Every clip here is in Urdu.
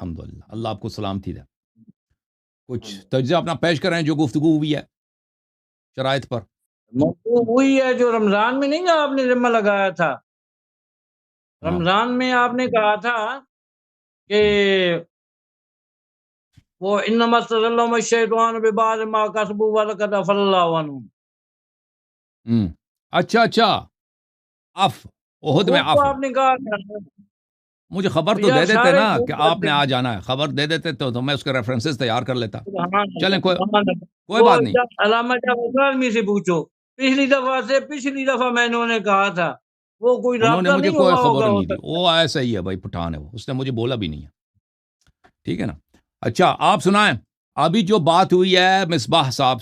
الحمدللہ، اللہ آپ کو سلامتی دے. کچھ تجزیہ اپنا پیش کریں جو گفتگو ہوئی ہے شرائط پر. موضوع ہوئی ہے جو رمضان میں نہیں آپ نے ذمہ لگایا تھا. رمضان میں آپ نے کہا تھا کہ وہ انما استزلهم الشیطان ببعض ما کسبوا ولقد عفا اللہ عنہم. اچھا احد میں وہ آپ نے کہا تھا. مجھے خبر تو دے دیتے نا کہ آپ نے آ جانا ہے، خبر دے دیتے تو میں اس کے ریفرنسز تیار کر لیتا. چلیں کوئی بات نہیں. علامہ جعفر آدمی سے پوچھو، پچھلی دفعہ میں نے کہا تھا وہ کوئی انہوں نے رابطہ مجھے نہیں کوئی ہوا خبر ہوگا. نہیں دی، وہ ایسا ہی ہے بھائی، پٹھان ہے وہ، اس نے مجھے بولا بھی نہیں ہے. ٹھیک ہے نا. اچھا آپ سنائیں ابھی جو بات ہوئی ہے مصباح صاحب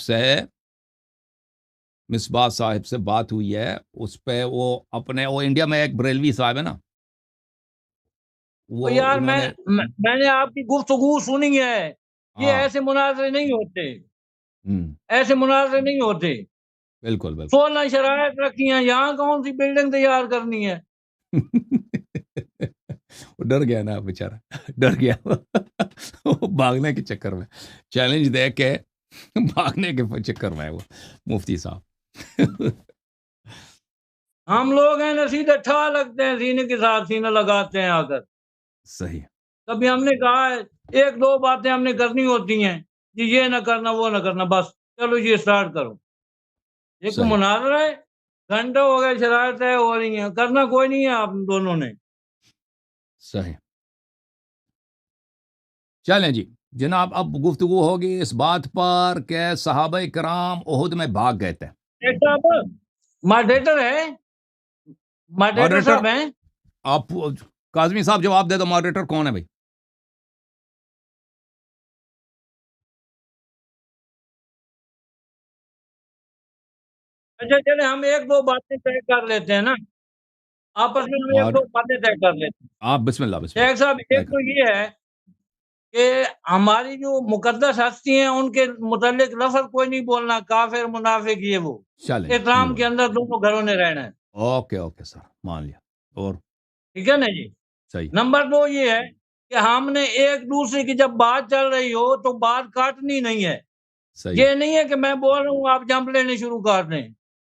سے بات ہوئی ہے، اس پہ وہ اپنے وہ انڈیا میں ایک بریلوی صاحب ہے نا، وہ یار انہوں میں نے آپ کی گفتگو سنی ہے. یہ ایسے مناظرے نہیں ہوتے، ایسے مناظرے نہیں ہوتے. بالکل 16 شرائط رکھی ہیں، یہاں کون سی بلڈنگ تیار کرنی ہے. وہ ڈر گیا نا بیچارہ، ڈر گیا بھاگنے کے چکر میں، چیلنج دے کے بھاگنے کے چکر میں ہے وہ مفتی صاحب. ہم لوگ ہیں نا سیدھے ٹھا لگتے ہیں، سینے کے ساتھ سینہ لگاتے ہیں آ کر. صحیح. کبھی ہم نے کہا ہے 1-2 باتیں ہم نے کرنی ہوتی ہیں کہ یہ نہ کرنا وہ نہ کرنا، بس چلو یہ سٹارٹ کرو. یہ کوئی مناظرہ ہے؟ گھنٹوں ہو گئے شرائط طے ہو رہی ہیں، کرنا کوئی نہیں ہے آپ دونوں نے. صحیح. چلیں جی جناب، اب گفتگو ہوگی اس بات پر کہ صحابہ کرام احد میں بھاگ گئے تھے. ماڈریٹر ہے، ماڈریٹر صاحب ہیں آپ. کاظمی صاحب جواب دے دو، ماڈریٹر کون ہے بھائی؟ اچھا چلے ہم 1-2 باتیں طے کر لیتے ہیں نا آپس میں، 1-2 باتیں طے کر لیتے ہیں. آپ بسم اللہ. شیخ صاحب ایک تو یہ ہے کہ ہماری جو مقدس ہستی ہیں ان کے متعلق لفظ کوئی نہیں بولنا، کافر منافق یہ وہ. اسلام کے اندر دونوں گھروں نے رہنا ہے. اوکے سر، مان لیا. اور ٹھیک ہے نا جی. صحیح. نمبر 2 یہ ہے کہ ہم نے ایک دوسرے کی جب بات چل رہی ہو تو بات کاٹنی نہیں ہے. صحیح. یہ نہیں ہے کہ میں بول رہا ہوں آپ جمپ لینے شروع کر دیں،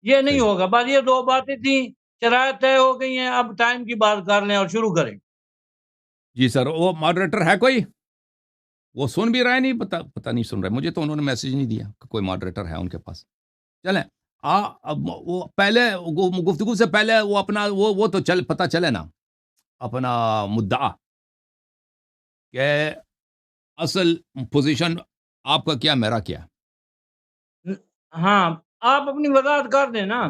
یہ نہیں ہوگا. بس یہ 2 باتیں تھیں، شرائط طے ہو گئی ہیں، اب ٹائم کی بات کر لیں اور شروع کریں. جی سر. وہ ماڈریٹر ہے کوئی؟ وہ سن بھی رہے نہیں، پتہ نہیں سن رہے. مجھے تو انہوں نے میسج نہیں دیا کہ کوئی ماڈریٹر ہے ان کے پاس. چلیں اب وہ پہلے گفتگو سے پہلے وہ اپنا وہ تو پتہ چلے نا اپنا مدعا کہ اصل پوزیشن آپ کا کیا، میرا کیا. ہاں آپ اپنی وضاحت کر دیں نا.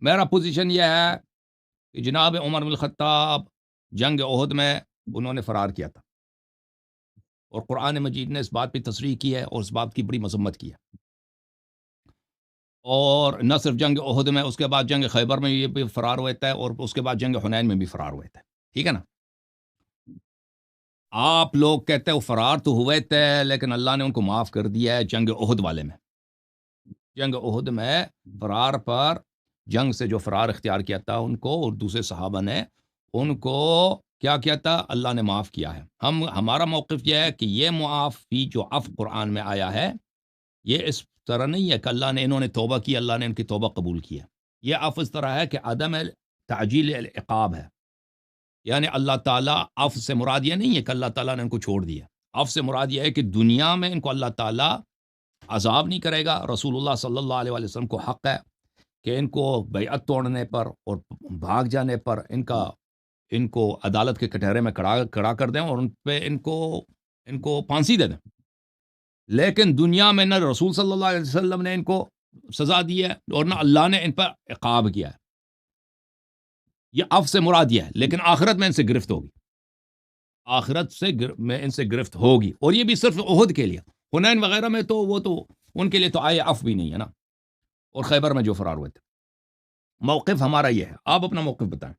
میرا پوزیشن یہ ہے کہ جناب عمر بن الخطاب جنگ احد میں انہوں نے فرار کیا تھا، اور قرآن مجید نے اس بات پہ تصریح کی ہے اور اس بات کی بڑی مذمت کی ہے. اور نہ صرف جنگ احد میں، اس کے بعد جنگ خیبر میں یہ بھی فرار ہوئے تھے، اور اس کے بعد جنگ حنین میں بھی فرار ہوئے تھے. ٹھیک ہے نا. آپ لوگ کہتے وہ فرار تو ہوئے تھے لیکن اللہ نے ان کو معاف کر دیا ہے جنگ احد والے میں. جنگ احد میں فرار پر، جنگ سے جو فرار اختیار کیا تھا ان کو اور دوسرے صحابہ نے ان کو کیا کیا تھا، اللہ نے معاف کیا ہے. ہمارا موقف یہ ہے کہ یہ معافی جو عفو قرآن میں آیا ہے یہ اس طرح نہیں ہے کہ اللہ نے انہوں نے توبہ کی، اللہ نے ان کی توبہ قبول کی ہے. یہ عفو اس طرح ہے کہ عدم تعجیل العقاب ہے. یعنی اللہ تعالیٰ، عفو سے مراد یہ نہیں ہے کہ اللہ تعالیٰ نے ان کو چھوڑ دیا. عفو سے مراد یہ ہے کہ دنیا میں ان کو اللہ تعالیٰ عذاب نہیں کرے گا. رسول اللہ صلی اللہ علیہ وسلم کو حق ہے کہ ان کو بیعت توڑنے پر اور بھاگ جانے پر ان کو عدالت کے کٹہرے میں کڑا کر دیں اور ان پہ ان کو پھانسی دے دیں. لیکن دنیا میں نہ رسول صلی اللہ علیہ وسلم نے ان کو سزا دی ہے اور نہ اللہ نے ان پر عقاب کیا ہے. یہ عفو سے مراد یہ ہے. لیکن آخرت میں ان سے گرفت ہوگی، آخرت میں ان سے گرفت ہوگی، اور یہ بھی صرف احد کے لیے. حنین وغیرہ میں تو وہ تو ان کے لیے تو آئے عفو بھی نہیں ہے نا، اور خیبر میں جو فرار ہوئے تھے. موقف ہمارا یہ ہے، آپ اپنا موقف بتائیں.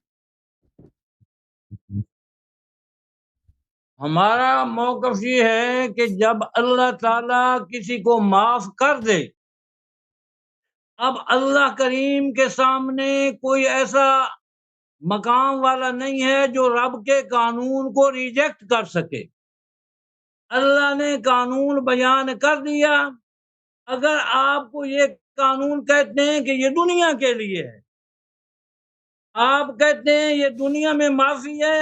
ہمارا موقف یہ ہے کہ جب اللہ تعالیٰ کسی کو معاف کر دے، اب اللہ کریم کے سامنے کوئی ایسا مقام والا نہیں ہے جو رب کے قانون کو ریجیکٹ کر سکے. اللہ نے قانون بیان کر دیا. اگر آپ کو یہ قانون کہتے ہیں کہ یہ دنیا کے لیے ہے, آپ کہتے ہیں یہ دنیا میں معافی ہے,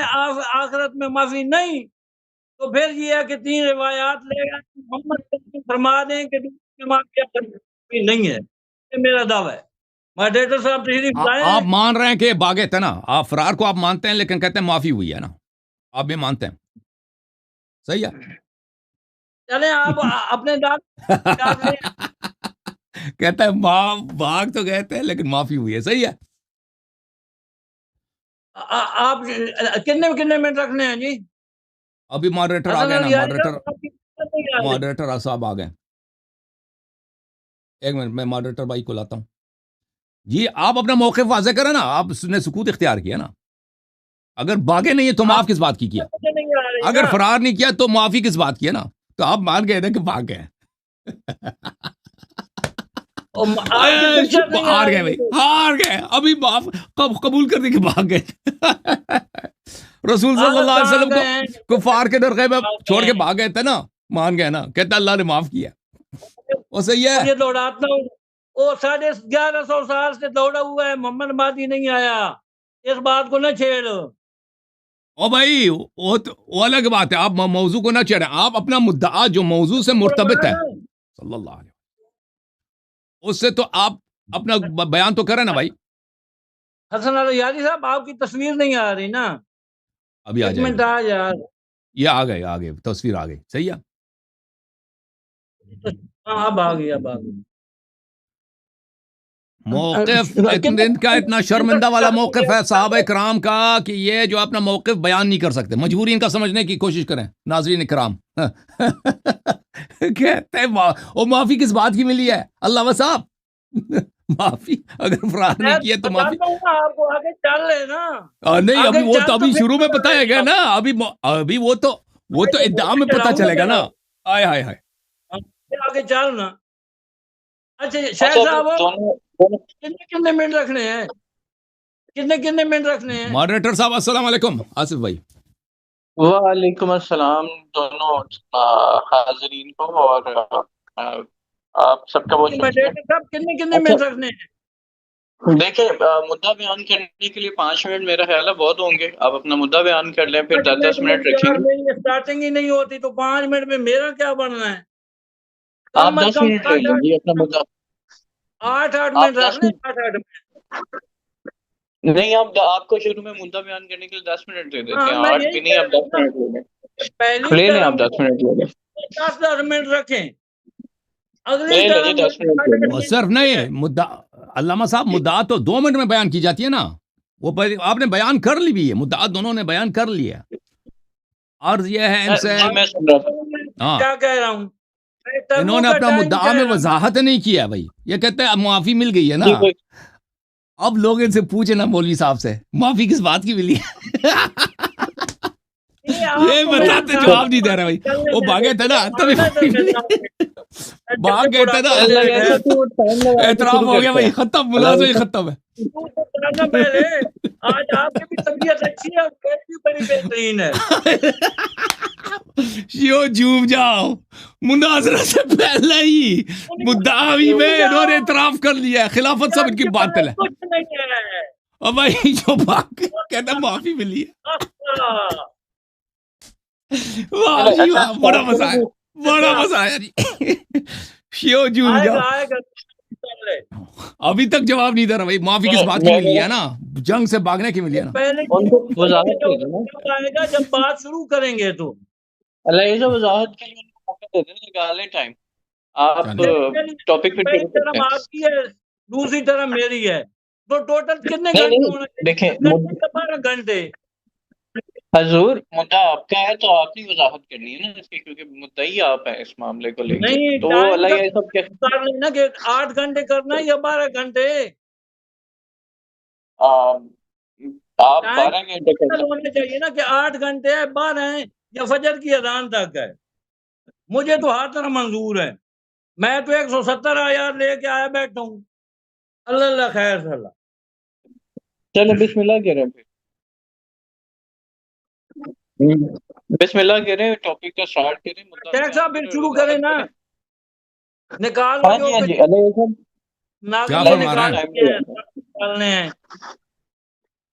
آخرت میں معافی نہیں, تو پھر یہ ہے کہ 3 روایات لے گا, محمد فرما دیں کہ دنیا میں معافی آخرت میں معافی نہیں ہے. یہ میرا دعویٰ ہے. ماڈریٹر صاحب تشریف لائیں. آپ مان رہے ہیں کہ باغ تھے نا, آپ فرار کو آپ مانتے ہیں لیکن کہتے ہیں معافی ہوئی ہے نا, آپ بھی مانتے ہیں, صحیح ہے. چلیں آپ اپنے دعوے لیں. کہتا ہے باغ تو کہتے ہیں لیکن معافی ہوئی ہے, صحیح ہے. آپ کتنے منٹ رکھنے ہیں جی؟ ابھی ماڈریٹر آ گئے نا, ماڈریٹر صاحب آ گئے. ایک منٹ میں ماڈریٹر بھائی کو لاتا ہوں. جی آپ اپنا موقف واضح کریں نا, آپ نے سکوت اختیار کیا نا. اگر باغے نہیں ہے تو معاف کس بات کی کیا, اگر فرار نہیں کیا تو معافی کس بات کی ہے نا, تو آپ مان گئے نا کہ بھاگ گئے. ہار گئے بھائی, ہار گئے. ابھی معاف قبول کر دیں کہ بھاگ گئے. رسول صلی اللہ علیہ وسلم کو کفار کے ڈر گئے میں چھوڑ کے بھاگ گئے تھے نا, مان گئے نا, کہتا اللہ نے معاف کیا. وہ صحیح ہے. یہ دوڑاتا ہوں, وہ 1150 سال سے دوڑا ہوا ہے, محمد مہدی نہیں آیا, اس بات کو نہ چھیڑ. او بھائی وہ الگ بات ہے, آپ موضوع کو نہ چھیڑیں, آپ اپنا مدعا جو موضوع سے مرتبط ہے صلی اللہ علیہ وسلم اس سے تو آپ اپنا بیان تو کریں نا بھائی. حسن یاری صاحب آپ کی تصویر نہیں آ رہی نا, ابھی آ جائے منٹ آ یار. یہ آ گئے تصویر آ گئی, صحیح ہے. اب آ گئی, اب آ گئی. موقف ان کا اتنا شرمندہ والا موقف ہے صحابہ کرام کا کہ یہ جو اپنا موقف بیان نہیں کر سکتے, مجبوری ان کا سمجھنے کی کوشش کریں. ناظرین کرام کہتے ہیں وہ معافی کس بات کی ملی ہے, اللہ و صاحب معافی اگر فرار نہیں کیا تو معافی آپ کو آگے چل لے نا. نہیں, ابھی وہ تو ابھی شروع میں بتایا گیا نا, ابھی وہ تو ادعا میں پتہ چلے گا نا. آئے ہائے ہائے, آگے چل نا. اچھا شاہ صاحب کتنے منٹ رکھنے ہیں, کتنے منٹ رکھنے ہیں؟ ماڈریٹر صاحب السلام علیکم. آصف بھائی وعلیکم السلام دونوں حاضرین کو, اور آپ سب کا بہت شکریہ. صاحب کتنے منٹ رکھنے ہیں؟ دیکھیں مدعا بیان کرنے کے لیے 5 منٹ میرا خیال ہے بہت ہوں گے. آپ اپنا مدعا بیان کر لیں, پھر 10 منٹ رکھیں گے. اسٹارٹنگ ہی نہیں ہوتی تو 5 منٹ میں میرا کیا بننا ہے؟ آپ 10 منٹ لے لیجیے اپنا مدعا. 8 منٹ رکھنے, 8 منٹ نہیں, آپ کو شروع میں مدعا بیان کرنے کے لیے 10 منٹ دے دیتے ہیں, 8 بھی نہیں, آپ 10 منٹ لے لیں. لے لیں, آپ 10 منٹ لے لیں. 10 منٹ رکھیں. صرف نہیں مدعا, علامہ صاحب مدعا تو 2 منٹ میں بیان کی جاتی ہے نا, وہ آپ نے بیان کر لی بھی ہے, مدعا دونوں نے بیان کر لیا. عرض یہ ہے ان سے, کیا کہہ رہا ہوں, انہوں نے اپنا مدعا میں وضاحت نہیں کیا بھائی. یہ کہتے ہیں اب معافی مل گئی ہے نا, اب لوگ ان سے پوچھے نا مولوی صاحب سے معافی کس بات کی ملی ہے. یہ بتاتے جواب نہیں دے رہے بھائی, وہ بھاگے تھے نا تبھی بھاگ گئے تھے نا, اعتراف ہو گیا بھائی, ختم, ملازم ختم ہے. آج آپ کی بھی طبیعت اچھی ہے, بڑی بہترین ہے. یو جھوم جاؤ, مناظرہ سے پہلے ہی مدعاوی میں انہوں نے اعتراف کر لیا ہے, خلافت صاحب ان کی باطل ہے. اور بھائی جو بھاگ کہتا معافی ملی ہے, واہ جی واہ, بڑا مزہ آیا, بڑا مزہ آیا جی. شیو جھوم جاؤ, ابھی تک جواب نہیں دے رہا بھائی. معافی کس بات کی ملی ہے نا, جنگ سے بھاگنے کی ملی ہے نا. جب بات شروع کریں گے تو اللہ یہ وضاحت کے لیے موقع دے دیں, نکالیں ٹائم. آپ ٹاپک پہ شروع کرتے ہیں. آپ کی ہے, دوسری طرف میری ہے, تو ٹوٹل کتنے گھنٹے ہونا چاہیے؟ دیکھیں 12 گھنٹے. حضور مدعا آپ کا ہے تو آپ کی وضاحت کرنی ہے نا اس کی, کیونکہ مدعی آپ ہیں اس معاملے کو لے کے. تو اللہ یہ سب نا کہ 8 گھنٹے کرنا ہے یا 12 گھنٹے, آپ 12 گھنٹے کرنا ہونا چاہیے نا کہ 8 گھنٹے ہے, 12 ہیں یا فجر کی اذان تک ہے. مجھے تو ہر طرح منظور ہے, میں تو 170 آیات لے کے آیا بیٹھا ہوں. اللہ خیر صلی اللہ. چلو بسم اللہ کہہ رہے ہیں. بسم اللہ کہہ رہے ہیں، ٹاپک کا سٹارٹ کریں. شیخ صاحب پھر شروع کریں نا، نکال ہاں جی ہاں جی. کیا ناقلے فرما رہے نکالنے ہیں.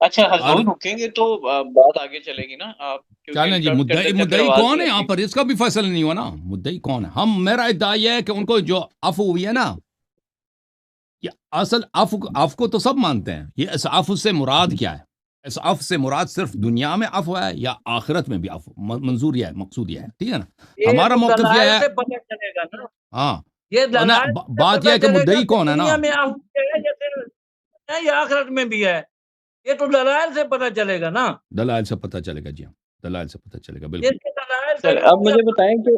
اچھا حضور رکیں گے تو بات آگے چلے گی نا. آپ چلیں جی. مدعی کون ہے یہاں پر؟ اس کا بھی فیصلہ نہیں ہوا نا. مدعی کون ہے؟ میرا ادعا یہ ہے کہ ان کو جو عفو ہوئی ہے نا، یہ اصل عفو کو تو سب مانتے ہیں. یہ اس عفو سے مراد کیا ہے؟ اس عفو سے مراد صرف دنیا میں عفو ہے یا آخرت میں بھی عفو؟ منظور یہ ہے، مقصود یہ ہے. ٹھیک ہے نا. ہمارا موقف یہ ہے. پتہ چلے گا نا. ہاں یہ بات یہ ہے کہ مدعی کون ہے نا. دنیا میں یا آخرت میں بھی ہے، یہ تو دلائل سے پتہ چلے گا نا. دلائل سے پتہ چلے گا. جی ہاں، دلائل سے پتہ چلے گا. بالکل. اب مجھے بتائیں کہ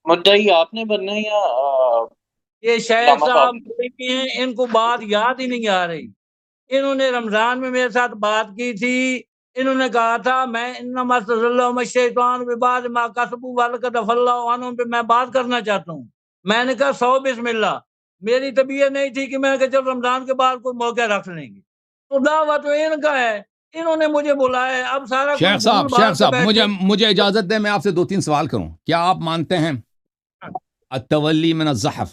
مدعی آپ نے بننا ہے یا یہ شیخ صاحب ہیں، ان کو بات یاد ہی نہیں آ رہی. انہوں نے رمضان میں میرے ساتھ بات کی تھی. انہوں نے کہا تھا میں انما استزلهم الشیطان ببعض ما کسبوا ولقد عفا اللہ عنہم پہ میں بات کرنا چاہتا ہوں. میں نے کہا 100 بسم اللہ. میری طبیعت نہیں تھی کہ میں نے کہا چل رمضان کے بعد کوئی موقع رکھ لیں گے. تو دعوت تو ان کا ہے، انہوں نے مجھے بلایا ہے. اب سارا شیخ صاحب مجھے اجازت دیں، میں آپ سے 2-3 سوال کروں. کیا آپ مانتے ہیں التولی من الزحف،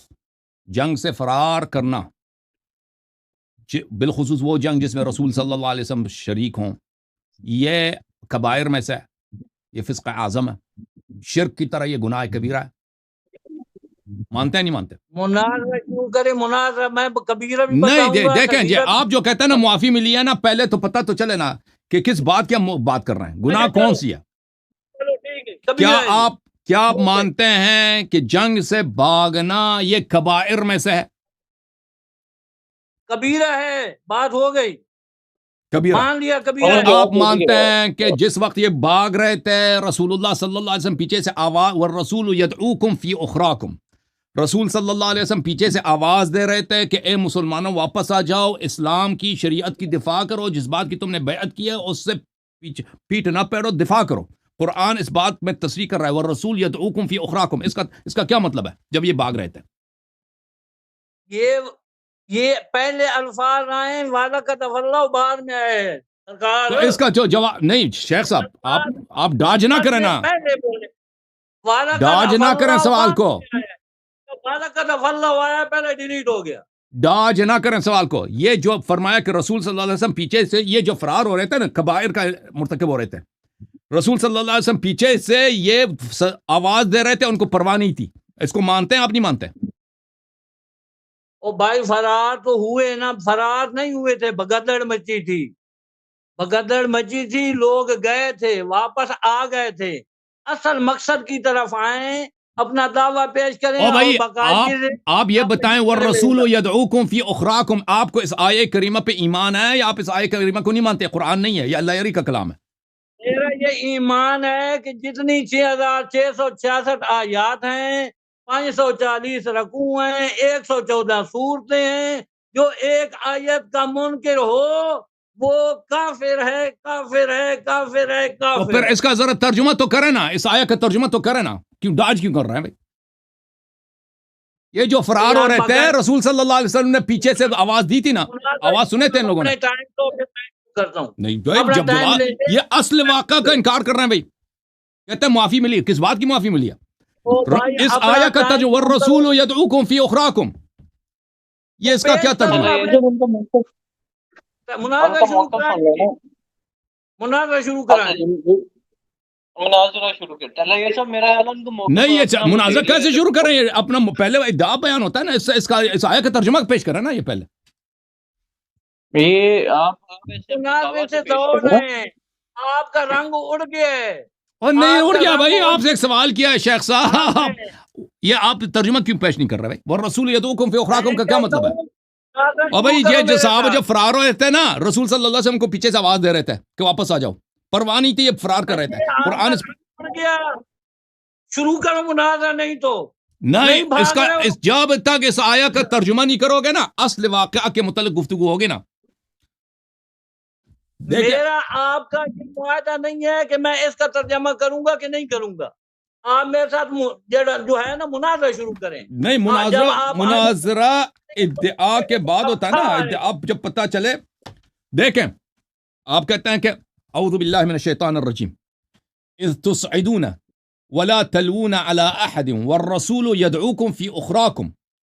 جنگ سے فرار کرنا، بالخصوص وہ جنگ جس میں رسول صلی اللہ علیہ وسلم شریک ہوں، یہ کبائر میں سے ہے، یہ فسق اعظم ہے، شرک کی طرح یہ گناہ کبیرہ ہے؟ مانتے ہیں نہیں مانتے؟ نہیں دیکھیں جی، آپ جو کہتے ہیں نا معافی ملی ہے نا، پہلے تو پتہ تو چلے نا کہ کس بات کی ہم بات کر رہے ہیں. گناہ کون سی ہے؟ کیا آپ مانتے ہیں کہ جنگ سے بھاگنا یہ کبائر میں سے ہے؟ کبیرہ ہے، بات ہو گئی. کبیرہ مان لیا کبیرہ. اور آپ مانتے ہیں کہ جس وقت یہ بھاگ رہے تھے رسول اللہ صلی اللہ علیہ وسلم پیچھے سے آواز، والرسول یدعوکم فی اخراکم، رسول صلی اللہ علیہ وسلم پیچھے سے آواز دے رہے تھے کہ اے مسلمانوں واپس آ جاؤ، اسلام کی شریعت کی دفاع کرو، جس بات کی تم نے بیعت کی ہے اس سے پیٹ نہ پھیرو، دفاع کرو. قرآن اس بات میں تصریح کر رہا ہے والرسول یدعوکم فی اخراکم. اس کا کیا مطلب ہے جب یہ بھاگ رہے تھے؟ یہ پہلے الفاظ آئے وعدہ کا تفلّہ بعد میں آئے. تو اس کا جو جواب نہیں شیخ صاحب، آپ ڈاج نہ کریں نا، ڈاج نہ کریں سوال کو، وعدہ کا تفلّہ آیا پہلے ڈیلیٹ ہو گیا. ڈاج نہ کریں سوال کو. یہ جو فرمایا کہ رسول صلی اللہ علیہ وسلم پیچھے سے یہ جو فرار ہو رہے تھے نا، کبائر کا مرتکب ہو رہے تھے، رسول صلی اللہ علیہ وسلم پیچھے سے یہ آواز دے رہے تھے، ان کو پرواہ نہیں تھی. اس کو مانتے ہیں آپ نہیں مانتے؟ او بھائی فرار تو ہوئے نا، فرار نہیں ہوئے تھے، بگدڑ مچی تھی، بگدڑ مچی تھی، لوگ گئے تھے واپس آ گئے تھے. اصل مقصد کی طرف آئیں، اپنا دعویٰ پیش کریں. او بھائی آپ یہ بتائیں والرسول یدعوکم فی اخراکم، آپ کو اس آیے کریمہ پہ ایمان ہے یا آپ اس آیے کریمہ کو نہیں مانتے؟ قرآن نہیں ہے، یہ اللہ یری کا کلام ہے. میرا یہ ایمان ہے کہ جتنی 6666 آیات ہیں، 540 رکوع ہیں، 114 سورتیں ہیں، جو ایک آیت کا منکر ہو وہ کافر ہے، کافر ہے، کافر ہے، کافر. تو پھر اس کا ذرا ترجمہ تو کرے نا، اس آیت کا ترجمہ تو کرے نا. کیوں ڈاج کیوں کر رہے ہیں بھائی؟ یہ جو فرار ہو رہے تھے رسول صلی اللہ علیہ وسلم نے پیچھے سے آواز دی تھی نا، آواز سنے تھے ان لوگوں نے؟ نہیں جب یہ اصل واقعہ کا انکار کر رہے ہیں بھائی. کہتے ہیں معافی ملی، کس بات کی معافی ملی ہے؟ اس آیت کا ترجمہ والرسول یدعوکم فی اخراکم، یہ اس کا کیا ترجمہ ہے؟ مناظرہ شروع کرائیں. مناظرہ شروع کرتا ہے یہ سب. میرا خیال ان کو موقع نہیں، یہ مناظرہ کیسے شروع کریں؟ اپنا پہلے ادعا بیان ہوتا ہے نا، اس آیت کا ترجمہ پیش کریں نا. یہ پہلے یہ مناظرے سے دوڑ رہے ہیں، آپ کا رنگ اڑ گیا ہے. اور نہیں اڑ گیا بھائی، آپ سے ایک سوال کیا ہے شیخ صاحب، یہ آپ ترجمہ کیوں پیش نہیں کر رہے بھائی؟ والرسول یدعوکم فی اخراکم کا کیا مطلب ہے؟ اور بھائی یہ صحابہ جب فرار ہو رہے تھے نا، رسول صلی اللہ علیہ وسلم کو پیچھے سے آواز دے رہے تھے کہ واپس آ جاؤ، پرواہ نہیں تھی، یہ فرار کر رہے تھے. قرآن شروع کرو مناظرہ، نہیں تو نہیں. اس کا جب تک اس آیت کا ترجمہ نہیں کرو گے نا، اصل واقعہ کے متعلق گفتگو ہوگی نا. میرا آپ کا یہ معاہدہ نہیں ہے کہ میں اس کا ترجمہ کروں گا کہ نہیں کروں گا. آپ میرے ساتھ جو ہے نا مناظرہ شروع کریں. نہیں، مناظرہ ادعا کے بعد ہوتا ہے نا. ادعا جب پتہ چلے، دیکھیں آپ کہتے ہیں کہ اعوذ باللہ من الشیطان الرجیم اذ تصعدون ولا تلوون على احد والرسول يدعوكم في اخراكم.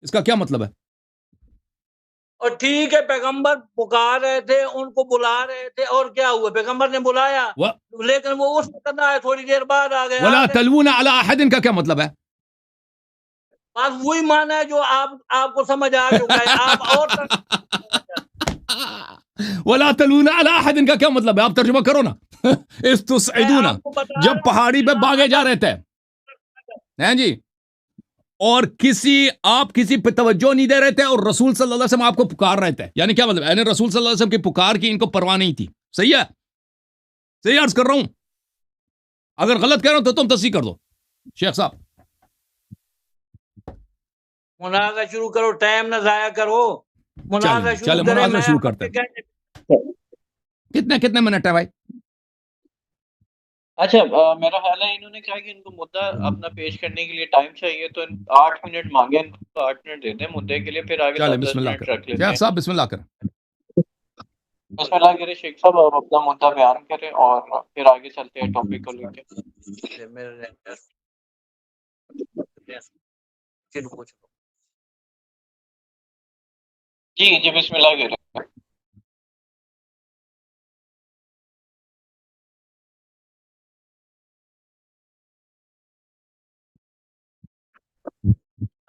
اس کا کیا مطلب ہے؟ اور ٹھیک ہے پیغمبر پکار رہے تھے، ان کو بلا رہے تھے، اور کیا ہوا؟ پیغمبر نے بلایا لیکن وہ اس وقت آیا، تھوڑی دیر بعد آ گیا. ولا تلوون على احد کا کیا مطلب ہے؟ بس وہی معنی ہے جو آپ کو سمجھ آ چکا ہے. آپ اور ولا تلوون على احد کا کیا مطلب ہے؟ آپ ترجمہ کرو نا. استصعدون، جب پہاڑی پہ بھاگے جا رہے تھے ہیں جی، اور آپ کسی پہ توجہ نہیں دے رہے تھے، اور رسول صلی اللہ علیہ وسلم آپ کو پکار رہے تھے. یعنی کیا مطلب ہے؟ یعنی رسول صلی اللہ علیہ وسلم کی پکار کی ان کو پرواہ نہیں تھی. صحیح ہے؟ صحیح عرض کر رہا ہوں؟ اگر غلط کہہ رہا ہوں تو تم تصحیح کر دو. شیخ صاحب مناظرہ شروع کرو، ٹائم نہ ضائع کرو. مناظرہ شروع کرتے ہیں. کتنے منٹ ہے بھائی؟ اچھا میرا خیال ہے انہوں نے کہا کہ ان کو مدعا اپنا پیش کرنے کے لیے ٹائم چاہیے، تو 8 منٹ مانگے، ان کو 8 منٹ دے دیں مدعے کے لیے، پھر آگے 10 منٹ رکھ لیتے ہیں. صاحب بسم اللہ کریں. بسم اللہ کریں شیخ صاحب، آپ اپنا مدعا بیان کریں اور پھر آگے چلتے ہیں ٹاپک کو لے کے. جی بسم اللہ کریں.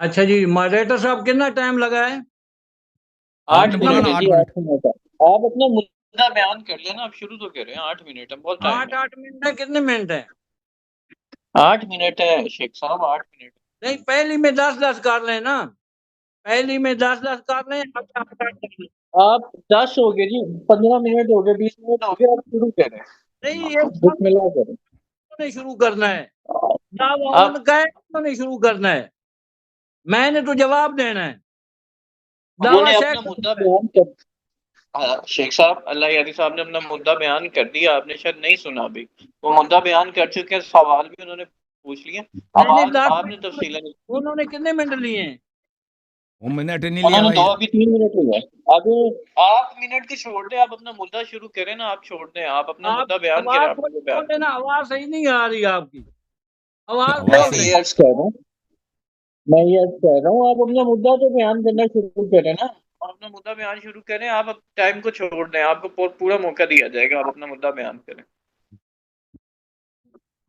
اچھا جی ماڈریٹر صاحب کتنا ٹائم لگا ہے؟ 8 منٹ. آپ اپنا مدعا بیان کر لینا، آپ شروع تو کریں. 8 منٹ ہے، بہت ٹائم ہے. 8 منٹ ہے. کتنے منٹ ہے؟ 8 منٹ ہے شیخ صاحب، 8 منٹ. نہیں پہلی میں 10 کر لیں نا، پہلی میں 10 کر لیں. آپ 10 ہو گئے جی، 15 منٹ ہو گئے، 20 منٹ ہو گئے، آپ شروع کریں. نہیں بسم اللہ کریں. نہیں شروع کرنا ہے، نہیں شروع کرنا ہے، میں نے تو جواب دینا ہے. اپنا مدعا بیان کر شیخ صاحب، اللہ یادی صاحب نے اپنا مدعا بیان کر دیا، آپ نے شاید نہیں سنا ابھی. وہ مدعا بیان کر چکے ہیں، سوال بھی انہوں نے پوچھ لیے. اب آپ نے تفصیل انہوں نے کتنے منٹ لیے ہیں؟ منٹ نہیں انہوں نے لیا. 2 ابھی 3 منٹ ہوئے. اب آپ منٹ کی چھوڑ دیں، آپ اپنا مدعا شروع کریں نا. آپ چھوڑ دیں، آپ اپنا مدعا بیان کریں. آواز صحیح نہیں آ رہی آپ کی. آواز میں یہ عرض کہہ رہا ہوں آپ اپنا مدعا تو بیان کرنا شروع کریں نا. اپنا مدعا بیان شروع کریں. آپ ٹائم کو چھوڑ دیں، آپ کو پورا موقع دیا جائے گا. آپ اپنا مدعا بیان کریں.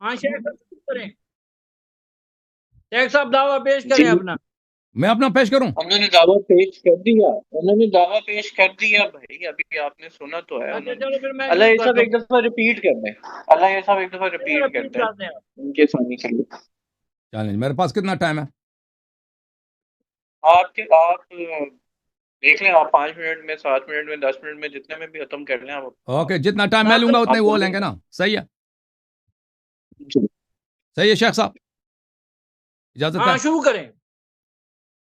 ہاں شیخ صاحب دعویٰ پیش کریں اپنا. میں اپنا پیش کروں؟ انہوں نے دعویٰ پیش کر دیا. بھائی ابھی آپ نے سنا تو ہے. اللہ یہ سب ایک دفعہ ریپیٹ کر دیں. ان کے سامنے کے لیے. چلیں میرے پاس کتنا ٹائم ہے؟ آپ دیکھ لیں، آپ 5 منٹ میں، 7 منٹ میں، 10 منٹ میں، جتنے میں بھی ختم کر لیں آپ. اوکے جتنا ٹائم میں لوں گا اتنے وہ لیں گے نا. صحیح ہے؟ صحیح ہے شیخ صاحب، اجازت ہے؟ شروع کریں.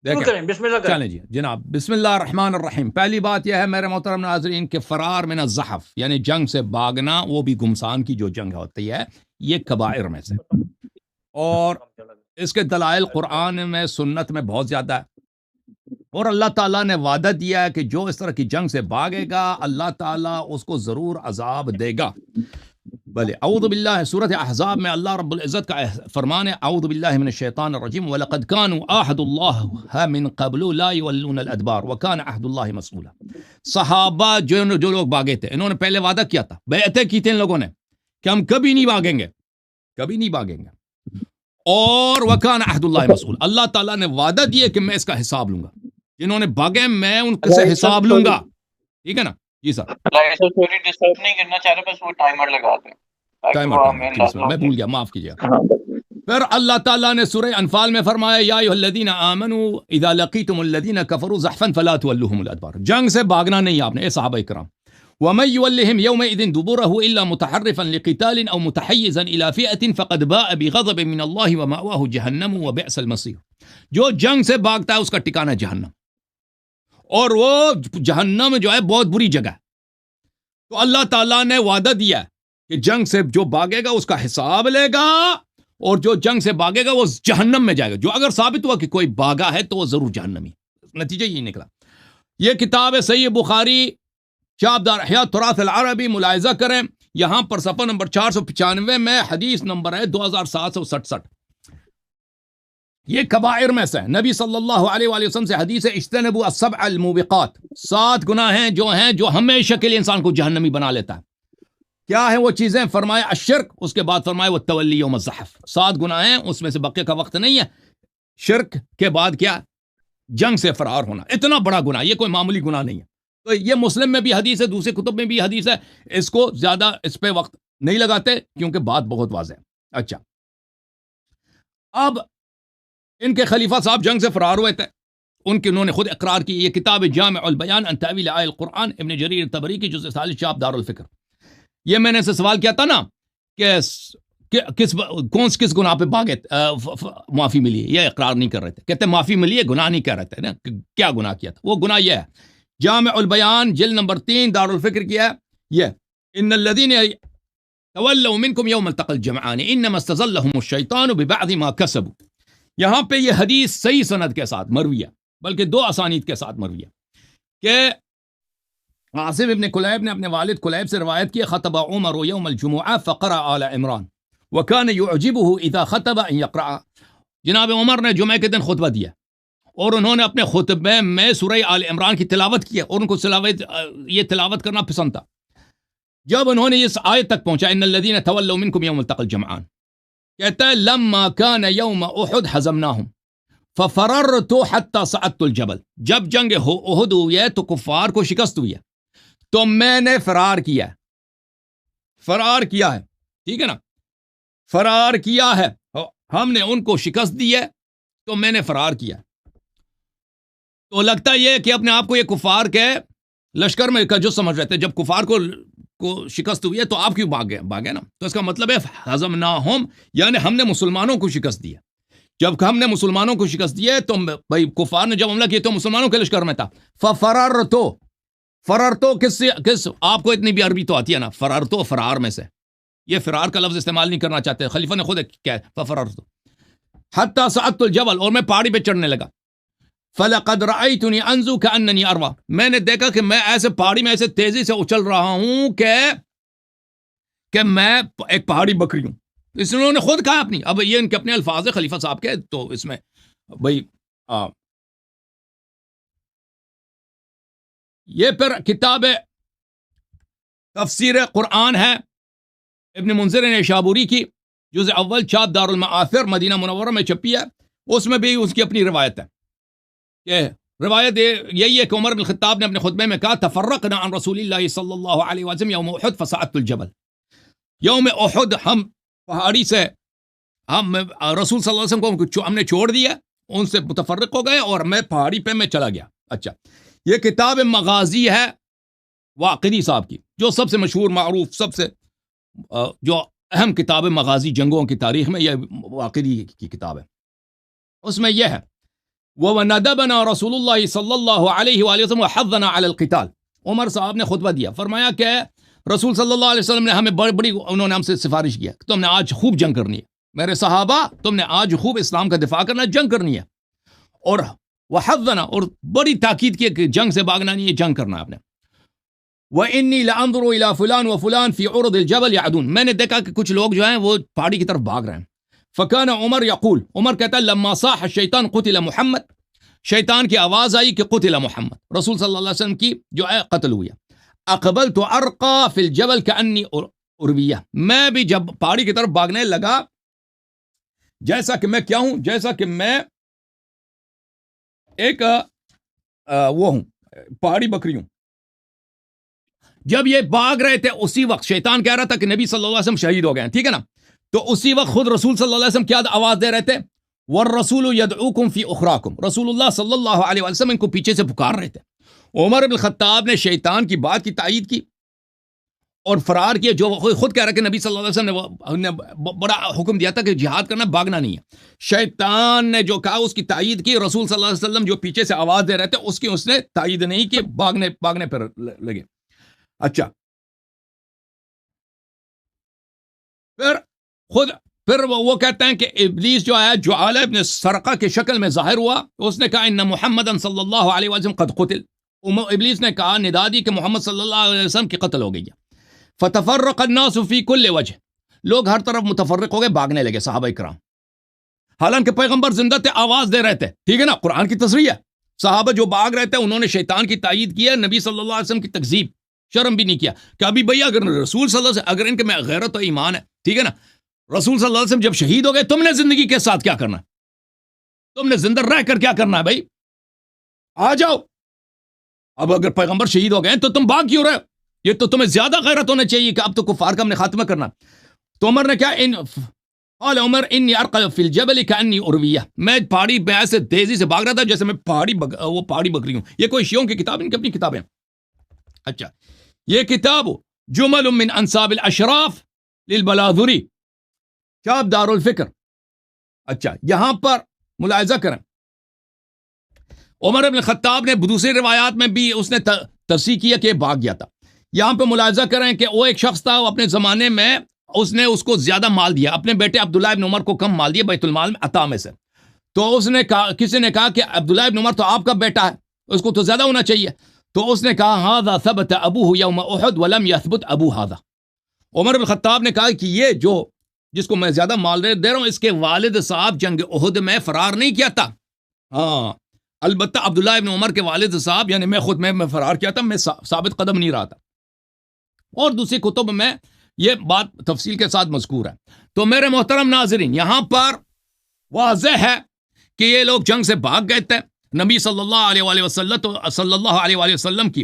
بسم اللہ کریں. چلیں جی جناب. بسم اللہ الرحمن الرحیم. پہلی بات یہ ہے میرے محترم ناظرین کہ فرار من الزحف یعنی جنگ سے بھاگنا، وہ بھی گمسان کی جو جنگ ہوتی ہے، یہ کبائر میں سے، اور اس کے دلائل قرآن میں، سنت میں بہت زیادہ ہے. اور اللہ تعالیٰ نے وعدہ دیا ہے کہ جو اس طرح کی جنگ سے بھاگے گا اللہ تعالیٰ اس کو ضرور عذاب دے گا. بلے اعوذ باللہ، سورۃ احزاب میں اللہ رب العزت کا فرمان ہے، اعوذ باللہ من الشیطان الرجیم، وَلَقَدْ كَانُوا عَهْدُ اللَّهِ مِن قَبْلُ لَا يُوَلُّونَ الْأَدْبَارَ وَكَانَ عَهْدُ اللَّهِ مَسْئُولًا. صحابہ جو لوگ بھاگے تھے، انہوں نے پہلے وعدہ کیا تھا، بیعتیں کی تھی ان لوگوں نے کہ ہم کبھی نہیں بھاگیں گے. اور وَكَانَ عَهْدُ اللَّهِ مَسْئُولًا، اللہ تعالیٰ نے وعدہ دیا کہ میں اس کا حساب لوں گا. جنہوں نے بھاگے میں ان سے حساب لوں گا. ٹھیک ہے نا جی سر؟ ڈسٹرب نہیں کرنا چاہ رہے، بس وہ ٹائمر لگا دیں. میں بھول گیا، معاف کیجیے. پھر اللہ تعالیٰ نے سورہ انفال میں فرمایا، یا ایھا الذین آمنوا اذا لقیتم الذین کفروا زحفا فلا تولوهم الادبار. جنگ سے بھاگنا نہیں آپ نے اے صحابہ کرام. ومن يولهم يومئذ دبره الا متحرفا لقتال او متحيزا الى فئة فقد باء بغضب من الله ومأواه جهنم وبئس المصير. جو جنگ سے بھاگتا ہے اس کا ٹھکانہ جہنم، اور وہ جہنم جو ہے بہت بری جگہ ہے. تو اللہ تعالیٰ نے وعدہ دیا ہے کہ جنگ سے جو بھاگے گا اس کا حساب لے گا، اور جو جنگ سے بھاگے گا وہ جہنم میں جائے گا. جو اگر ثابت ہوا کہ کوئی بھاگا ہے تو وہ ضرور جہنمی. نتیجہ یہی نکلا. یہ کتاب ہے صحیح بخاری، شعب دار احیاء تراث العربی، ملاحظہ کریں. یہاں پر صفحہ نمبر 495 میں حدیث نمبر ہے 2767. یہ کبائر میں سے نبی صلی اللہ علیہ وآلہ وسلم سے حدیث ہے اجتنبوا السبع الموبقات، 7 گناہ ہیں جو ہمیشہ کے لیے انسان کو جہنمی بنا لیتا ہے. کیا ہے وہ چیزیں؟ فرمایا الشرک، اس کے بعد فرمایا وہ تولی یوم الزحف. 7 گناہ ہیں، اس میں سے بقیہ کا وقت نہیں ہے. شرک کے بعد کیا؟ جنگ سے فرار ہونا. اتنا بڑا گناہ، یہ کوئی معمولی گناہ نہیں ہے. تو یہ مسلم میں بھی حدیث ہے، دوسرے کتب میں بھی حدیث ہے. اس کو زیادہ اس پہ وقت نہیں لگاتے کیونکہ بات بہت واضح ہے. اچھا، اب ان کے خلیفہ صاحب جنگ سے فرار ہوئے تھے، انہوں نے خود اقرار کی. یہ کتاب جامع البیان عن تاویل آیات القرآن ابن جریر طبری کی جزء 40 شاپ دار الفکر. یہ میں نے سے سوال کیا تھا نا کہ کس گناہ پہ بھاگے معافی ملی ہے. یہ اقرار نہیں کر رہے تھے، کہتے معافی ملی ہے، گناہ نہیں کہہ رہے تھے نا. کیا گناہ کیا تھا؟ وہ گناہ یہ ہے، جامع البیان جلد نمبر 3 دار الفکر کیا ہے. یہ ان الذين تولوا منكم يوم التقى الجمعان انما استزلهم الشيطان ببعض ما كسبوا. یہاں پہ یہ حدیث صحیح سند کے ساتھ مروی ہے، بلکہ 2 اسانید کے ساتھ مروی ہے کہ عاصم ابن کلیب نے اپنے والد کلیب سے روایت کی خطب عمر یوم الجمعہ فقرأ آل عمران وكان يعجبه اذا خطب ان يقرأ. جناب عمر نے جمعہ کے دن خطبہ دیا اور انہوں نے اپنے خطبے میں سورہ آل عمران کی تلاوت کی اور ان کو یہ تلاوت کرنا پسند تھا. جب انہوں نے اس آیت تک پہنچا ان الذين تولوا منكم يوم التقى الجمعان، کہتا ہے لما كان يوم احد حزمناهم ففررت حتى صعدت الجبل. جب جنگ احد ہوئی ہے تو کفار کو شکست ہوئی ہے تو میں نے فرار کیا ہے. ٹھیک ہے نا، فرار کیا ہے، ہم نے ان کو شکست دی ہے تو میں نے فرار کیا. تو لگتا یہ کہ اپنے آپ کو یہ کفار کے لشکر میں کا جو سمجھ رہے تھے، جب کفار کو شکست ہوئی ہے تو آپ کیوں بھاگے نا. تو اس کا مطلب ہے ہزمناہم، یعنی ہم نے مسلمانوں کو شکست دی ہے. جب ہم نے مسلمانوں کو شکست دی ہے تو بھائی کفار نے جب حملہ کیا تو مسلمانوں کے لشکر میں تھا. فررتو کس آپ کو اتنی بھی عربی تو آتی ہے نا. فررتو فرار میں سے، یہ فرار کا لفظ استعمال نہیں کرنا چاہتے. خلیفہ نے خود کیا ففررتو حتی صعدت الجبل، اور میں پہاڑی پہ چڑھنے لگا. فلقد رأيتني انزو كأنني اروا، میں نے دیکھا کہ میں ایسے پہاڑی میں ایسے تیزی سے اچھل رہا ہوں کہ میں ایک پہاڑی بکری ہوں. اس انہوں نے خود کہا اپنی. اب یہ ان کے اپنے الفاظ ہیں خلیفہ صاحب کے، تو اس میں بھائی یہ پھر کتاب تفسیر قرآن ہے ابن منذر نیشابوری کی، جزء اول چھاپ دار المعاثر مدینہ منورہ میں چھپی ہے. اس میں بھی اس کی اپنی روایت ہے. یہ روایت یہی ہے کہ عمر بن الخطاب نے اپنے خطبے میں کہا تفرقنا عن رسول اللہ صلی اللہ علیہ وسلم یوم احد فصعدت الجبل. یوم احد ہم پہاڑی سے ہم رسول صلی اللہ علیہ وسلم کو ہم نے چھوڑ دیا، ان سے متفرق ہو گئے اور میں پہاڑی پہ میں چلا گیا. اچھا، یہ کتاب مغازی ہے واقدی صاحب کی، جو سب سے مشہور معروف سب سے جو اہم کتاب مغازی جنگوں کی تاریخ میں یہ واقدی کی کتاب ہے. اس میں یہ ہے وَنَدَبَنَا رَسُولُ اللَّهِ صلی اللہ علیہ وآلہ وسلم وَحَضَّنَا عَلَى الْقِتَالِ. عمر صاحب نے خطبہ دیا، فرمایا کہ رسول صلی اللہ علیہ وسلم نے ہمیں بڑی انہوں نے ہم سے سفارش کیا کہ تم نے آج خوب جنگ کرنی ہے، میرے صحابہ تم نے آج خوب اسلام کا دفاع کرنا، جنگ کرنی ہے. اور وَحَضَّنَا، اور بڑی تاکید کی کہ جنگ سے بھاگنا نہیں ہے، جنگ کرنا ہے آپ نے. وَإِنِّي لَأَنظُرُ إِلَى فُلَانٍ وَفُلَانٍ فِي عُرُضِ الْجَبَلِ يَعْدُونَ. میں نے دیکھا کہ کچھ لوگ جو ہیں وہ پہاڑی کی طرف بھاگ رہے ہیں. فَكَانَ عمر يقول، عمر کہتا ہے لَمَّا صَاحَ الشَّيْطَانُ قُتِلَ مُحَمَّد، شیطان کی آواز آئی کہ قتل محمد، رسول صلی اللہ علیہ وسلم کی جو ہے قتل ہوئی. اقبلت ارقى في الجبل كأني ارویہ، میں بھی جب پہاڑی کی طرف بھاگنے لگا جیسا کہ میں کیا ہوں، جیسا کہ میں ایک وہ ہوں، پہاڑی بکری ہوں. جب یہ بھاگ رہے تھے اسی وقت شیطان کہہ رہا تھا کہ نبی صلی اللہ علیہ وسلم شہید ہو گئے ہیں. ٹھیک ہے نا، تو اسی وقت خود رسول صلی اللہ علیہ وسلم کیا آواز دے رہے تھے، والرسول يدعوكم في اخراكم، رسول اللہ صلی اللہ علیہ وسلم ان کو پیچھے سے پکار رہے تھے. عمر بن الخطاب نے شیطان کی بات کی تائید کی اور فرار کیا، جو خود کہہ رہا کہ نبی صلی اللہ علیہ وسلم نے بڑا حکم دیا تھا کہ جہاد کرنا، بھاگنا نہیں ہے. شیطان نے جو کہا اس کی تائید کی، رسول صلی اللہ علیہ وسلم جو پیچھے سے آواز دے رہے تھے اس نے تائید نہیں کی، بھاگنے پر لگے. اچھا، پھر وہ کہتے ہیں کہ ابلیس جو ہے جعالہ ابن سرقہ کی شکل میں ظاہر ہوا، اس نے کہا ان محمدًا صلی اللہ علیہ وسلم قد قتل. ابلیس نے کہا، ندا دی کہ محمد صلی اللہ علیہ وسلم کی قتل ہو گئی ہے. فتفرق الناس فی کل وجہ، لوگ ہر طرف متفرق ہو گئے، بھاگنے لگے صحابہ کرام، حالانکہ پیغمبر زندہ تھے، آواز دے رہے تھے، ٹھیک ہے نا، قرآن کی تصریح ہے، صحابہ جو بھاگ رہے تھے انہوں نے شیطان کی تائید کی ہے، نبی صلی اللہ علیہ وسلم کی تکذیب، شرم بھی نہیں کیا کہ ابھی بھیا اگر رسول صلی اللہ علیہ وسلم، اگر ان کے میں غیرت و ایمان ہے، ٹھیک ہے نا، رسول صلی اللہ علیہ وسلم جب شہید ہو گئے، تم نے زندگی کے ساتھ کیا کرنا ہے؟ تم نے زندہ رہ کر کیا کرنا ہے بھائی؟ آ جاؤ، اب اگر پیغمبر شہید ہو گئے تو تم بھاگ کیوں رہے؟ یہ تو تمہیں زیادہ غیرت ہونا چاہیے کہ اب تو کفار کا ہم نے خاتمہ کرنا۔ تو عمر نے کیا قال عمر انی ارقد فی الجبل کانی ارویہ، میں پہاڑی میں ایسے تیزی سے بھاگ رہا تھا جیسے میں پہاڑی بکری ہوں۔ یہ کوئی شیعوں کی کتاب، ان کی اپنی کتابیں۔ اچھا، یہ کتاب جمل من انصاب الاشراف للبلاذری، کتاب دار الفکر۔ اچھا، یہاں پر ملاحظہ کریں، عمر بن خطاب نے دوسری روایات میں بھی اس نے تصحیح کیا کہ بھاگ گیا تھا۔ یہاں پہ ملاحظہ کریں کہ وہ ایک شخص تھا، وہ اپنے زمانے میں اس نے اس کو زیادہ مال دیا، اپنے بیٹے عبداللہ ابن عمر کو کم مال دیا بیت المال میں عطا میں سے۔ تو اس نے کہا، کسی نے کہا کہ عبداللہ ابن عمر تو آپ کا بیٹا ہے، اس کو تو زیادہ ہونا چاہیے۔ تو اس نے کہا ھذا ثبت ابوہ یوم احد ولم یثبت ابو ھذا۔ عمر بن خطاب نے کہا کہ یہ جو جس کو میں زیادہ مال دے رہا ہوں، اس کے والد صاحب جنگ احد میں فرار نہیں کیا تھا۔ ہاں، البتہ عبداللہ ابن عمر کے والد صاحب یعنی میں خود میں فرار کیا تھا، میں ثابت قدم نہیں رہا تھا، اور دوسری کتب میں یہ بات تفصیل کے ساتھ مذکور ہے۔ تو میرے محترم ناظرین، یہاں پر واضح ہے کہ یہ لوگ جنگ سے بھاگ گئے تھے، نبی صلی اللہ علیہ وسلم کی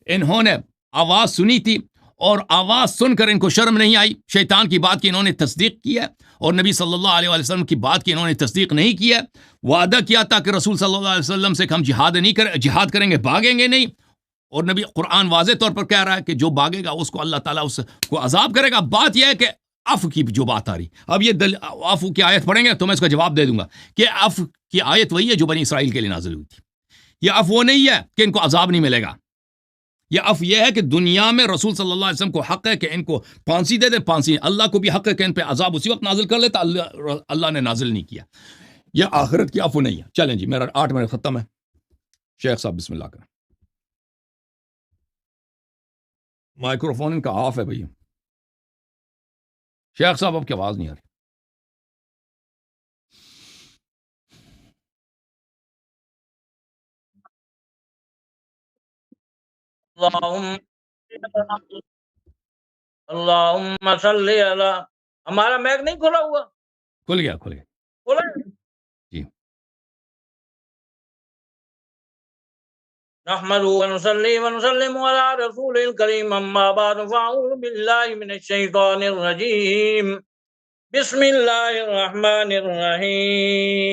انہوں نے آواز سنی تھی، اور آواز سن کر ان کو شرم نہیں آئی، شیطان کی بات کی انہوں نے تصدیق کی ہے، اور نبی صلی اللہ علیہ وسلم کی بات کی انہوں نے تصدیق نہیں کی ہے۔ وعدہ کیا تھا کہ رسول صلی اللہ علیہ وسلم سے کہ ہم جہاد کریں گے، بھاگیں گے نہیں، اور نبی قرآن واضح طور پر کہہ رہا ہے کہ جو بھاگے گا اس کو اللہ تعالیٰ اس کو عذاب کرے گا۔ بات یہ ہے کہ عفو کی جو بات آ رہی، اب یہ عفو کی آیت پڑھیں گے تو میں اس کا جواب دے دوں گا کہ عفو کی آیت وہی ہے جو بنی اسرائیل کے لیے نازل ہوئی تھی۔ یہ عفو نہیں ہے کہ ان کو عذاب نہیں ملے گا، یہ عفو یہ ہے کہ دنیا میں رسول صلی اللہ علیہ وسلم کو حق ہے کہ ان کو پھانسی دے دے، پھانسی، اللہ کو بھی حق ہے کہ ان پہ عذاب اسی وقت نازل کر لیتا، اللہ نے نازل نہیں کیا۔ یہ آخرت کی عفو نہیں ہے۔ چلیں جی، میرا 8 منٹ ختم ہے، شیخ صاحب بسم اللہ کریں۔ مائکروفون ان کا آف ہے بھائی، شیخ صاحب اب کی آواز نہیں آ رہی۔ اللہم صلی علی، ہمارا میک نہیں کھلا ہوا؟ کھل گیا، کھل گیا، کھلا جی۔ نحمدہ ونصلی ونسلم علی رسول الکریم، اما بعد فاعوذ باللہ من الشیطان الرجیم، بسم اللہ الرحمن الرحیم۔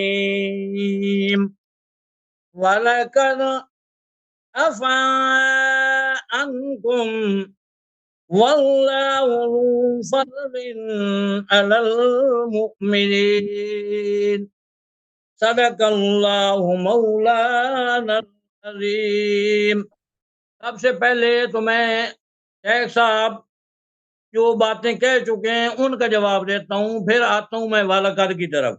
وَلَقَدْ عَفَا عَنْكُمْ وَاللَّهُ ذُو فَضْلٍ عَلَى الْمُؤْمِنِينَ، صدق اللہ مولانا العظیم۔ سب سے پہلے تو میں شیخ صاحب جو باتیں کہہ چکے ہیں ان کا جواب دیتا ہوں، پھر آتا ہوں میں والقد کی طرف۔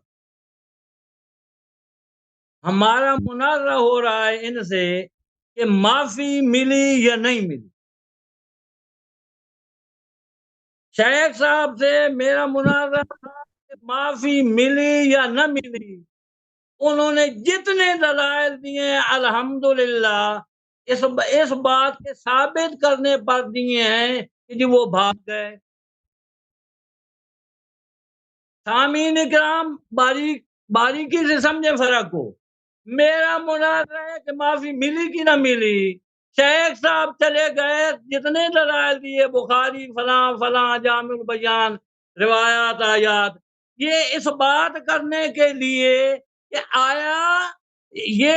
ہمارا مناظرہ ہو رہا ہے ان سے کہ معافی ملی یا نہیں ملی۔ شیخ صاحب سے میرا مناظرہ تھا کہ معافی ملی یا نہ ملی، انہوں نے جتنے دلائل دیے الحمدللہ اس بات کے ثابت کرنے پر دیے ہیں کہ جی وہ بھاگ گئے۔ سامعین کرام باریکی سے سمجھیں فرق کو۔ میرا مناظرہ ہے کہ معافی ملی کہ نہ ملی، شیخ صاحب چلے گئے، جتنے دلائل دیے بخاری فلاں فلاں جامع البیان روایات آیات، یہ اس بات کرنے کے لیے کہ آیا یہ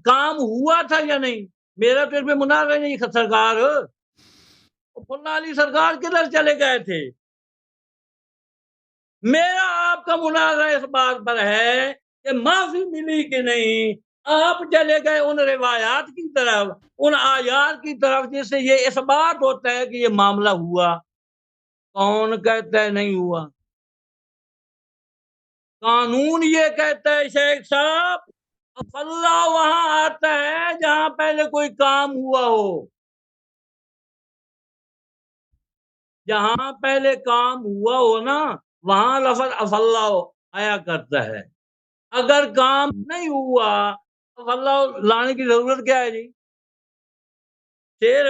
کام ہوا تھا یا نہیں۔ میرا تو اس میں مناظرہ نہیں، سرکار فلاں علی سرکار کدھر چلے گئے تھے؟ میرا آپ کا مناظرہ اس بات پر ہے کہ معافی ملی کہ نہیں۔ آپ چلے گئے ان روایات کی طرف، ان آیات کی طرف جس سے یہ اس بات ہوتا ہے کہ یہ معاملہ ہوا۔ کون کہتا ہے نہیں ہوا؟ قانون یہ کہتا ہے شیخ صاحب، اللہ وہاں آتا ہے جہاں پہلے کوئی کام ہوا ہو۔ جہاں پہلے کام ہوا ہو نا وہاں لفظ افاللہ آیا کرتا ہے، اگر کام نہیں ہوا افاللہ لانے کی ضرورت کیا ہے جی؟ پھر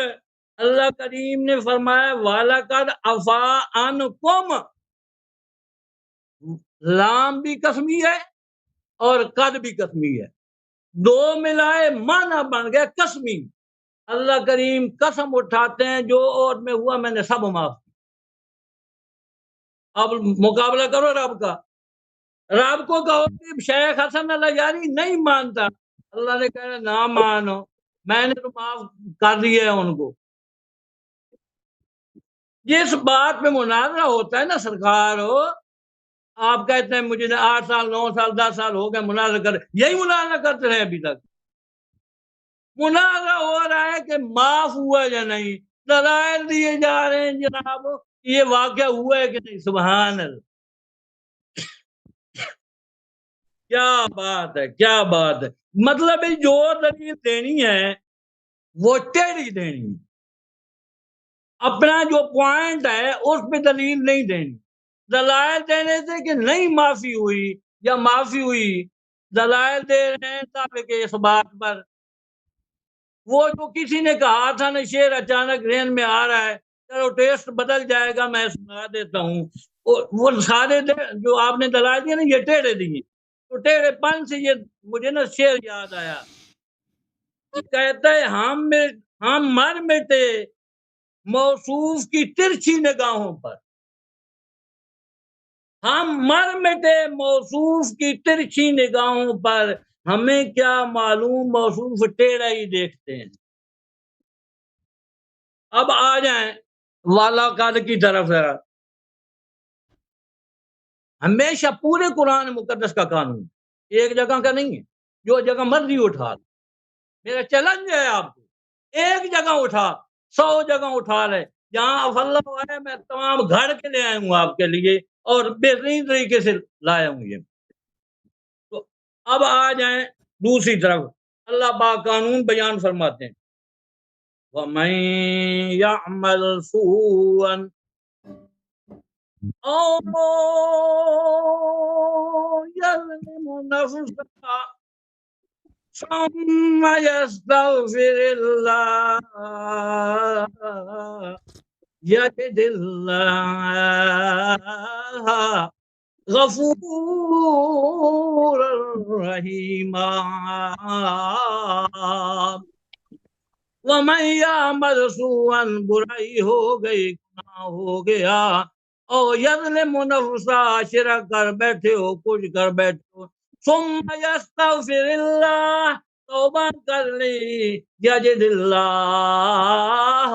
اللہ کریم نے فرمایا وَلَقَدْ عَفَا عَنْكُمْ، لام بھی قسمی ہے اور قد بھی قسمی ہے، دو ملائے معنی بن گیا قسمی۔ اللہ کریم قسم اٹھاتے ہیں جو اور میں ہوا میں نے سب معاف کیا۔ اب مقابلہ کرو رب کا، رب کو کہو کہ شیخ حسن الحجاری نہیں مانتا، اللہ نے کہا نہ مانو، میں نے تو معاف کر دیا ہے ان کو۔ جس بات پہ مناظرہ ہوتا ہے نا سرکار ہو، آپ کہتے ہیں مجھے 8 سال 9 سال 10 سال ہو گئے مناظرہ کر، یہی مناظرہ کرتے رہے ابھی تک۔ مناظرہ ہو رہا ہے کہ معاف ہوا یا نہیں، دلائل دیے جا رہے ہیں جناب یہ واقعہ ہوا ہے کہ نہیں۔ سبحان اللہ، کیا بات ہے، کیا بات ہے۔ مطلب جو دلیل دینی ہے وہ ٹیڑھی دینی ہے، اپنا جو پوائنٹ ہے اس پہ دلیل نہیں دینی۔ دلائل دینے سے کہ نہیں معافی ہوئی یا معافی ہوئی، دلائل دے رہے ہیں تاکہ اس بات پر۔ وہ جو کسی نے کہا تھا نا شعر اچانک ذہن میں آ رہا ہے، چلو ٹیسٹ بدل جائے گا میں سنا دیتا ہوں، وہ سارے جو آپ نے دلائل دیے نا یہ ٹیڑھے دیے، تو ٹیڑھے پن سے یہ مجھے نا شعر یاد آیا، کہتا ہے ہم مر مٹے موصوف کی ترچھی نگاہوں پر، ہم مر مٹے موصوف کی ترچھی نگاہوں پر، ہمیں کیا معلوم موصوف ٹیڑھا ہی دیکھتے ہیں۔ اب آ جائیں والا قد کی طرف ذرا۔ ہمیشہ پورے قرآن مقدس کا قانون ایک جگہ کا نہیں ہے، جو جگہ مرضی اٹھا، میرا چیلنج ہے آپ کو، ایک جگہ اٹھا 100 جگہ اٹھا لے، جہاں افاللہ ہے میں تمام گھڑ کے لے آئے ہوں آپ کے لیے اور بہترین طریقے سے لائے ہوں یہ۔ تو اب آ جائیں دوسری طرف، اللہ پاک قانون بیان فرماتے ہیں وَمَن يَعْمَلْ سُوءًا أَوْ يَظْلِمْ نَفْسَهُ ثُمَّ يَسْتَغْفِرِ اللَّهَ يَجِدِ اللَّهَ غَفُورًا رَحِيمًا۔ وَمَن يَعْمَلْ سُوءًا، برائی ہو گئی، گناہ ہو گیا، او یظلم نفسہ، شرک کر بیٹھے ہو، کچھ کر بیٹھے ہو، ثم یستغفر اللہ، توبہ کر لی، یجد اللہ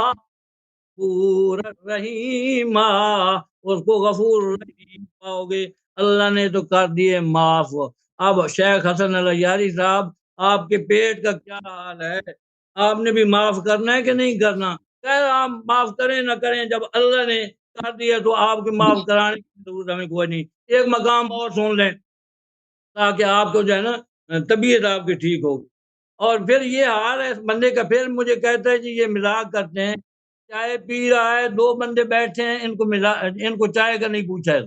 غفور رحیم، اس کو غفور رحیم پاؤ گے، اللہ نے تو کر دیے معاف۔ اب شیخ حسن الحجاری صاحب آپ کے پیٹ کا کیا حال ہے؟ آپ نے بھی معاف کرنا ہے کہ نہیں کرنا؟ خیر آپ معاف کریں نہ کریں، جب اللہ نے کر دیا تو آپ کے معاف کرانے کی ضرورت ہمیں کوئی نہیں۔ ایک مقام اور سن لیں تاکہ آپ کو جو ہے نا طبیعت آپ کی ٹھیک ہوگی۔ اور پھر یہ حال ہے بندے کا، پھر مجھے کہتا ہے جی یہ مذاق کرتے ہیں، چائے پی رہا ہے، 2 بندے بیٹھے ہیں، ان کو چائے کا نہیں پوچھا ہے،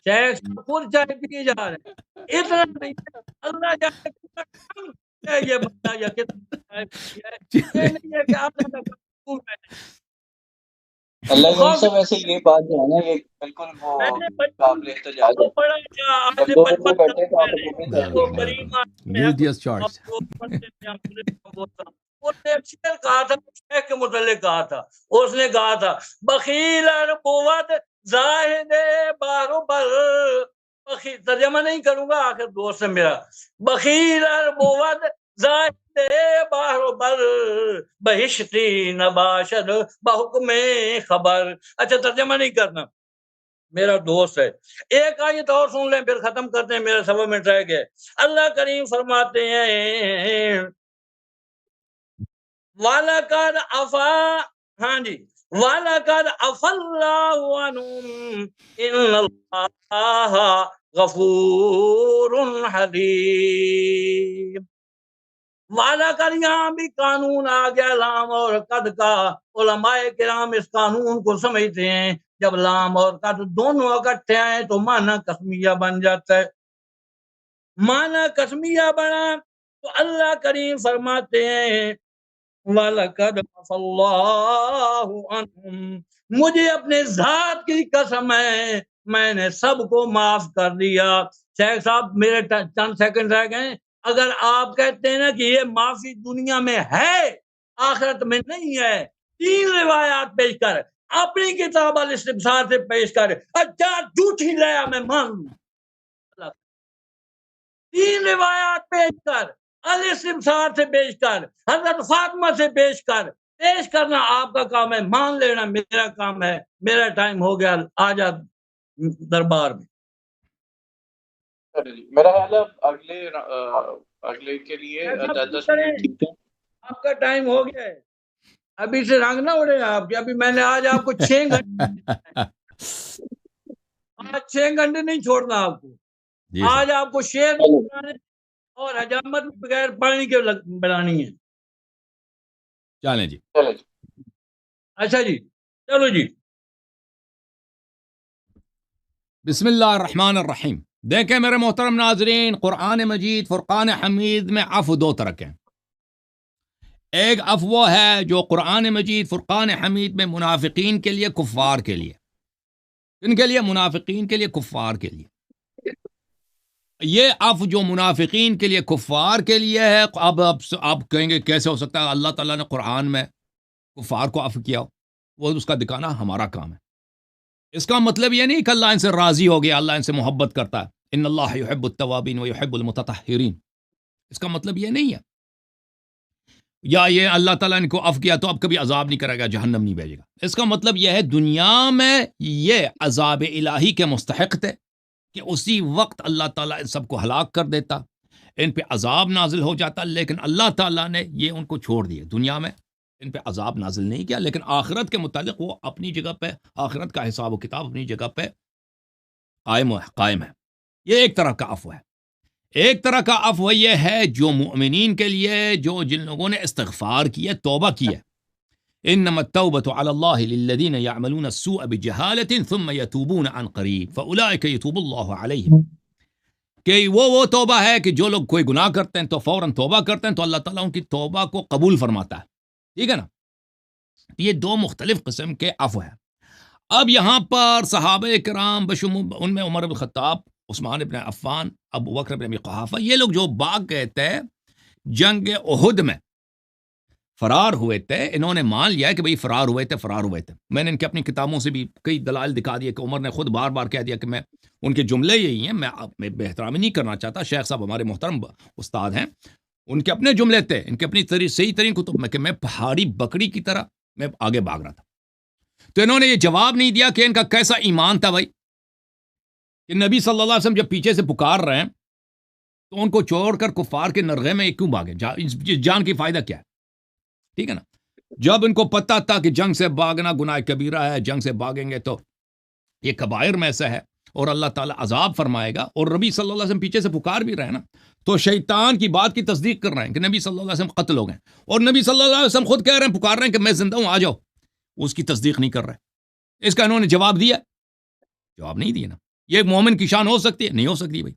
شیخ خود چائے پیے جا رہے ہیں، اتنا نہیں اللہ جانے کتنا یہ بندہ یا کتنا چائے پیا ہے، یہ نہیں ہے کہ آپ اللہ یعنی صاحب ایسے یہ بات جو ہے نا یہ بالکل وہ قابل احتجاج ہے، جب 2 بندے بیٹھے تو آپ کہا تھا شیخ کے متعلق کہا تھا، اس نے کہا تھا بخیل بود زاہد بارو بر، ترجمہ نہیں کروں گا آخر دوست ہے میرا، بخیل بود زاہد بارو بر بہشتی نباشد بحکم خبر۔ اچھا ترجمہ نہیں کرنا، میرا دوست ہے۔ ایک آیت اور سن لیں پھر ختم کرتے ہیں، میرا 1.25 منٹ رہ گئے۔ اللہ کریم فرماتے ہیں وَلَقَدْ عَفَا، ہاں جی وَلَقَدْ عَفَا اللَّهُ عَنْهُمْ إِنَّ اللَّهَ غَفُورٌ حَلِيمٌ۔ وعدہ کر یہاں بھی قانون آ گیا لام اور قد کا. علماء کرام اس قانون کو سمجھتے ہیں جب لام اور قد دونوں اکٹھے آئے تو معنی قسمیہ بن جاتا ہے. معنی قسمیہ بنا تو اللہ کریم فرماتے ہیں وَلَقَدْ عَفَا اللَّهُ عَنْهُمْ, مجھے اپنے ذات کی قسم ہے میں نے سب کو معاف کر دیا. شیخ صاحب میرے چند سیکنڈ رہ گئے. اگر آپ کہتے ہیں نا کہ یہ معافی دنیا میں ہے آخرت میں نہیں ہے, 3 روایات پیش کر, اپنی کتاب الاستبصار سے پیش کر, اچھا جھوٹی لیا میں مان لوں. 3 روایات پیش کر, الاستبصار سے پیش کر, حضرت فاطمہ سے پیش کر. پیش کرنا آپ کا کام ہے, مان لینا میرا کام ہے. میرا ٹائم ہو گیا, آ جا دربار میں. میرا خیال ہے اگلے کے لیے 10 منٹ آپ کا ٹائم ہو گیا ہے. ابھی سے رنگ نہ اڑے آپ کے. ابھی میں نے آج آپ کو 6 گھنٹے آج 6 گھنٹے نہیں چھوڑنا آپ کو. آج آپ کو شعر اور حجامت بغیر پانی کے بنانی ہے. چلیں جی. اچھا جی چلو جی. بسم اللہ الرحمن الرحیم. دیکھیں میرے محترم ناظرین, قرآن مجید فرقان حمید میں عفو 2 طرح کے ہیں. ایک عفو وہ ہے جو قرآن مجید فرقان حمید میں منافقین کے لیے, کفار کے لیے. ان کے لیے منافقین کے لیے, کفار کے لیے. یہ عفو جو منافقین کے لیے, کفار کے لیے ہے. اب آپ کہیں گے کیسے ہو سکتا ہے, اللہ تعالیٰ نے قرآن میں کفار کو عفو کیا, وہ اس کا دکھانا ہمارا کام ہے. اس کا مطلب یہ نہیں کہ اللہ ان سے راضی ہو گیا, اللہ ان سے محبت کرتا ہے. ان اللہ یحب التوابین و یحب المتطہرین. اس کا مطلب یہ نہیں ہے. یا یہ اللہ تعالیٰ نے کو عفو کیا تو اب کبھی عذاب نہیں کرے گا, جہنم نہیں بھیجے گا. اس کا مطلب یہ ہے دنیا میں یہ عذاب الہی کے مستحق تھے کہ اسی وقت اللہ تعالیٰ ان سب کو ہلاک کر دیتا, ان پہ عذاب نازل ہو جاتا. لیکن اللہ تعالیٰ نے یہ ان کو چھوڑ دیے, دنیا میں ان پہ عذاب نازل نہیں کیا. لیکن آخرت کے متعلق وہ اپنی جگہ پہ, آخرت کا حساب و کتاب اپنی جگہ پہ قائم ہے. یہ ایک طرح کا عفو ہے. ایک طرح کا عفو یہ ہے جو مؤمنین کے لیے, جو جن لوگوں نے استغفار کیا, توبہ کی ہے. انما التوبۃ علی اللہ للذین یعملون السوء بجہالۃ ثم یتوبون عن قریب فاولئک یتوب اللہ علیہم. کہ وہ توبہ ہے کہ جو لوگ کوئی گناہ کرتے ہیں تو فوراً توبہ کرتے ہیں تو اللہ تعالیٰ ان کی توبہ کو قبول فرماتا ہے. ٹھیک ہے نا. یہ 2 مختلف قسم کے عفو ہیں. اب یہاں پر صحابہ کرام ان میں عمر بن خطاب, عثمان بن عفان, ابو بکر بن ابی قحافہ, یہ لوگ جو بھاگ گئے تھے جنگ احد میں, فرار ہوئے تھے. انہوں نے مان لیا کہ بھئی فرار ہوئے تھے. میں نے ان کی اپنی کتابوں سے بھی کئی دلائل دکھا دیے کہ عمر نے خود بار بار کہہ دیا کہ میں, ان کے جملے یہی ہیں, میں بے احترامی نہیں کرنا چاہتا. شیخ صاحب ہمارے محترم استاد ہیں, ان کے اپنے جملے تھے, ان کے اپنی صحیح ترین کتب میں, کہ میں پہاڑی بکری کی طرح میں آگے بھاگ رہا تھا. تو انہوں نے یہ جواب نہیں دیا کہ ان کا کیسا ایمان تھا بھائی, کہ نبی صلی اللہ علیہ وسلم جب پیچھے سے پکار رہے ہیں تو ان کو چھوڑ کر کفار کے نرغے میں کیوں بھاگے, جان کی فائدہ کیا ہے. ٹھیک ہے نا. جب ان کو پتہ تھا کہ جنگ سے بھاگنا گناہ کبیرہ ہے, جنگ سے بھاگیں گے تو یہ کبائر میں سے ہے اور اللہ تعالیٰ عذاب فرمائے گا, اور نبی صلی اللہ علیہ وسلم پیچھے سے پکار بھی رہے ہیں نا, تو شیطان کی بات کی تصدیق کر رہے ہیں کہ نبی صلی اللہ علیہ وسلم قتل ہو گئے, اور نبی صلی اللہ علیہ وسلم خود کہہ رہے ہیں, پکار رہے ہیں کہ میں زندہ ہوں, آ جاؤ. اس کی تصدیق نہیں کر رہے. اس کا انہوں نے جواب دیا, جواب نہیں دیا نا. یہ ایک مومن کی شان ہو سکتی ہے, نہیں ہو سکتی بھائی,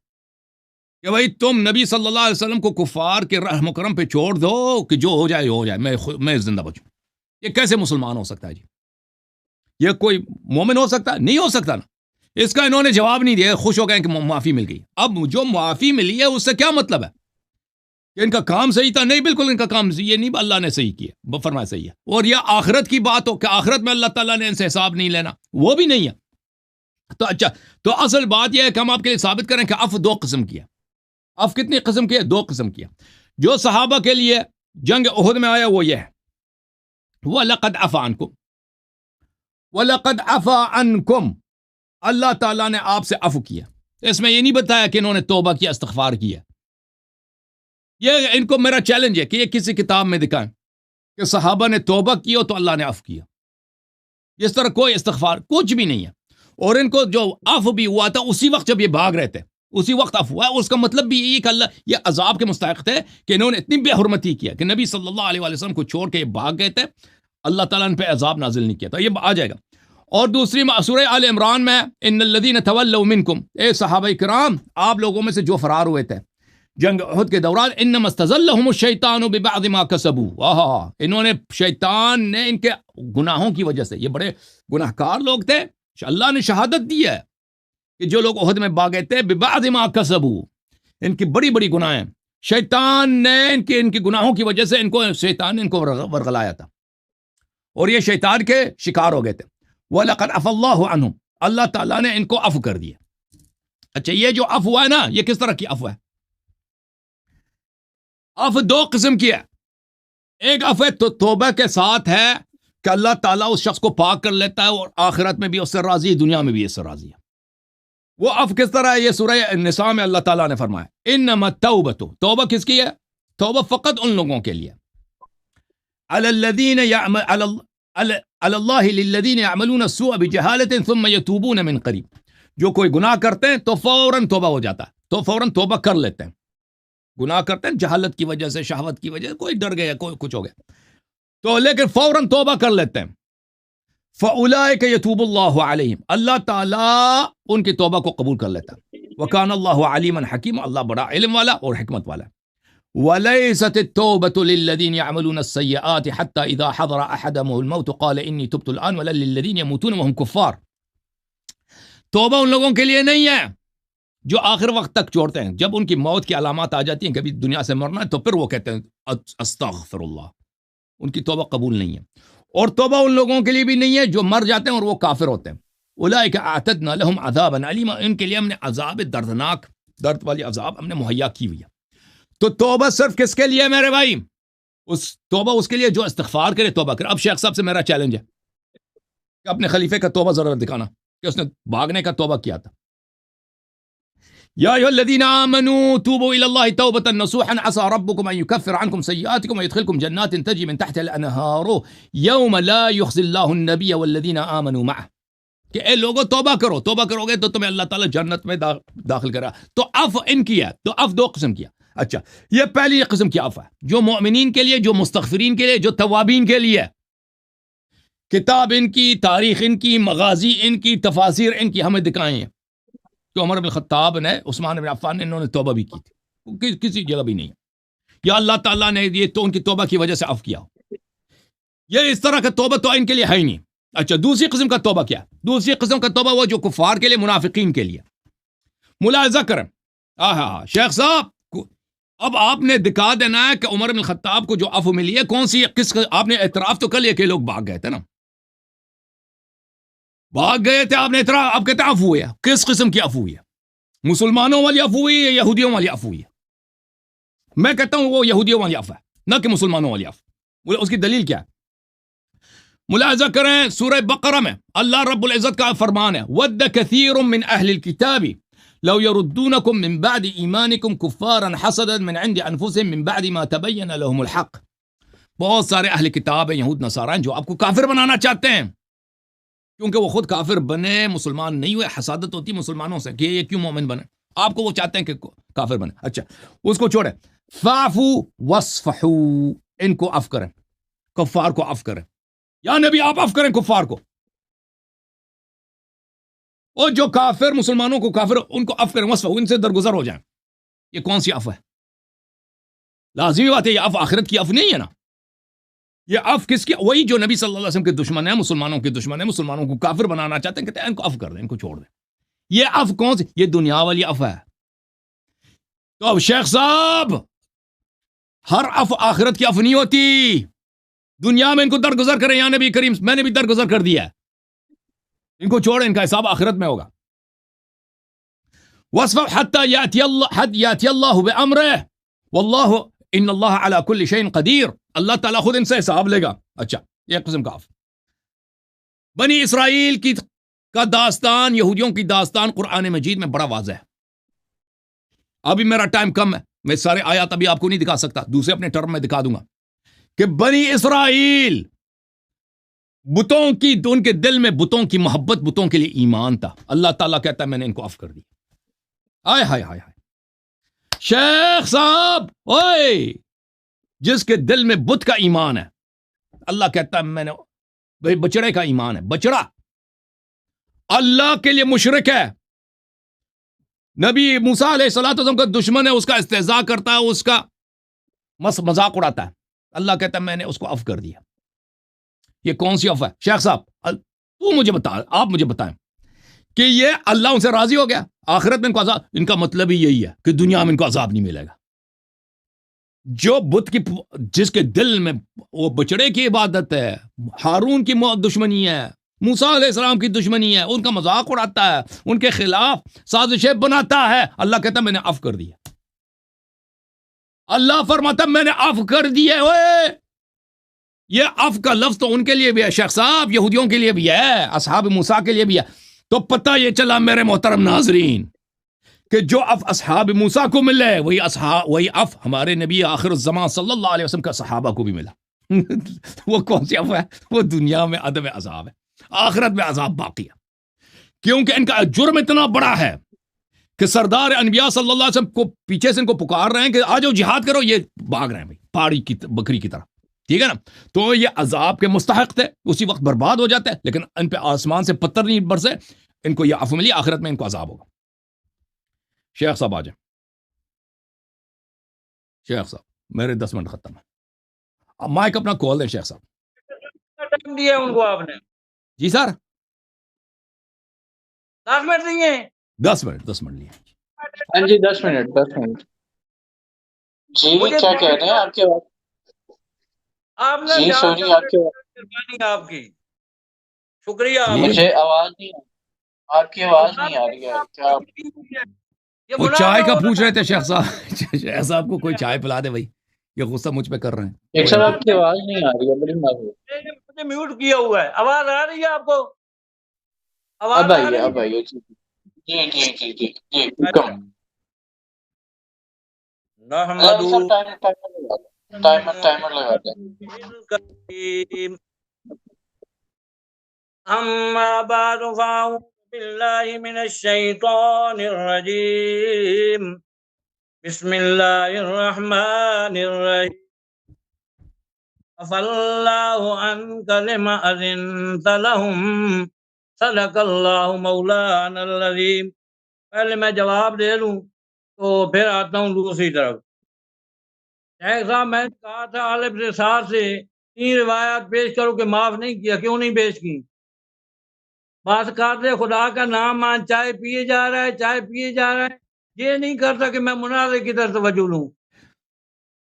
کہ بھائی تم نبی صلی اللہ علیہ وسلم کو کفار کے رحم و کرم پہ چھوڑ دو کہ جو ہو جائے ہو جائے, میں زندہ بچوں. یہ کیسے مسلمان ہو سکتا ہے جی؟ یہ کوئی مومن ہو سکتا ہے؟ نہیں ہو سکتا نا. اس کا انہوں نے جواب نہیں دیا, خوش ہو گئے کہ معافی مل گئی. اب جو معافی ملی ہے اس سے کیا مطلب ہے کہ ان کا کام صحیح تھا؟ نہیں, بالکل ان کا کام یہ نہیں, اللہ نے صحیح کیا, فرمایا صحیح ہے. اور یہ آخرت کی بات ہو کہ آخرت میں اللہ تعالیٰ نے ان سے حساب نہیں لینا, وہ بھی نہیں ہے. تو اچھا, تو اصل بات یہ ہے کہ ہم آپ کے لیے ثابت کریں کہ عفو 2 قسم کی ہے. عفو کتنی قسم کی ہے؟ 2 قسم کی ہے. جو صحابہ کے لیے جنگ احد میں آیا وہ یہ ہے, وَلَقَدْ عَفَا عَنْكُمْ, وَلَقَدْ عَفَا عَنْكُمْ, اللہ تعالیٰ نے آپ سے عفو کیا. اس میں یہ نہیں بتایا کہ انہوں نے توبہ کیا, استغفار کیا. یہ ان کو میرا چیلنج ہے کہ یہ کسی کتاب میں دکھائیں کہ صحابہ نے توبہ کی ہو تو اللہ نے عفو کیا. اس طرح کوئی استغفار کچھ بھی نہیں ہے. اور ان کو جو عفو بھی ہوا تھا اسی وقت جب یہ بھاگ رہے تھے, اسی وقت عفو ہے. اس کا مطلب بھی یہی کہ اللہ یہ عذاب کے مستحق تھے کہ انہوں نے اتنی بے حرمتی کیا کہ نبی صلی اللہ علیہ وسلم کو چھوڑ کے بھاگ گئے تھے. اللہ تعالیٰ نے پہ عذاب نازل نہیں کیا تھا. یہ آ جائے گا. اور دوسری سورہ آل عمران میں ان الذین تولوا منکم، اے صحابہ کرام آپ لوگوں میں سے جو فرار ہوئے تھے جنگ احد کے دوران، انما استزلهم الشیطان ببعض ما کسبوا، انہوں نے شیطان نے ان کے گناہوں کی وجہ سے، یہ بڑے گناہ کار لوگ تھے، اللہ نے شہادت دی ہے کہ جو لوگ احد میں بھاگے تھے ببعض ما کسبوا، ان کی بڑی بڑی گناہ ہیں، شیطان نے ان کے گناہوں کی وجہ سے شیطان نے ان کو ورغلایا تھا اور یہ شیطان کے شکار ہو گئے تھے. وَلَقَدْ عَفَا اللَّهُ عَنْهُمْ، اللہ تعالیٰ نے ان کو عفو کر دیا. اچھا یہ جو عفو ہے نا، یہ کس طرح کی عفو ہے؟ عفو دو قسم کی ہے. ایک عفو تو توبہ کے ساتھ ہے کہ اللہ تعالیٰ اس شخص کو پاک کر لیتا ہے اور آخرت میں بھی اس سے راضی، دنیا میں بھی اس سے راضی ہے. وہ عفو کس طرح ہے؟ یہ سورہ النساء میں اللہ تعالیٰ نے فرمایا انما التوبۃ، توبہ کس کی ہے؟ توبہ فقط ان لوگوں کے لیے علی الذین علی اللہ للذین یعملون السوء بجہالۃ ثم یتوبون من قریب، جو کوئی گناہ کرتے ہیں تو فوراً توبہ ہو جاتا ہے، تو فوراً توبہ کر لیتے ہیں. گناہ کرتے ہیں جہالت کی وجہ سے، شہوت کی وجہ سے، کوئی ڈر گیا، کوئی کچھ ہو گیا تو لیکن فوراً توبہ کر لیتے ہیں. فاولئک یتوب اللہ علیہم، اللہ تعالیٰ ان کی توبہ کو قبول کر لیتا ہے. وکان اللہ علیما حکیما، اللہ بڑا علم والا اور حکمت والا. وَلَيْسَتِ التَّوْبَةُ لِلَّذِينَ يَعْمَلُونَ السَّيِّئَاتِ حَتَّى إِذَا حَضَرَ أَحَدَهُمُ الْمَوْتُ قَالَ إِنِّي تُبْتُ الْآنَ وَلَا لِلَّذِينَ يَمُوتُونَ وَهُمْ كُفَّارٌ، توبہ ان لوگوں کے لیے نہیں ہے جو آخر وقت تک چھوڑتے ہیں، جب ان کی موت کی علامات آ جاتی ہیں کہ ابھی دنیا سے مرنا ہے تو پھر وہ کہتے ہیں استغفر اللہ، ان کی توبہ قبول نہیں ہے. اور توبہ ان لوگوں کے لیے بھی نہیں ہے جو مر جاتے ہیں اور وہ کافر ہوتے ہیں. اولئک اعتدنا لهم عذابا علیما، ان کے لیے ہم نے عذاب دردناک، درد والی عذاب ہم نے مہیا کی ہوئی ہے. تو توبہ صرف کس کے لیے میرے بھائی؟ توبہ اس کے لیے جو استغفار کرے، توبہ کرے. اب شیخ صاحب سے میرا چیلنج ہے کہ اپنے خلیفے کا توبہ ضرور دکھانا کہ اس نے بھاگنے کا توبہ کیا تھا. یا ایھا الذین آمنوا توبوا الی اللہ توبۃ نصوحا عسى ربکم ان یکفر عنکم سیئاتکم ویدخلکم جنات تجری من تحتها الانہار یوم لا یخزی اللہ النبی والذین آمنوا معه، کہ اے لوگو توبہ کرو، توبہ کرو گے تو تمہیں اللہ تعالیٰ جنت میں داخل کرا. تو عفو ان کی ہے. تو عفو دو قسم کی ہے. اچھا یہ پہلی قسم کی عفو ہے جو مومنین کے لیے، جو مستغفرین کے لیے، جو توابین کے لیے. کتاب ان کی، تاریخ ان کی، مغازی ان کی، تفاسیر ان کی ہمیں دکھائیں ہیں کہ عمر بن الخطاب نے، عثمان بن عفان نے، انہوں نے توبہ بھی کی تھی. کسی جگہ بھی نہیں ہے. یا اللہ تعالیٰ نے یہ تو ان کی توبہ کی وجہ سے عفو کیا. یہ اس طرح کا توبہ تو ان کے لیے ہے ہی نہیں. اچھا دوسری قسم کا توبہ کیا؟ دوسری قسم کا توبہ وہ جو کفار کے لیے، منافقین کے لیے. ملاحظہ کریں. شیخ صاحب اب آپ نے دکھا دینا ہے کہ عمر بن الخطاب کو جو عفو ملی ہے کون سی، کس، آپ نے اعتراف تو کر لیا کہ لوگ بھاگ گئے تھے نا، بھاگ گئے تھے، آپ نے اعتراف، آپ کہتے ہیں عفو ہوئی ہے. کس قسم کی عفو ہوئی ہے؟ مسلمانوں والی عفو ہوئی ہے، یہودیوں والی عفو ہوئی ہے؟ میں کہتا ہوں وہ یہودیوں والی عفو ہے، نہ کہ مسلمانوں والی عفو. اس کی دلیل کیا ہے؟ ملاحظہ کریں سورہ بقرہ میں اللہ رب العزت کا فرمان ہے وَدَّ كَثِيرٌ مِّنْ أَهْلِ الْكِتَابِ لَوْ يَرُدُّونَكُمْ مِّن بَعْدِ إِيمَانِكُمْ كُفَّارًا حَسَدًا مِّنْ عِنْدِ أَنفُسِهِم مِّن بَعْدِ مَا تَبَيَّنَ لَهُمُ الْحَقُّ. بہت سارے اہل کتاب ہیں، یہود نصارہ ہیں، جو آپ کو کافر بنانا چاہتے ہیں کیونکہ وہ خود کافر بنے، مسلمان نہیں ہوئے. حسادت ہوتی مسلمانوں سے کہ یہ کیوں مومن بنے، آپ کو وہ چاہتے ہیں کہ کافر بنے. اچھا اس کو چھوڑیں. فَاعْفُوا وَاصْفَحُوا، ان کو عفو کریں، کفار کو عفو کریں. یا نبی آپ عفو کریں کفار کو، اور جو کافر مسلمانوں کو کافر ان کو عفو کریں، وصف ان سے درگزر ہو جائیں. یہ کون سی عفو ہے؟ لازمی بات ہے یہ عفو آخرت کی عفو نہیں ہے نا. یہ عفو کس کی؟ وہی جو نبی صلی اللہ علیہ وسلم کے دشمن ہیں، مسلمانوں کے دشمن ہیں، مسلمانوں کو کافر بنانا چاہتے ہیں، کہتے ہیں ان کو عفو کر دیں، ان کو چھوڑ دیں. یہ عفو کون سی؟ یہ دنیا والی عفو ہے. تو اب شیخ صاحب ہر عفو آخرت کی عفو نہیں ہوتی. دنیا میں ان کو درگزر کریں، یا نبی کریم میں نے بھی درگزر کر دیا ہے، ان کو چھوڑیں، ان کا حساب آخرت میں ہوگا. وَاصْفَحْ حَتَّى يَأْتِيَ اللَّهُ بِأَمْرِهِ وَاللَّهُ إِنَّ اللَّهَ عَلَى كُلِّ شَيْءٍ قَدِيرٌ. اللہ تعالیٰ خود ان سے حساب لے گا. اچھا یہ قسم کا عفو. بنی اسرائیل کی کا داستان، یہودیوں کی داستان قرآن مجید میں بڑا واضح ہے. ابھی میرا ٹائم کم ہے، میں سارے آیات ابھی آپ کو نہیں دکھا سکتا، دوسرے اپنے ٹرم میں دکھا دوں گا کہ بنی اسرائیل بتوں کی، تو ان کے دل میں بتوں کی محبت، بتوں کے لیے ایمان تھا. اللہ تعالیٰ کہتا ہے میں نے ان کو عفو کر دی. آئے ہائے ہائے ہائے شیخ صاحب اوئے جس کے دل میں بت کا ایمان ہے اللہ کہتا ہے میں نے بھائی بچڑے کا ایمان ہے بچڑا اللہ کے لیے مشرک ہے نبی موسیٰ علیہ الصلوۃ والسلام کا دشمن ہے اس کا استہزاء کرتا ہے اس کا مذاق اڑاتا ہے اللہ کہتا ہے میں نے اس کو عفو کر دیا یہ کون سی عفو ہے شیخ صاحب تو مجھے بتا آپ مجھے بتائیں کہ یہ اللہ ان سے راضی ہو گیا آخرت میں ان کو عذاب ان کا مطلب ہی یہی ہے کہ دنیا میں ان کو عذاب نہیں ملے گا جو بت کی جس کے دل میں وہ بچڑے کی عبادت ہے ہارون کی دشمنی ہے موسیٰ علیہ السلام کی دشمنی ہے ان کا مذاق اڑاتا ہے ان کے خلاف سازشیں بناتا ہے اللہ کہتا ہے میں نے عفو کر دیا اللہ فرماتا میں نے عفو کر دیا اوئے یہ عفو کا لفظ تو ان کے لیے بھی ہے شیخ صاحب یہودیوں کے لیے بھی ہے اصحاب موسیٰ کے لیے بھی ہے تو پتہ یہ چلا میرے محترم ناظرین کہ جو عفو اصحاب موسیٰ کو ملے وہی عفو ہمارے نبی آخر الزمان صلی اللہ علیہ وسلم کا صحابہ کو بھی ملا وہ کون سی عفو ہے وہ دنیا میں عدم عذاب ہے آخرت میں عذاب باقی ہے کیونکہ ان کا جرم اتنا بڑا ہے کہ سردار انبیاء صلی اللہ علیہ وسلم کو پیچھے سے ان کو پکار رہے ہیں کہ آ جاؤ جہاد کرو یہ بھاگ رہے ہیں بھائی پہاڑی کی بکری کی طرح ٹھیک ہے نا تو یہ عذاب کے مستحق تھے اسی وقت برباد ہو جاتے ہیں لیکن ان پہ آسمان سے پتھر نہیں برسے ان کو یہ عفو ملی آخرت میں ان کو عذاب ہوگا شیخ صاحب آ جائیں شیخ صاحب میرے 10 منٹ ختم ہے اب مائک اپنا کھول دیں شیخ صاحب ٹائم دیا ان کو آپ نے جی سر 10 منٹ دیے 10 منٹ لیے ہاں جی 10 منٹ جی کیا کہہ رہے ہیں آپ کے بات آپ نے جی سوری آپ کے مہربانی آپ کی شکریہ مجھے آواز نہیں آپ کی آواز نہیں آ رہی ہے کیا وہ چائے کا پوچھ رہے تھے شیخ صاحب شیخ صاحب کو کوئی چائے پلا دے بھائی یہ غصہ مجھ پہ کر رہے ہیں ایک صاحب آپ کی آواز نہیں آ رہی ہے بڑی معذرت مجھے میوٹ کیا ہوا ہے آواز آ رہی ہے آپ کو اب آئیے جی حکم ٹائمر لگا دیں اما بعد فاعوذ باللہ من الشیطان الرجیم بسم اللہ الرحمن الرحیم عفا اللہ عنک لما اذنت لهم صدق اللہ مولانا العظیم پہلے میں جواب دے لوں تو پھر آتا ہوں دوسری طرف شیخ صاحب میں کہا تھا عالم رسال سے 3 روایات پیش کرو کہ معاف نہیں کیا کیوں نہیں پیش کی بات کرتے خدا کا نام مان چائے پیے جا رہا ہے یہ نہیں کرتا کہ میں مناظر کی طرف توجہ لوں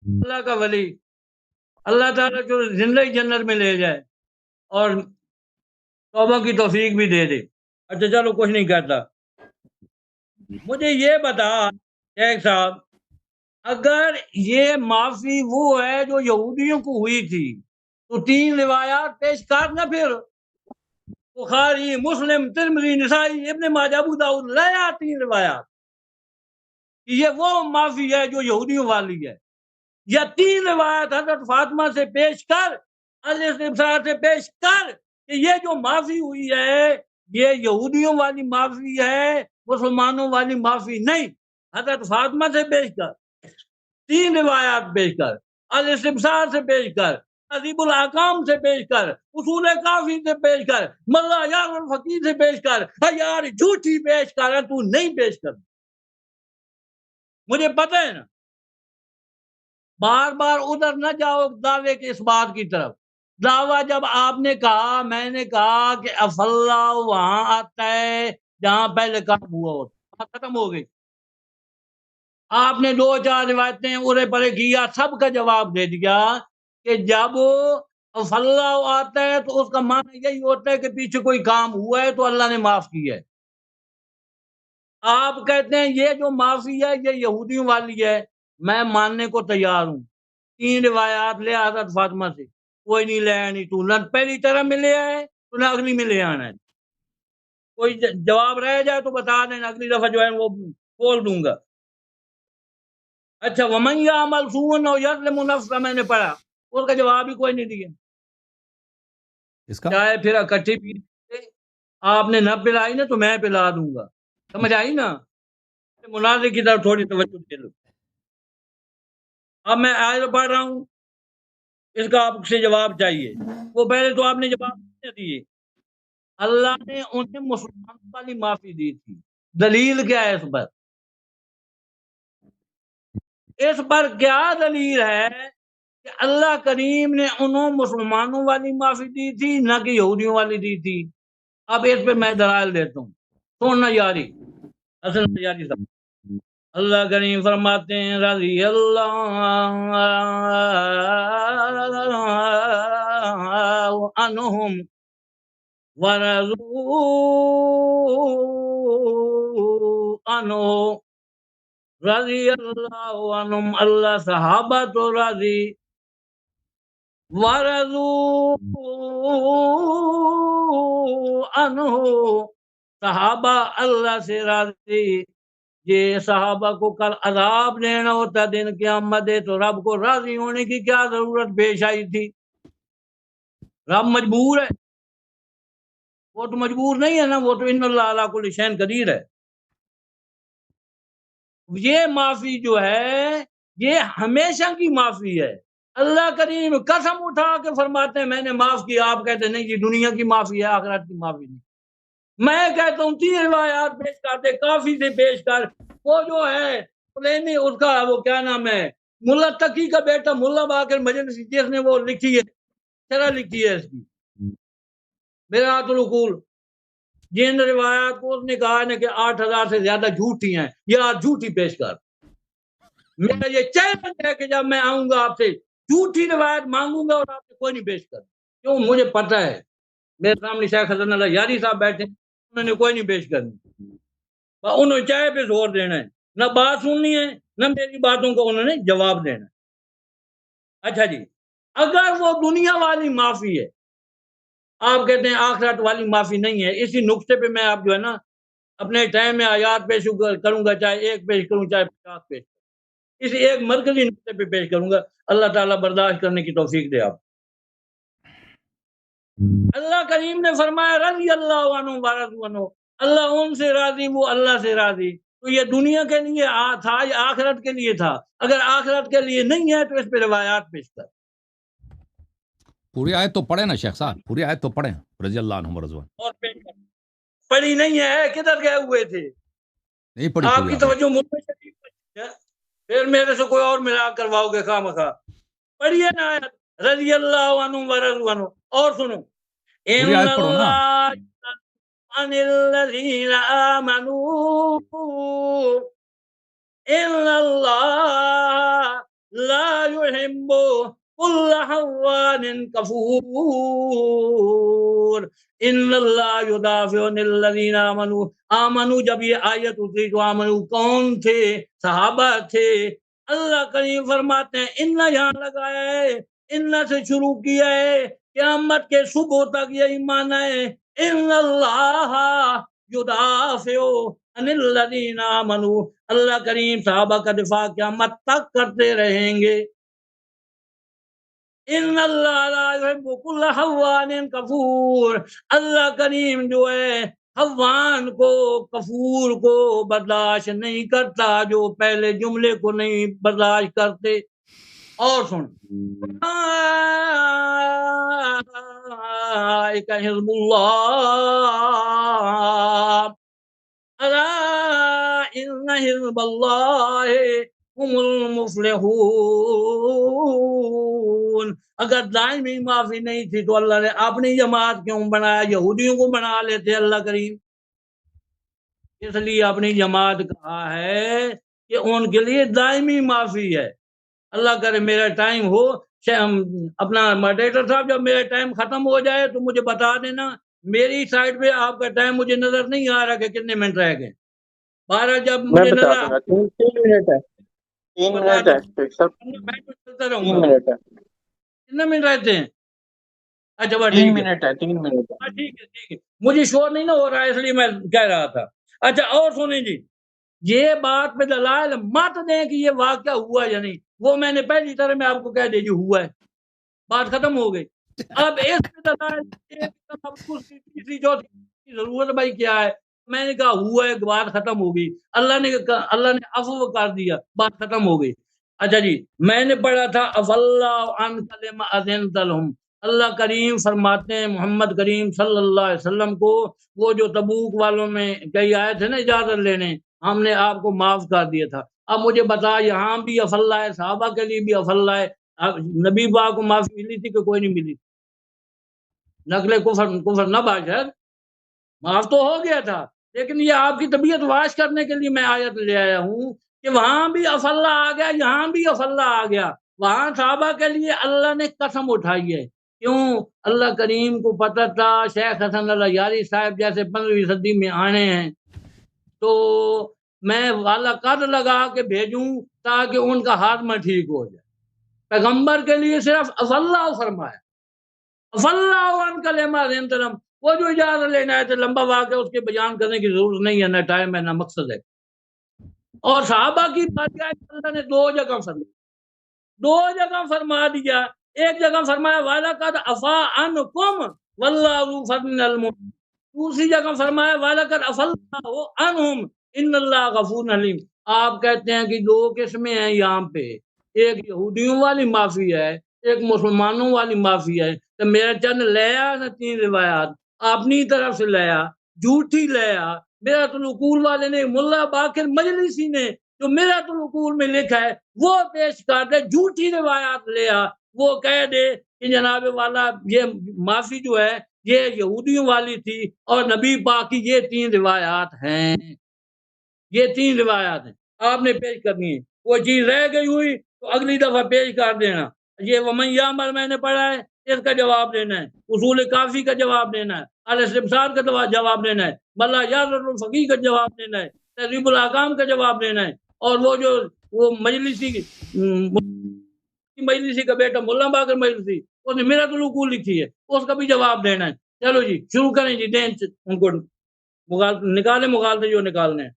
اللہ کا ولی اللہ تعالیٰ جو زندگی جنت میں لے جائے اور توبہ کی توفیق بھی دے دے اچھا چلو کچھ نہیں کرتا مجھے یہ بتا شیخ صاحب اگر یہ معافی وہ ہے جو یہودیوں کو ہوئی تھی تو 3 روایات پیش کر نہ پھر بخاری مسلم ترمذی نسائی ابن ماجہ ابو داؤد لے آ 3 روایات یہ وہ معافی ہے جو یہودیوں والی ہے یا 3 روایت حضرت فاطمہ سے پیش کر استبصار سے پیش کر کہ یہ جو معافی ہوئی ہے یہ یہودیوں والی معافی ہے مسلمانوں والی معافی نہیں حضرت فاطمہ سے پیش کر 3 روایات پیش کر الاستبصار سے پیش کر عظیم الاحکام سے پیش کر اصول کافی سے پیش کر ملا یار الفقیر سے پیش کر یار جھوٹی پیش کر تو نہیں پیش کر مجھے پتہ ہے نا بار بار ادھر نہ جاؤ دعوے کے اس بات کی طرف دعویٰ جب آپ نے کہا میں نے کہا کہ افلا وہاں آتا ہے جہاں پہلے کام ہوا ہوتا ختم ہو گئی آپ نے 2-4 روایتیں ارے پرے کیا سب کا جواب دے دیا کہ جب افلا آتا ہے تو اس کا معنی یہی ہوتا ہے کہ پیچھے کوئی کام ہوا ہے تو اللہ نے معاف کیا ہے آپ کہتے ہیں یہ جو معافی ہے یہ یہودیوں والی ہے میں ماننے کو تیار ہوں 3 روایات لے حضرت فاطمہ سے کوئی نہیں لے آنی تو نہ پہلی طرح میں لے آئے تو نہ اگلی میں لے آنا ہے کوئی جواب رہ جائے تو بتا دیں اگلی دفعہ جو ہے وہ کھول دوں گا اچھا ومن یعمل سوءا او یظلم نفسہ میں نے پڑھا اس کا جواب ہی کوئی نہیں دیا چائے پھر اکٹھی پی آپ نے نہ پلائی نا تو میں پلا دوں گا سمجھ آئی نا مناظر کی طرف تھوڑی توجہ دے لو. اب میں آیت پڑھ رہا ہوں، اس کا آپ سے جواب چاہیے. وہ پہلے تو آپ نے جواب نہیں دیے. اللہ نے انہیں مسلمانوں والی معافی دی تھی. دلیل کیا ہے اس پر؟ اس پر کیا دلیل ہے کہ اللہ کریم نے انہوں مسلمانوں والی معافی دی تھی نہ کہ یہودیوں والی دی تھی؟ اب اس پہ میں دلائل دیتا ہوں، سننا جاری. حسن جاری صاحب، اللہ کریم فرماتے ہیں رضی اللہ عنہم ورضوا عنہ. رضی اللہ عنہم، اللہ صحابہ تو راضی، ورضوا عنہ، صحابہ اللہ سے راضی. یہ صحابہ کو کل عذاب دینا ہوتا دن قیامت ہے تو رب کو راضی ہونے کی کیا ضرورت پیش آئی تھی؟ رب مجبور ہے؟ وہ تو مجبور نہیں ہے نا، وہ تو ان اللہ علی کل شیء قدیر ہے. یہ معافی جو ہے یہ ہمیشہ کی معافی ہے. اللہ کریم قسم اٹھا کے فرماتے ہیں میں نے معاف کیا، آپ کہتے ہیں نہیں جی دنیا کی معافی ہے آخرت کی معافی نہیں. میں کہتا ہوں 3 روایات پیش کرتے کافی سے پیش کر. وہ جو ہے اس کا وہ کیا نام ہے، ملا تقی کا بیٹا ملا باقر مجلسی، جس نے وہ لکھی ہے شرح لکھی ہے اس کی میرات العقول، جن روایات کو اس نے کہا ہے کہ 8000 سے زیادہ جھوٹی ہیں، یہ آج جھوٹی پیش کر. میرا یہ چیلنج ہے کہ جب میں آؤں گا آپ سے جھوٹی روایت مانگوں گا اور آپ سے کوئی نہیں پیش کر. کیوں؟ مجھے پتہ ہے میرے سامنے شیخ حسن اللہ یاری صاحب بیٹھے، انہوں نے کوئی نہیں پیش کرنی، انہوں نے چاہے پہ زور دینا ہے، نہ بات سننی ہے نہ میری باتوں کو انہوں نے جواب دینا ہے. اچھا جی، اگر وہ دنیا والی معافی ہے، آپ کہتے ہیں آخرت والی معافی نہیں ہے، اسی نقطے پہ میں آپ جو ہے نا اپنے ٹائم میں آیات پیش کروں گا، چاہے 1 پیش کروں چاہے 50 پیش کروں، اسی ایک مرکزی نقطے پہ پیش کروں گا. اللہ تعالیٰ برداشت کرنے کی توفیق دے. آپ اللہ کریم نے فرمایا رضی اللہ عنہ ورضوا عنہ، اللہ ان سے راضی وہ اللہ سے راضی. تو یہ دنیا کے لیے تھا یا آخرت کے لیے تھا؟ اگر آخرت کے لیے نہیں ہے تو اس پہ روایات پیش کر. پوری آیت تو پڑھے نا شیخ صاحب، پوری آیت تو پڑھیں رضی اللہ عنہ ورضوا عنہ. اور پیش کر. پڑھی نہیں ہے، کدھر گئے ہوئے تھے؟ نہیں پڑھی آپ پوری کی آیت. توجہ مجھ پہ شریف ہے، پھر میرے سے کوئی اور ملا کرواؤ گے خواہ مخواہ. پڑھیے نا آیت رضی اللہ عنہ ورضوا عنہ. اور سنو، پوری آیت پڑھو نا. عن الذين آمنوا إن الله لا يحب كل خوان كفور إن الله يدافع عن الذين آمنوا. جب یہ آیت اتری تو آمنو کون تھے؟ صحابہ تھے. اللہ کریم فرماتے ہیں ان یہاں لگایا ہے، ان سے شروع کیا ہے، قیامت کے صبح تک یہی مانا ہے ان اللہ یدافع عن الذین آمنوا. اللہ کریم صحابہ کا دفاع قیامت تک کرتے رہیں گے. ان اللہ لا يحب كل خوان کفور، اللہ کریم جو ہے خوان کو کفور کو برداشت نہیں کرتا، جو پہلے جملے کو نہیں برداشت کرتے. اور سن اولئک حزب اللہ الا ان حزب اللہ هم المفلحون. اگر دائمی معافی نہیں تھی تو اللہ نے اپنی جماعت کیوں بنایا؟ یہودیوں کو بنا لیتے اللہ کریم. اس لیے اپنی جماعت کہا ہے کہ ان کے لیے دائمی معافی ہے. اللہ کرے میرا ٹائم ہو، اپنا ماڈریٹر صاحب جب میرا ٹائم ختم ہو جائے تو مجھے بتا دینا. میری سائڈ پہ آپ کا ٹائم مجھے نظر نہیں آ رہا کہ کتنے منٹ رہ گئے. 12 جب مجھے نظر 3 منٹ ہے. 3 منٹ ہے چلتا رہوں گا. کتنے منٹ رہتے ہیں؟ اچھا بس 3 منٹ ہے. 3 منٹ ہے. ٹھیک ہے ٹھیک ہے، مجھے شور نہیں نہ ہو رہا ہے اس لیے میں کہہ رہا تھا. اچھا اور سنیں جی، یہ بات پہ دلائل مت دیں کہ یہ واقعہ ہوا یا نہیں، وہ میں نے پہلی طرح میں آپ کو کہہ دے جو ہوا ہے، بات ختم ہو گئی. اب اس پہ دلائل تیسری چوتھی کی ضرورت بھائی کیا ہے؟ میں نے کہا ہوا ایک بات ختم ہو گئی، اللہ نے عفو کر دیا، بات ختم ہو گئی۔ اچھا جی، میں نے پڑھا تھا افاللہ عنک لما اذنت لہم، اللہ کریم فرماتے ہیں محمد کریم صلی اللہ علیہ وسلم کو، وہ جو تبوک والوں میں کئی آئے تھے نا اجازت لینے، ہم نے آپ کو معاف کر دیا تھا۔ اب مجھے بتا، یہاں بھی افاللہ ہے، صحابہ کے لیے بھی افاللہ ہے، نبی پاک کو معافی ملی تھی کہ کوئی نہیں ملی؟ نقل کفر نہ باشد، معاف تو ہو گیا تھا، لیکن یہ آپ کی طبیعت واش کرنے کے لیے میں آیت لے آیا ہوں کہ وہاں بھی افاللہ آ گیا، یہاں بھی افاللہ آ گیا۔ وہاں صحابہ کے لیے اللہ نے قسم اٹھائی ہے، کیوں؟ اللہ کریم کو پتہ تھا شیخ حسن اللہ یاری صاحب جیسے 15ویں صدی میں آنے ہیں، تو میں والا قد لگا کے بھیجوں تاکہ ان کا ہاضمہ ٹھیک ہو جائے۔ پیغمبر کے لیے صرف افاللہ فرمایا، افاللہ عنک لما اذنت لہم، وہ جو اجازت لینا ہے تو لمبا واقعہ اس کے بیان کرنے کی ضرورت نہیں ہے، نہ ٹائم ہے نہ مقصد ہے۔ اور صحابہ کی بات اللہ نے دو جگہ فرما دیا، ایک جگہ فرمایا وَلَقَدْ عَفَا عَنْكُمْ وَاللَّهُ ذُو فَضْلٍ عَلَى الْمُؤْمِنِينَ، دوسری جگہ فرمایا وَلَقَدْ عَفَا اللَّهُ عَنْهُمْ إِنَّ اللَّهَ غَفُورٌ حَلِيمٌ۔ آپ کہتے ہیں کہ دو قسمیں ہیں یہاں پہ، ایک یہودیوں والی معافی ہے، ایک مسلمانوں والی معافی ہے، تو میرا چند لیا نہ 3 روایات اپنی طرف سے لیا، جھوٹی لیا، میرۃ العقول والے نے، ملا باقر مجلسی نے جو میرۃ العقول میں لکھا ہے وہ پیش کر دے، جھوٹی روایات لیا، وہ کہہ دے کہ جناب والا یہ معافی جو ہے یہ یہودیوں والی تھی اور نبی پاک کی یہ 3 روایات ہیں، یہ 3 روایات ہیں، آپ نے پیش کرنی ہے۔ وہ چیز رہ گئی ہوئی تو اگلی دفعہ پیش کر دینا۔ یہ ومن یعمل میں نے پڑھا ہے، اس کا جواب دینا ہے، اصول کافی کا جواب دینا ہے، الاستبصار کا جواب دینا ہے، ملا یاسر الفقی کا جواب دینا ہے، تہذیب الاحکام کا جواب دینا ہے، اور وہ جو وہ مجلسی کا بیٹا ملا باقر مجلسی، اس نے میرۃ العقول لکھی ہے، اس کا بھی جواب دینا ہے۔ چلو جی شروع کریں جی، دیں ان کو نکالیں مغالطے جو نکالنے ہیں۔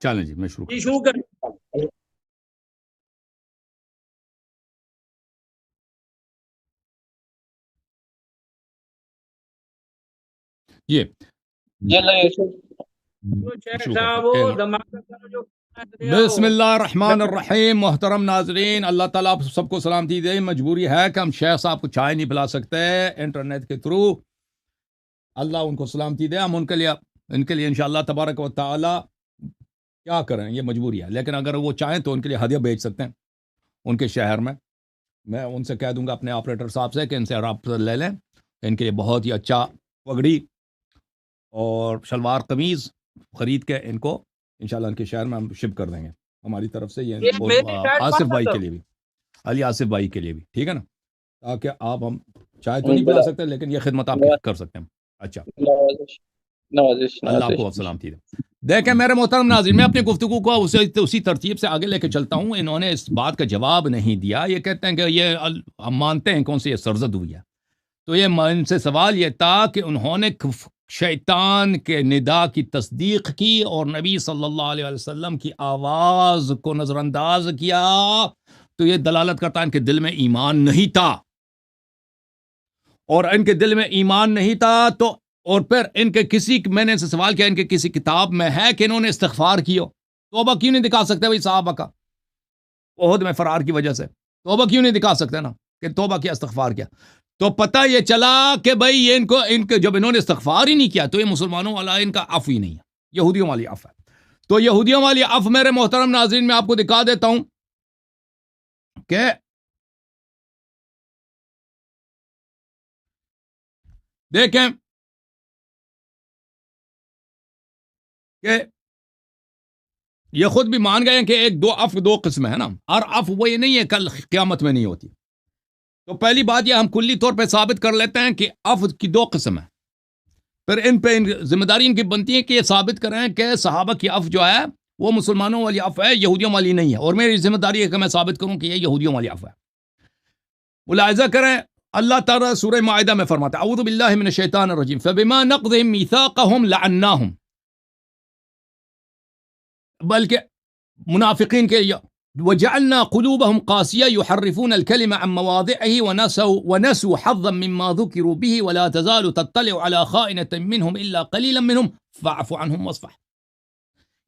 چلیں جی میں شروع کریں۔ یہ بسم اللہ الرحمن الرحیم۔ محترم ناظرین، اللہ تعالیٰ آپ سب کو سلامتی دے۔ مجبوری ہے کہ ہم شیخ صاحب کو چائے نہیں پلا سکتے انٹرنیٹ کے تھرو، اللہ ان کو سلامتی دے۔ ہم ان کے لیے انشاءاللہ تبارک و تعالی کیا کریں، یہ مجبوری ہے، لیکن اگر وہ چاہیں تو ان کے لیے ہدیہ بیچ سکتے ہیں ان کے شہر میں ان سے کہہ دوں گا اپنے آپریٹر صاحب سے کہ ان سے رابطہ لے لیں، ان کے لیے بہت ہی اچھا پگڑی اور شلوار قمیض خرید کے ان کو انشاءاللہ ان کے شہر میں ہم شپ کر دیں گے ہماری طرف سے۔ یہ آصف بھائی کے لیے بھی، علی آصف بھائی کے لیے بھی، ٹھیک ہے نا، تاکہ آپ ہم چائے تو نہیں پلا سکتے لیکن یہ خدمت آپ کر سکتے ہیں۔ اچھا، اللہ آپ کو سلامتی دے۔ دیکھیں میرے محترم ناظرین، میں اپنی گفتگو کو اسی ترتیب سے آگے لے کے چلتا ہوں۔ انہوں نے اس بات کا جواب نہیں دیا، یہ کہتے ہیں کہ یہ ہم مانتے ہیں کون سی یہ سرزد ہوئی ہے، تو یہ ان سے سوال یہ تھا کہ انہوں نے شیطان کے ندا کی تصدیق کی اور نبی صلی اللہ علیہ وسلم کی آواز کو نظر انداز کیا، تو یہ دلالت کرتا ہے ان کے دل میں ایمان نہیں تھا، اور ان کے دل میں ایمان نہیں تھا تو اور پھر ان کے میں نے ان سے سوال کیا ان کے کسی کتاب میں ہے کہ انہوں نے استغفار کیا؟ توبہ کیوں نہیں دکھا سکتے بھائی صحابہ کا احد میں فرار کی وجہ سے؟ توبہ کیوں نہیں دکھا سکتے نا کہ توبہ کیا، استغفار کیا؟ تو پتہ یہ چلا کہ بھائی یہ ان کے جب انہوں نے استغفار ہی نہیں کیا تو یہ مسلمانوں والا ان کا عفو ہی نہیں ہے، یہودیوں والی عفو ہے۔ تو یہودیوں والی عفو میرے محترم ناظرین میں آپ کو دکھا دیتا ہوں کہ دیکھیں کہ یہ خود بھی مان گئے ہیں کہ دو قسم ہے نا، اور عفو وہ یہ نہیں ہے کل قیامت میں نہیں ہوتی۔ تو پہلی بات یہ ہم کلی طور پہ ثابت کر لیتے ہیں کہ عفو کی 2 قسم ہے، پھر ان پہ ذمہ داری ان کی بنتی ہے کہ یہ ثابت کریں کہ صحابہ کی عفو جو ہے وہ مسلمانوں والی عفو ہے، یہودیوں والی نہیں ہے، اور میری ذمہ داری ہے کہ میں ثابت کروں کہ یہ یہودیوں والی عفو ہے۔ ملاحظہ کریں اللہ تعالیٰ سورہ مائدہ میں فرماتا ہے اعوذ باللہ من الشیطان الرجیم فبما نقضهم میثاقهم لعناهم، بلکہ منافقین کے وجعلنا قلوبهم قاسية يحرفون الكلمة عن مواضعه ونسوا حظا مما ذكروا به ولا تزال تطلع على خائنة منهم إلا قليلا منهم فاعف عنهم واصفح.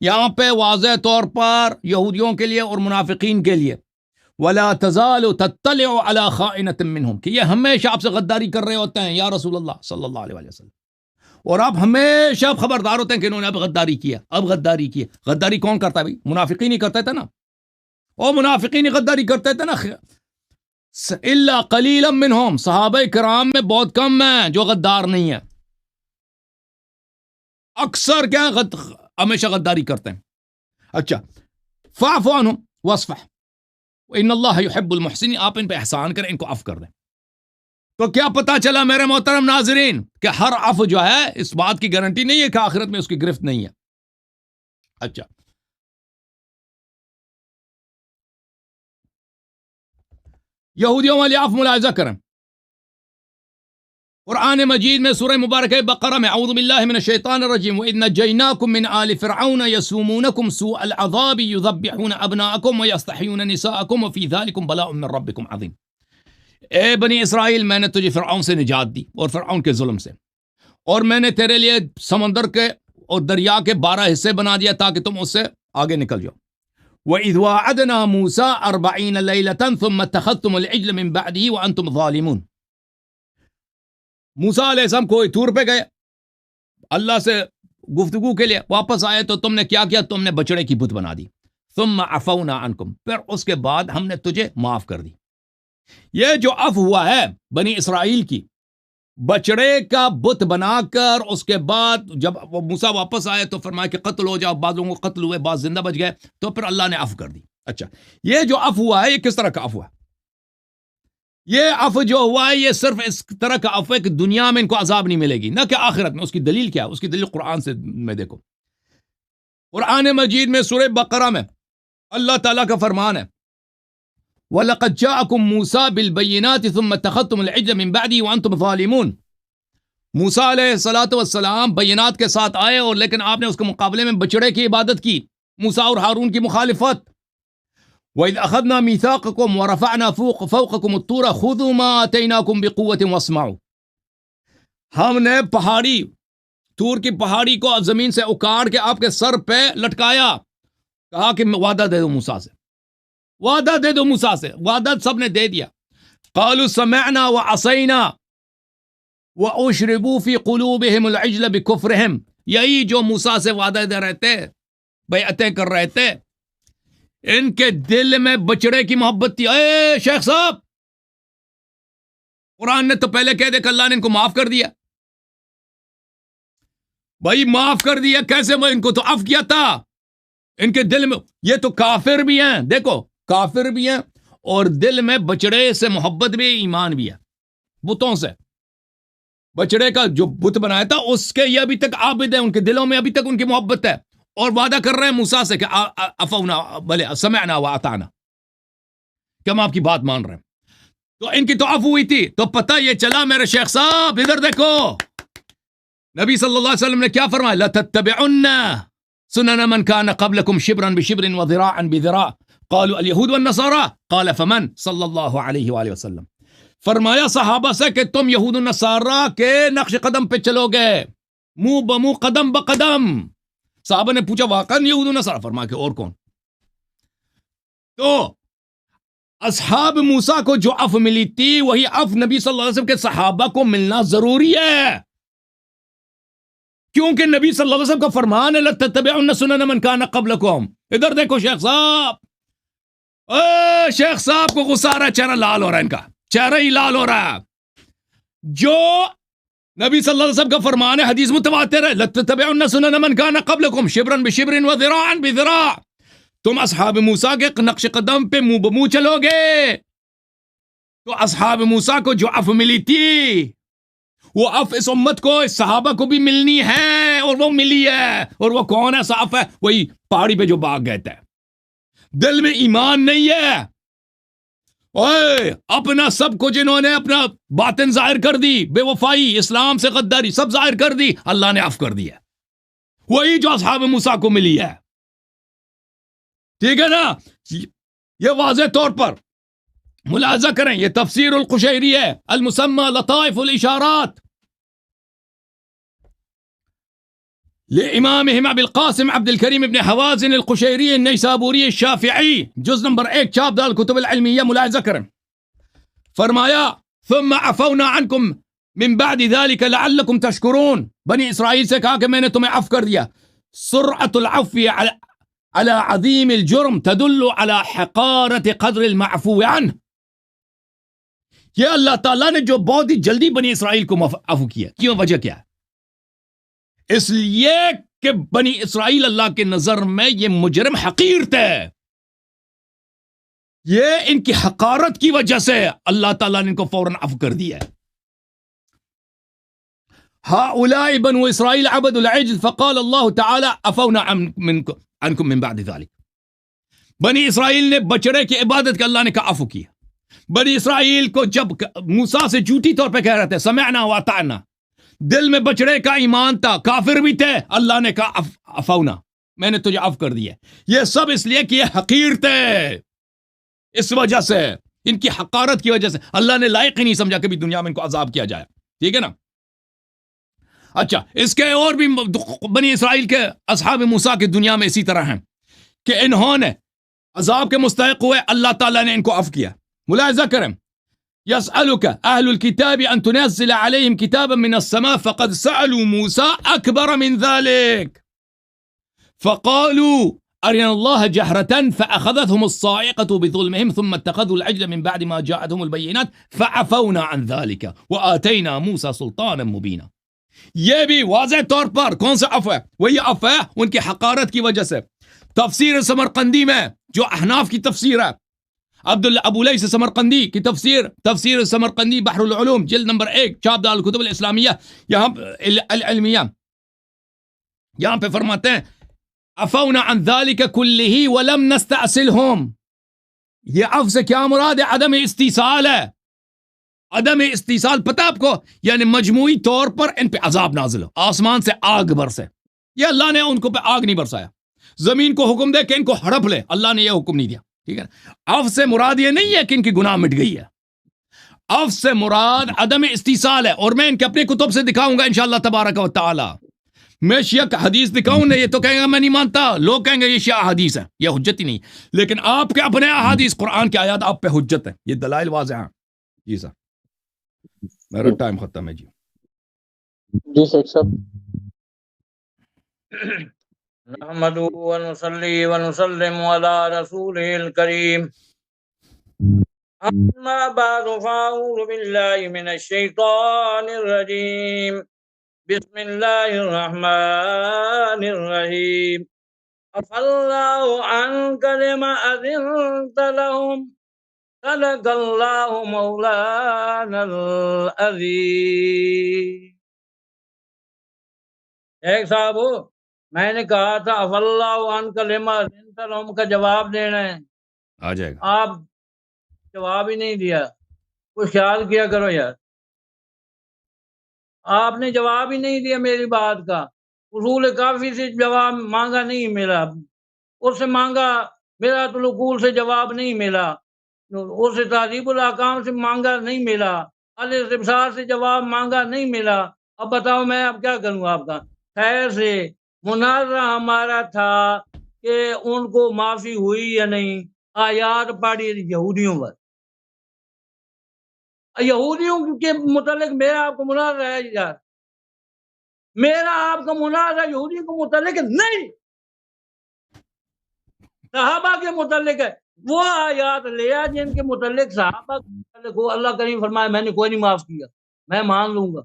یہاں پہ واضح طور پر یہودیوں کے لیے اور منافقین کے لیے ولا تزال تطلع على خائنة منهم کہ یہ ہمیشہ آپ سے غداری کر رہے ہوتے ہیں یا رسول اللہ صلی اللہ علیہ وسلم، اور آپ ہمیشہ خبردار ہوتے ہیں کہ انہوں نے اب غداری کیا، اب غداری کیا. غداری کون کرتا ہے بھائی؟ منافقین ہی کرتے تھے نا، اور منافقین غداری کرتے تھے نا. الا قلیلا منہم، صحابہ کرام میں بہت کم ہیں جو غدار نہیں ہیں، اکثر کیا ہمیشہ غداری کرتے ہیں. اچھا، فاعف عنہم واصفح ان اللہ یحب المحسنین، آپ ان پہ احسان کریں، ان کو عفو کر دیں. تو کیا پتا چلا میرے محترم ناظرین کہ ہر عفو جو ہے اس بات کی گارنٹی نہیں ہے کہ آخرت میں اس کی گرفت نہیں ہے. اچھا، یہودیوں والی عفو ملاحظہ کریں. قرآن مجید میں سورہ مبارکہ بقرہ میں اعوذ باللہ من الشیطان الرجیم وَإِذْ نَجَّيْنَاكُمْ مِنْ آلِ فِرْعَوْنَ يَسُومُونَكُمْ سُوءَ الْعَذَابِ يُذَبِّحُونَ أَبْنَاءَكُمْ وَيَسْتَحْيُونَ نِسَاءَكُمْ وَفِي ذَلِكُمْ بَلَاءٌ مِّن رَبِّكُمْ عَظِيمٌ. اے بنی اسرائیل، میں نے تجھے فرعون سے نجات دی اور فرعون کے ظلم سے، اور میں نے تیرے لیے سمندر کے اور دریا کے 12 حصے بنا دیا تاکہ تم اس سے آگے نکل جاؤ. وَإِذْ وَاعَدْنَا مُوسَىٰ 40 لَيْلَةً ثُمَّ اتَّخَذْتُمُ الْعِجْلَ مِن بَعْدِهِ وَأَنْتُمْ ظَالِمُونَ. موسیٰ علیہ السلام کوئی طور پہ گئے اللہ سے گفتگو کے لیے، واپس آئے تو تم نے کیا کیا؟ تم نے بچڑے کی بت بنا دی. ثم عفونا عنکم، پھر اس کے بعد ہم نے تجھے معاف کر دی. یہ جو عفو ہوا ہے بنی اسرائیل کی، بچڑے کا بت بنا کر، اس کے بعد جب موسیٰ واپس آئے تو فرمایا کہ قتل ہو جاؤ، بعض لوگوں کو قتل ہوئے، بعض زندہ بچ گئے، تو پھر اللہ نے عفو کر دی. اچھا، یہ جو عفو ہوا ہے یہ کس طرح کا عفو ہے؟ یہ عفو جو ہوا ہے یہ صرف اس طرح کا عفو ہے کہ دنیا میں ان کو عذاب نہیں ملے گی، نہ کہ آخرت میں. اس کی دلیل کیا ہے؟ اس کی دلیل قرآن سے میں دیکھو. قرآن مجید میں سورہ بقرہ میں اللہ تعالیٰ کا فرمان ہے وَلَقَدْ جَاءَكُم مُوسَىٰ بِالْبَيِّنَاتِ ثُمَّ اتَّخَذْتُمُ الْعِجْلَ مِن بَعْدِهِ وَأَنْتُمْ ظَالِمُونَ. موسیٰ علیہ السلام بینات کے ساتھ آئے، اور لیکن آپ نے اس کے مقابلے میں بچڑے کی عبادت کی، موسیٰ اور ہارون کی مخالفت. وَإِذْ أَخَذْنَا مِيثَاقَكُمْ وَرَفَعْنَا فَوْقَكُمُ الطُّورَ خُذُوا مَا آتَيْنَاكُمْ بِقُوَّةٍ وَاسْمَعُوا. ہم نے پہاڑی طور کی پہاڑی کو زمین سے اکاڑ کے آپ کے سر پہ لٹکایا، کہا کہ وعدہ دے دو موسیٰ سے، وعدہ دے دو موسیٰ سے. وعدہ سب نے دے دیا. قالوا سمعنا وعصینا واشربوا فی قلوبہم العجل بکفرہم. یہی جو موسیٰ سے وعدہ دے رہے تھے، بیعتیں کر رہے تھے، ان کے دل میں بچڑے کی محبت تھی. اے شیخ صاحب، قرآن نے تو پہلے کہہ دے کہ اللہ نے ان کو معاف کر دیا. بھائی معاف کر دیا کیسے؟ وہ ان کو تو عفو کیا تھا. ان کے دل میں، یہ تو کافر بھی ہیں، دیکھو کافر بھی ہیں، اور دل میں بچڑے سے محبت بھی، ایمان بھی ہے. بتوں سے، بچڑے کا جو بت بنایا تھا اس کے یہ ابھی تک عابد ہیں، ان کے دلوں میں ابھی تک ان کی محبت ہے، اور وعدہ کر رہے ہیں موسیٰ سے کہ عفونا بلے سمعنا واطعنا، کہ ہم آپ کی بات مان رہے ہیں. تو ان کی تو عفو ہوئی تھی. تو پتہ یہ چلا میرے شیخ صاحب، ادھر دیکھو، نبی صلی اللہ علیہ وسلم نے کیا فرمایا؟ لَتَتَّبِعُنَّ سُنَنَ مَنْ كَانَ قَبْلَكُمْ شِبْرًا بِشِبْرٍ وَذِرَاعًا بِذِرَاعٍ قَالُوا الْيَهُودُ وَالنَّصَارَىٰ قَالَ فَمَنْ صلی اللہ علیہ وآلہ وسلم. فرمایا صحابہ سے کہ تم یہود و نصارہ کے نقش قدم پہ چلو گے، منہ بمنہ قدم بقدم. صحابہ نے پوچھا واقعاً یہود و نصارہ؟ فرمایا کہ اور کون؟ تو اصحاب موسیٰ کو جو عفو ملی تھی وہی عفو نبی صلی اللہ علیہ وسلم کے صحابہ کو ملنا ضروری ہے، کیونکہ نبی صلی اللہ علیہ وسلم کا فرمان ہے لَتَتَّبِعُنَّ سُنَنَ مَنْ كَانَ قَبْلَكُمْ. ادھر دیکھو شیخ صاحب، شیخ صاحب کو غصہ آ رہا ہے، چہرہ لال ہو رہا ہے، ان کا چہرہ ہی لال ہو رہا ہے. جو نبی صلی اللہ علیہ وسلم کا فرمان ہے، حدیث متواتر ہے، لَتَتَّبِعُنَّ سُنَنَ مَنْ كَانَ قَبْلَكُمْ شِبْرًا بِشِبْرٍ وَذِرَاعًا بِذِرَاعٍ. تم اصحاب موسیٰ کے نقش قدم پہ منہ بمنہ چلو گے. تو اصحاب موسیٰ کو جو عفو ملی تھی وہ عفو اس امت کو، اس صحابہ کو بھی ملنی ہے، اور وہ ملی ہے. اور وہ کون ہے صاف ہے؟ وہی پہاڑی پہ جو بھاگ گئے تھے، دل میں ایمان نہیں ہے، اوے اپنا سب کو جنہوں نے اپنا باطن ظاہر کر دی، بے وفائی، اسلام سے غداری، سب ظاہر کر دی، اللہ نے عفو کر دیا. وہی جو اصحاب موسیٰ کو ملی ہے. ٹھیک ہے نا؟ یہ واضح طور پر ملاحظہ کریں، یہ تفسیر القشیری ہے، المسمى لطائف الاشارات لامامہم ابی القاسم عبد الکریم ابن حوازن القشیری النیسابوری الشافعی، جز نمبر 1، چاپ دار الکتب العلمیہ۔ ملاحظہ کریں، فرمایا ثم عفونا عنکم من بعد ذلك لعلکم تشکرون، بنی اسرائیل سے کہا کہ میں نے تمہیں عفو کر دیا۔ سرعت العفو على عظیم الجرم تدل على حقارت قدر المعفو عنہ، یہ اللہ تعالیٰ نے جو بہت ہی جلدی بنی اسرائیل کو عفو کیا، کیوں؟ وجہ کیا ہے؟ اس لیے کہ بنی اسرائیل اللہ کے نظر میں یہ مجرم حقیر تھے، یہ ان کی حقارت کی وجہ سے اللہ تعالیٰ نے ان کو فوراً عفو کر دیا ہے۔ هؤلاء بنو اسرائیل عبدوا العجل فقال اللہ تعالی عفونا عنکم من بعد ذلك، بنی اسرائیل نے بچڑے کی عبادت کا اللہ نے کہا عفو کیا۔ بنی اسرائیل کو جب موسیٰ سے جھوٹی طور پہ کہہ رہے تھے سمعنا واطعنا، دل میں بچڑے کا ایمان تھا، کافر بھی تھے، اللہ نے کہا عفونا، میں نے تجھے عفو کر دیا۔ یہ سب اس لیے کہ یہ حقیر تھے، اس وجہ سے، ان کی حقارت کی وجہ سے اللہ نے لائق ہی نہیں سمجھا کہ بھی دنیا میں ان کو عذاب کیا جائے، ٹھیک ہے نا۔ اچھا، اس کے اور بھی بنی اسرائیل کے اصحاب موسیٰ کی دنیا میں اسی طرح ہیں کہ انہوں نے عذاب کے مستحق ہوئے، اللہ تعالیٰ نے ان کو عفو کیا۔ ملاحظہ کریں، يسألك أهل الكتاب أن تنزل عليهم كتابا من السماء فقد سألوا موسى أكبر من ذلك فقالوا أرنا الله جهرة فأخذتهم الصاعقة بظلمهم ثم اتخذوا العجل من بعد ما جاءتهم البينات فعفونا عن ذلك وآتينا موسى سلطانا مبينا۔ یہ بھی واضح طور پر کون سا عفو ہے؟ وہی عفو ہے ان کی حقارت کی وجہ سے۔ تفسیر سمرقندی میں جو احناف کی تفسیر ہے، عبداللہ ابو لیث سمرقندی کی تفسیر سمرقندی بحر العلوم جلد نمبر 1، چاپ دار الکتب الاسلامیہ، یہاں العلمیہ، یہاں پہ فرماتے ہیں عفونا عن ذلك كله ولم نستأصلهم، یہ عفو سے کیا مراد ہے؟ عدم استیصال ہے، عدم استیصال پتہ آپ کو، یعنی مجموعی طور پر ان پہ عذاب نازل ہو، آسمان سے آگ برسے۔ یہ اللہ نے ان کو پہ آگ نہیں برسایا، زمین کو حکم دے کہ ان کو ہڑپ لے، اللہ نے یہ حکم نہیں دیا، ٹھیک ہے۔ عفو سے مراد یہ نہیں ہے کہ ان کی گناہ مٹ گئی ہے، عفو سے مراد عدم استیصال ہے، اور میں ان کے اپنے کتب سے دکھاؤں گا انشاءاللہ تبارک و تعالی۔ میں شیعہ کا حدیث دکھاؤں نہ، یہ تو کہیں گے میں نہیں مانتا، لوگ کہیں گے یہ شیعہ حدیث ہے، یہ حجت ہی نہیں، لیکن آپ کے اپنے احادیث قرآن کی آیات آپ پہ حجت ہے، یہ دلائل واضح ہیں۔ جی سر، میرا ٹائم ختم ہے۔ جی شیخ صاحب۔ نحمدہ ونصلی ونسلم علی رسولہ الکریم، اما بعد فاعوذ باللہ من الشیطان الرجیم، بسم اللہ الرحمن الرحیم، عفا اللہ عنک لما اذنت لهم، صدق اللہ مولانا العظیم۔ ایک صاحب، میں نے کہا تھا عفا اللہ عنک لما اذنت لهم کا جواب دینا ہے، آ جائے گا، آپ جواب ہی نہیں دیا، کچھ خیال کیا کرو یار، آپ نے جواب ہی نہیں دیا میری بات کا۔ اصول کافی سے جواب مانگا نہیں ملا، اس سے مانگا میرات العقول سے جواب نہیں ملا، اس سے تہذیب الاحکام سے مانگا نہیں ملا، الاستبصار سے جواب مانگا نہیں ملا۔ اب بتاؤ میں اب کیا کروں آپ کا؟ خیر سے مناظرہ ہمارا تھا کہ ان کو معافی ہوئی یا نہیں، آیات پڑھی یہودیوں پر، یہودیوں کے متعلق میرا آپ کو مناظرہ ہے یار، میرا آپ کا مناظرہ یہودیوں کے متعلق نہیں، صحابہ کے متعلق ہے۔ وہ آیات لیا جن کے متعلق صحابہ کے متعلق ہو، اللہ کریم فرمائے میں نے کوئی نہیں معاف کیا، میں مان لوں گا،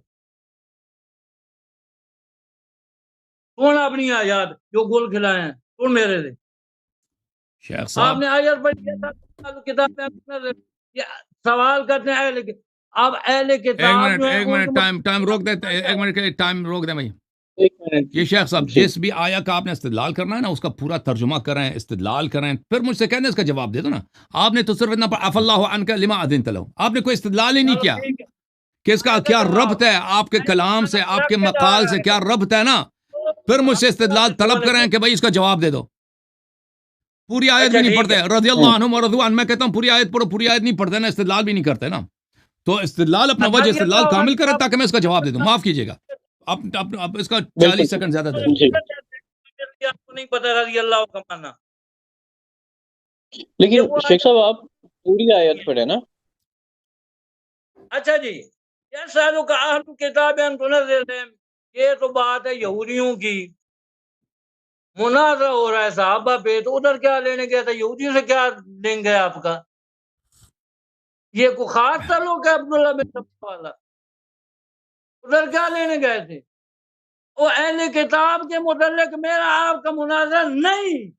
کون اپنی آیات جو گل کھلائے ہیں کون میرے سے؟ شیخ آپ صاحب نے آیت پڑھی کتاب میں سوال کرتے ہیں اہل کے، اب اہل کتاب ایک منٹ ٹائم روک دے، ایک منٹ کے ٹائم روک دیں بھائی۔ یہ شیخ صاحب جس بھی آیا کا آپ نے استدلال کرنا ہے نا، اس کا پورا ترجمہ کریں، استدلال کریں، پھر مجھ سے کہنے اس کا جواب دے دو نا۔ آپ نے تو صرف اتنا عفا اللہ عنک لما اذنت لهم، آپ نے کوئی استدلال ہی نہیں کیا کہ اس کا کیا ربط ہے آپ کے کلام سے، آپ کے مقال سے کیا ربط ہے نا، پھر مجھ سے استدلال طلب کریں کہ بھائی اس کا جواب دے دو۔ پوری آیت بھی نہیں پڑھتے رضی اللہ عنہم ورضوا عنہ. میں کہتا ہوں پوری آیت پڑھو, پوری آیت نہیں پڑھتے نا, استدلال بھی نہیں کرتے نا. تو استدلال اپنا وجہ استدلال کامل کرے تاکہ میں اس کا جواب دے دوں. معاف کیجیے گا, اب اس کا 40 سیکنڈ زیادہ دے دیں. آپ کو نہیں پتا رضی اللہ کا معنی. لیکن شیخ صاحب آپ پوری آیت پڑھے نا. اچھا جی, سالوں کا اہل کتاب یہ تو بات ہے یہودیوں کی, مناظرہ ہو رہا ہے صحابہ پہ, تو ادھر کیا لینے گیا تھا, یہودیوں سے کیا لیں گے آپ کا؟ یہ کو خاص تعلق ہے عبداللہ بن سبا والا, ادھر کیا لینے گئے تھے؟ وہ اہل کتاب کے متعلق میرا آپ کا مناظرہ نہیں,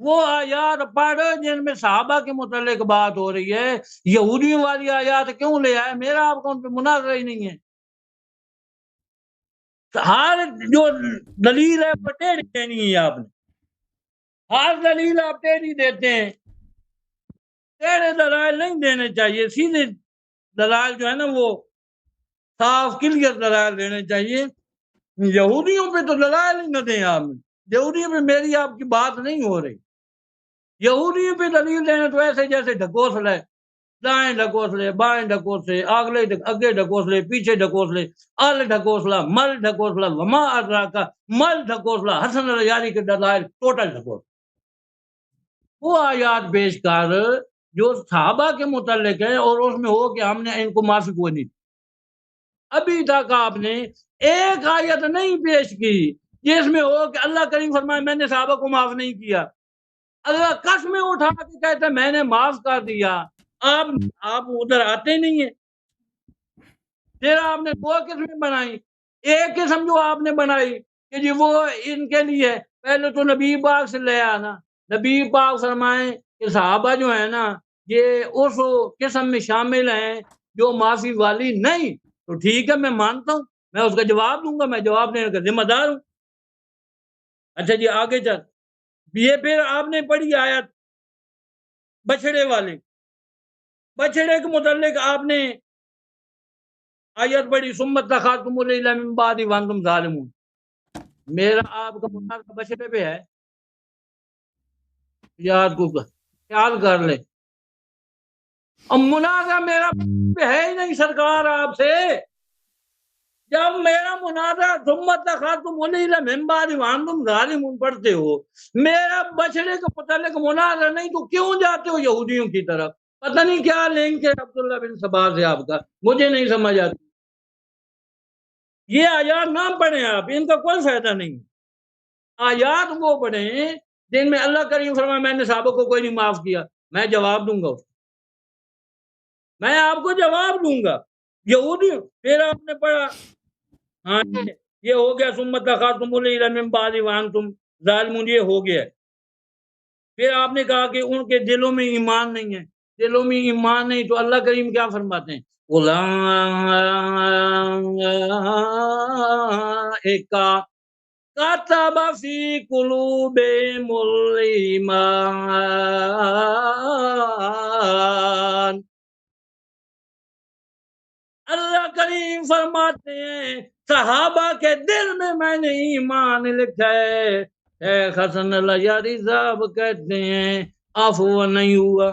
وہ آیات پڑھو جن میں صحابہ کے متعلق بات ہو رہی ہے. یہودیوں والی آیات کیوں لے آئے؟ میرا آپ کا ان پہ مناظرہ ہی نہیں ہے. ہر جو دلیل ہے وہ ٹیڑھی دینی ہے آپ نے, ہر دلیل آپ ٹیڑھی دیتے ہیں. ٹیڑھے دلائل نہیں دینے چاہیے, سیدھے دلائل جو ہے نا وہ صاف کلیئر دلائل دینے چاہیے. یہودیوں پہ تو دلائل ہی نہ دیں آپ نے, یہودیوں پہ میری آپ کی بات نہیں ہو رہی. یہودیوں پہ دلیل دینے تو ایسے جیسے ڈھکوسل ہے, دائیں ڈھکوسلے بائیں ڈھکوسلے اگے ڈھکوسلے پیچھے ڈھکوسلے, ال ڈھکوسلا مل ڈھکوسلا وما ادراکا مل ڈھکوسلا, حسن الریاری کے دلائل ٹوٹل ڈھکوسلا. وہ آیات پیش کر جو صحابہ کے متعلق ہے اور اس میں ہو کہ ہم نے ان کو معافی کوئی نہیں. ابھی تک آپ نے ایک آیت نہیں پیش کی جس میں ہو کہ اللہ کریم فرمائے میں نے صحابہ کو معاف نہیں کیا. اللہ قسمیں اٹھا کے کہتے میں نے معاف کر دیا. آپ ادھر آتے نہیں ہیں. پھر آپ نے دو قسمیں بنائی. ایک قسم جو آپ نے بنائی کہ جی وہ ان کے لیے پہلے تو نبی پاک سے لے آنا. نبی پاک فرمائیں کہ صحابہ جو ہے نا یہ اس قسم میں شامل ہیں جو معافی والی نہیں. تو ٹھیک ہے, میں مانتا ہوں, میں اس کا جواب دوں گا, میں جواب دینے کا ذمہ دار ہوں. اچھا جی آگے چل, یہ پھر آپ نے پڑھی آیت بچڑے والے, بچڑے کے متعلق آپ نے آیت پڑھی سمت تخاتم الیہ من بعد وانتم ظالمون. میرا آپ کا مناظرہ بچڑے پہ ہے, یاد کو خیال کر لے. اب مناظرہ میرا پہ ہے ہی نہیں سرکار آپ سے. جب میرا مناظرہ سمت تخاتم الیہ من بعد وانتم ظالمون پڑھتے ہو, میرا بچڑے کے متعلق مناظرہ نہیں, تو کیوں جاتے ہو یہودیوں کی طرف؟ پتہ نہیں کیا لنک ہے عبداللہ بن سبا سے آپ کا, مجھے نہیں سمجھ آتی. یہ آیات نہ پڑھیں آپ, ان کا کوئی فائدہ نہیں. آیات وہ پڑھیں جن میں اللہ کریم فرمائے میں نے صحابہ کو کوئی نہیں معاف کیا. میں جواب دوں گا اس کو, میں آپ کو جواب دوں گا. یہودی پھر آپ نے پڑھا ہاں یہ ہو گیا سمت تخاتم الیہ من بعد وانتم ظالمون, یہ ہو گیا. پھر آپ نے کہا کہ ان کے دلوں میں ایمان نہیں ہے. دلوں میں ایمان نہیں تو اللہ کریم کیا فرماتے ہیں, اولئک کتب فی قلوبہم الایمان. اللہ کریم فرماتے ہیں صحابہ کے دل میں نے ایمان لکھا ہے. حسن الریاری صاحب کہتے ہیں عفو نہیں ہوا.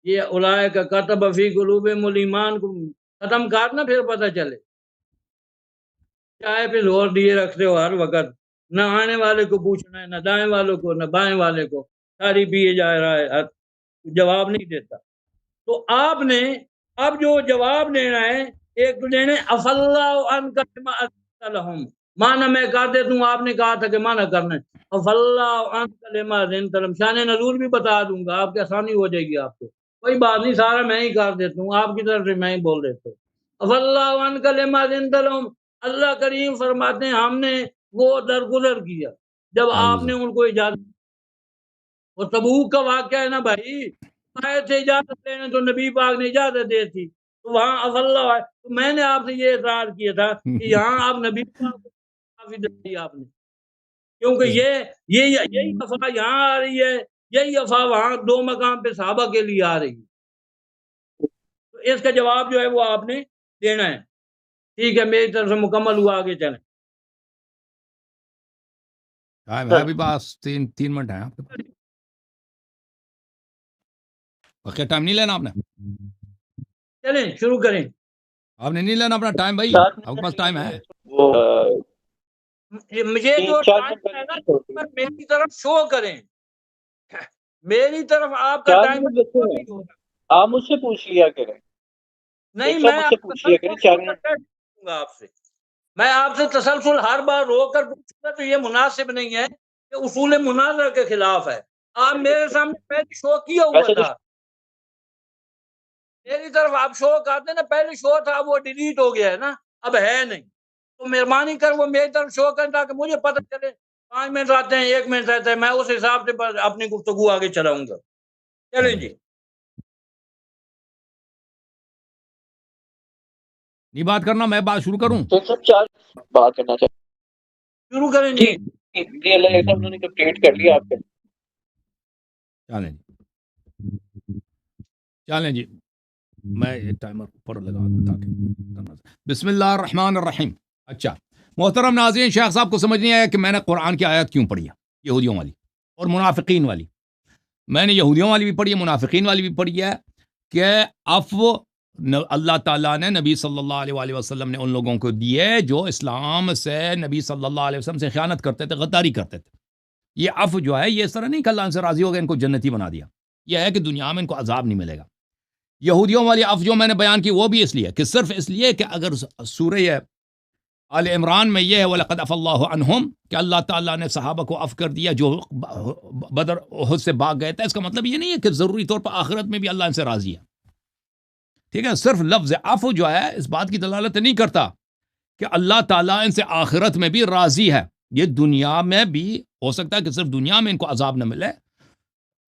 یہ اولئک کتب فی قلوبہم الایمان کو ختم کرنا پھر پتہ چلے. چائے پہ زور دیے رکھتے ہو ہر وقت, نہ آنے والے کو پوچھنا ہے, نہ دائیں والوں کو نہ بائیں والے کو, ساری پیے جا رہا ہے, جواب نہیں دیتا. تو آپ نے اب جو جواب دینا ہے ایک تو دینے عفا اللہ عنک بما اذنت لہم, معنی میں کہہ دیتا ہوں, آپ نے کہا تھا کہ معنی کرنا ہے عفا اللہ عنک بما اذنت لہم. شان نزول بھی بتا دوں گا, آپ کی آسانی ہو جائے گی. آپ کو کوئی بات نہیں, سارا میں ہی کر دیتا ہوں, آپ کی طرف سے میں ہی بول دیتا ہوں. عفا اللہ عنک بما اذنت لہم, اللہ کریم فرماتے ہیں ہم نے وہ درگزر کیا جب آپ نے ان کو اجازت. وہ تبوک کا واقعہ ہے نا بھائی, آئے تھے اجازت لینے تو نبی پاک نے اجازت دی تھی, تو وہاں عفا اللہ ہے. تو میں نے آپ سے یہ اعتراض کیا تھا کہ یہاں آپ نبی پاک کو معافی دی آپ نے, کیونکہ یہی عفا یہاں آ رہی ہے, یہی عفا وہاں دو مقام پہ صحابہ کے لیے آ رہی ہے. تو اس کا جواب جو ہے وہ آپ نے دینا ہے. ٹھیک ہے, میری طرف سے مکمل ہوا, آگے چلیں. ٹائم ہے ابھی بس 3 منٹ ہیں آپ کے پاس. بقیہ ٹائم نہیں لینا آپ نے. چلیں شروع کریں. آپ نے نہیں لینا اپنا ٹائم بھائی, آپ کے پاس ٹائم ہے. مجھے جو ٹائم ہے نا میری طرف شو کریں, میری طرف آپ کا ٹائم آپ مجھ سے پوچھ لیا کریں. نہیں, میں آپ سے میں آپ سے تسلسل ہر بار رو کر پوچھوں گا تو یہ مناسب نہیں ہے, کہ اصول مناظرہ کے خلاف ہے. آپ میرے سامنے پہلے شو کیا ہوا تھا, میری طرف آپ شو کرتے نا, پہلے شو تھا وہ ڈیلیٹ ہو گیا ہے نا, اب ہے نہیں. تو مہربانی کر وہ میری طرف شو کریں تاکہ مجھے پتہ چلے 5 منٹ آتے ہیں 1 منٹ رہتا ہے, میں اس حساب سے اپنی گفتگو آگے چلاؤں گا. چلیں جی نہیں بات کرنا, میں بات شروع کروں. بات کرنا چاہتے شروع کریں جی. اللہ صاحب انہوں نے کمپلیٹ کر لیا آپ کے. چلیں جی میں ٹائمر اوپر لگا دوں تاکہ. بسم اللہ الرحمن الرحیم. اچھا محترم ناظرین, شیخ صاحب کو سمجھ نہیں آیا کہ میں نے قرآن کی آیت کیوں پڑھی ہے, یہودیوں والی اور منافقین والی. میں نے یہودیوں والی بھی پڑھی ہے, منافقین والی بھی پڑھی ہے, کہ عفو اللہ تعالیٰ نے نبی صلی اللہ علیہ وآلہ وسلم نے ان لوگوں کو دیے جو اسلام سے, نبی صلی اللہ علیہ وسلم سے خیانت کرتے تھے, غداری کرتے تھے. یہ عفو جو ہے یہ اس طرح نہیں کہ اللہ ان سے راضی ہو گیا ان کو جنتی بنا دیا, یہ ہے کہ دنیا میں ان کو عذاب نہیں ملے گا. یہودیوں والی عفو جو میں نے بیان کی وہ بھی اس لیے کہ صرف اس لیے کہ اگر سورہ آل عمران میں یہ ہے وَلَقَدْ عَفَا اللَّهُ عَنْهُمْ کہ اللہ تعالیٰ نے صحابہ کو عفو کر دیا جو بدر احد سے بھاگ گئے تھے, اس کا مطلب یہ نہیں ہے کہ ضروری طور پر آخرت میں بھی اللہ ان سے راضی ہے. ٹھیک ہے, صرف لفظ عفو جو ہے اس بات کی دلالت نہیں کرتا کہ اللہ تعالیٰ ان سے آخرت میں بھی راضی ہے. یہ دنیا میں بھی ہو سکتا ہے کہ صرف دنیا میں ان کو عذاب نہ ملے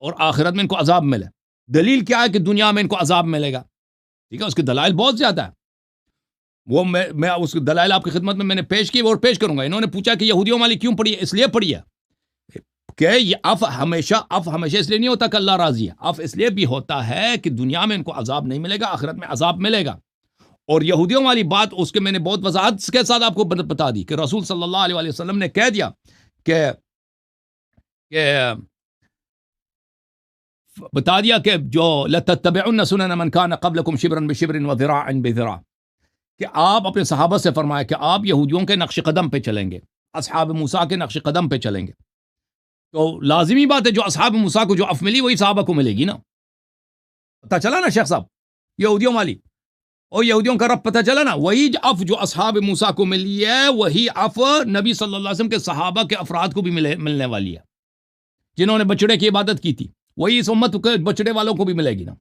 اور آخرت میں ان کو عذاب ملے. دلیل کیا ہے کہ دنیا میں ان کو عذاب ملے گا؟ ٹھیک ہے, اس کے دلائل بہت زیادہ ہے, وہ میں اس کے دلائل آپ کی خدمت میں نے پیش کی اور پیش کروں گا. انہوں نے پوچھا کہ یہودیوں والی کیوں پڑھی ہے, اس لیے پڑھی ہے کہ یہ عف ہمیشہ اس لیے نہیں ہوتا کہ اللہ راضی ہے, عف اس لیے بھی ہوتا ہے کہ دنیا میں ان کو عذاب نہیں ملے گا, آخرت میں عذاب ملے گا. اور یہودیوں والی بات اس کے میں نے بہت وضاحت کے ساتھ آپ کو بتا دی کہ رسول صلی اللہ علیہ وآلہ وسلم نے کہہ دیا کہ بتا دیا کہ جو لَتَتَّبِعُنَّ سُنَنَ مَنْ كَانَ قَبْلَكُمْ شِبْرًا بِشِبْرٍ وَذِرَاعًا بِذِرَاع, کہ آپ اپنے صحابہ سے فرمایا کہ آپ یہودیوں کے نقش قدم پہ چلیں گے, اصحاب موسیٰ کے نقش قدم پہ چلیں گے. تو لازمی بات ہے جو اصحاب موسیٰ کو جو عفو ملی وہی صحابہ کو ملے گی نا. پتہ چلا نا شیخ صاحب, یہودیوں والی اور یہودیوں کا رب پتہ چلا نا, وہی عفو جو اصحاب موسیٰ کو ملی ہے وہی عفو نبی صلی اللہ علیہ وسلم کے صحابہ کے افراد کو بھی ملنے والی ہے جنہوں نے بچڑے کی عبادت کی تھی, وہی اس امت کے بچڑے والوں کو بھی ملے گی نا.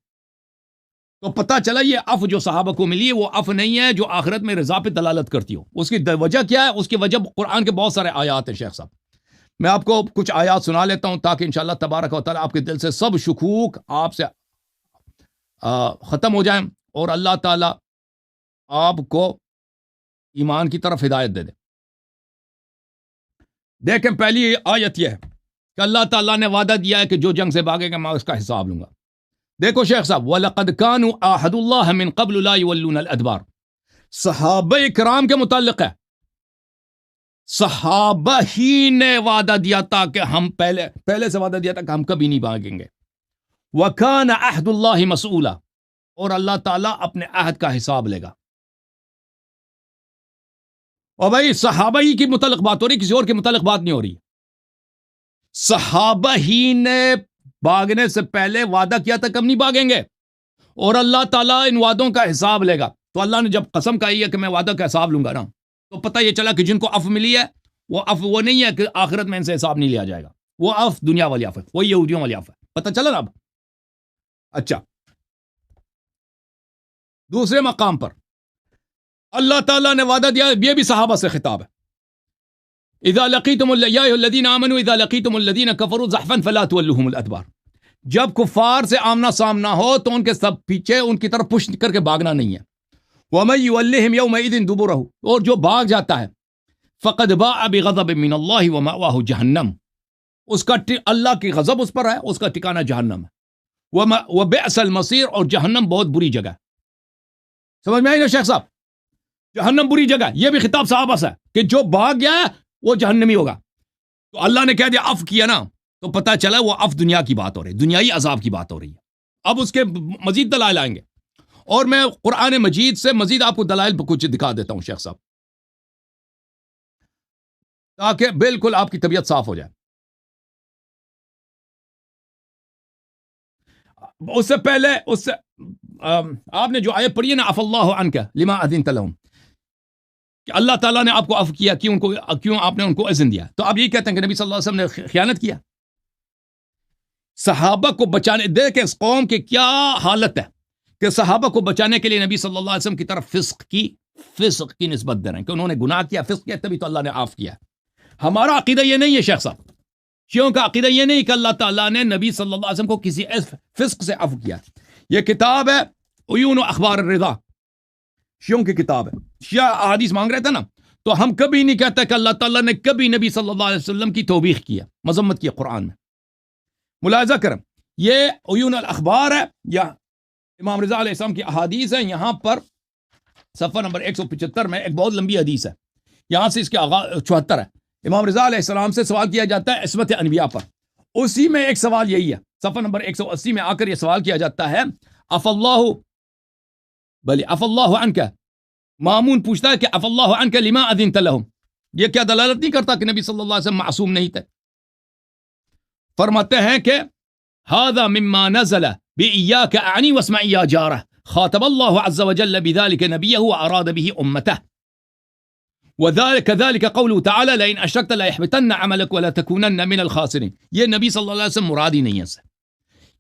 تو پتہ چلا یہ عفو جو صحابہ کو ملی ہے وہ عفو نہیں ہے جو آخرت میں رضا پہ دلالت کرتی ہو. اس کی وجہ کیا ہے؟ اس کی وجہ قرآن کے بہت سارے آیات ہیں. شیخ صاحب میں آپ کو کچھ آیات سنا لیتا ہوں تاکہ انشاءاللہ تبارک و تعالیٰ آپ کے دل سے سب شکوک آپ سے ختم ہو جائیں اور اللہ تعالیٰ آپ کو ایمان کی طرف ہدایت دے دے. دیکھیں پہلی آیت یہ ہے کہ اللہ تعالیٰ نے وعدہ دیا ہے کہ جو جنگ سے بھاگے گا میں اس کا حساب لوں گا. دیکھو شیخ صاحب, وَلَقَدْ كَانُوا عَاهَدُوا اللَّهَ مِن قَبْلُ لَا يُوَلُّونَ الْأَدْبَارَ, صحابہ کرام کے متعلق ہے. صحابہ ہی نے وعدہ دیا تھا کہ ہم پہلے سے وعدہ دیا تھا کہ ہم کبھی نہیں بھاگیں گے. وَكَانَ عَهْدُ اللَّهِ مَسْئُولًا, اور اللہ تعالیٰ اپنے عہد کا حساب لے گا. اور بھائی صحابہ ہی کے متعلق بات ہو رہی, کسی اور کے متعلق بات نہیں ہو رہی. صحابہ ہی نے بھاگنے سے پہلے وعدہ کیا تھا کہ ہم نہیں بھاگیں گے اور اللہ تعالیٰ ان وعدوں کا حساب لے گا. تو اللہ نے جب قسم کہی ہے کہ میں وعدہ کا حساب لوں گا نا, تو پتہ یہ چلا کہ جن کو عفو ملی ہے وہ عفو وہ نہیں ہے کہ آخرت میں ان سے حساب نہیں لیا جائے گا, وہ عفو دنیا والی عفو ہے, وہ یہودیوں والی عفو ہے. پتہ چلا نا اب. اچھا دوسرے مقام پر اللہ تعالیٰ نے وعدہ دیا, یہ بھی صحابہ سے خطاب ہے, اذا لقیتم یا ایھا الذین آمنوا اذا لقیتم الذین کفروا زحفا فلا تولوهم الادبار, جب کفار سے آمنا سامنا ہو تو ان کے سب پیچھے ان کی طرف پش کر کے بھاگنا نہیں ہے. ومن یولہم یومئذ دبرہ, اور جو بھاگ جاتا ہے فقد باء بغضب من اللہ ومأواہ جہنم, اس کا اللہ کی غضب اس پر ہے, اس کا ٹھکانہ جہنم ہے. وبئس المصیر, اور جہنم بہت بری جگہ ہے. سمجھ میں آئی نا شیخ صاحب, جہنم بری جگہ. یہ بھی خطاب صحابہ سے ہے کہ جو بھاگ گیا ہے وہ جہنمی ہوگا. تو اللہ نے کہہ دیا اف کیا نا، تو پتہ چلا وہ اف دنیا کی بات ہو رہی ہے، دنیائی عذاب کی بات ہو رہی ہے. اب اس کے مزید دلائل آئیں گے، اور میں قرآن مجید سے مزید آپ کو دلائل کچھ دکھا دیتا ہوں شیخ صاحب، تاکہ بالکل آپ کی طبیعت صاف ہو جائے. اس سے پہلے آپ نے جو آیت پڑھی ہے نا، عفا اللہ عنک لما اذنت لهم، کہ اللہ تعالیٰ نے آپ کو عفو کیا، کیوں آپ نے ان کو اذن دیا. تو آپ یہ کہتے ہیں کہ نبی صلی اللہ علیہ وسلم نے خیانت کیا؟ صحابہ کو بچانے، دیکھیں اس قوم کی کیا حالت ہے کہ صحابہ کو بچانے کے لیے نبی صلی اللہ علیہ وسلم کی طرف فسق کی نسبت دے رہے ہیں کہ انہوں نے گناہ کیا، فسق کیا، تبھی تو اللہ نے عفو کیا. ہمارا عقیدہ یہ نہیں ہے شیخ صاحب، شیعوں کا عقیدہ یہ نہیں کہ اللہ تعالیٰ نے نبی صلی اللہ علیہ وسلم کو کسی فسق سے عفو کیا. یہ کتاب ہے عیون و اخبار الرضا، شیعوں کی کتاب ہے. شیعہ احادیث مانگ رہے تھے نا، تو ہم کبھی نہیں کہتے کہ اللہ تعالیٰ نے کبھی نبی صلی اللہ علیہ وسلم کی توبیخ کیا، مذمت کی قرآن میں. ملاحظہ کریں، یہ عیون الاخبار ہے یا امام رضا علیہ السلام کی احادیث ہے. یہاں پر صفحہ نمبر 175 میں ایک بہت لمبی حدیث ہے، یہاں سے اس کے آغاز 74 ہے. امام رضا علیہ السلام سے سوال کیا جاتا ہے عصمت انبیاء پر. اسی میں ایک سوال یہی ہے، صفحہ نمبر 180 میں آ کر یہ سوال کیا جاتا ہے، عفا اللہ عنک. مامون پوچھتا ہے کہ عفا اللہ عنک لما اذنت لهم، یہ کیا دلالت نہیں کرتا کہ نبی صلی اللہ علیہ وسلم معصوم نہیں تھے؟ فرماتے ہیں کہ هذا مما نزل بإياك أعني واسمع يا جاره، خاطب الله عز وجل بذلك نبيه وأراد به أمته، وذلك كذلك قوله تعالى لئن أشركت ليحبطن عملك ولا تكونن من الخاسرين. یہ نبی صلی اللہ علیہ وسلم مراد ہی نہیں ہے.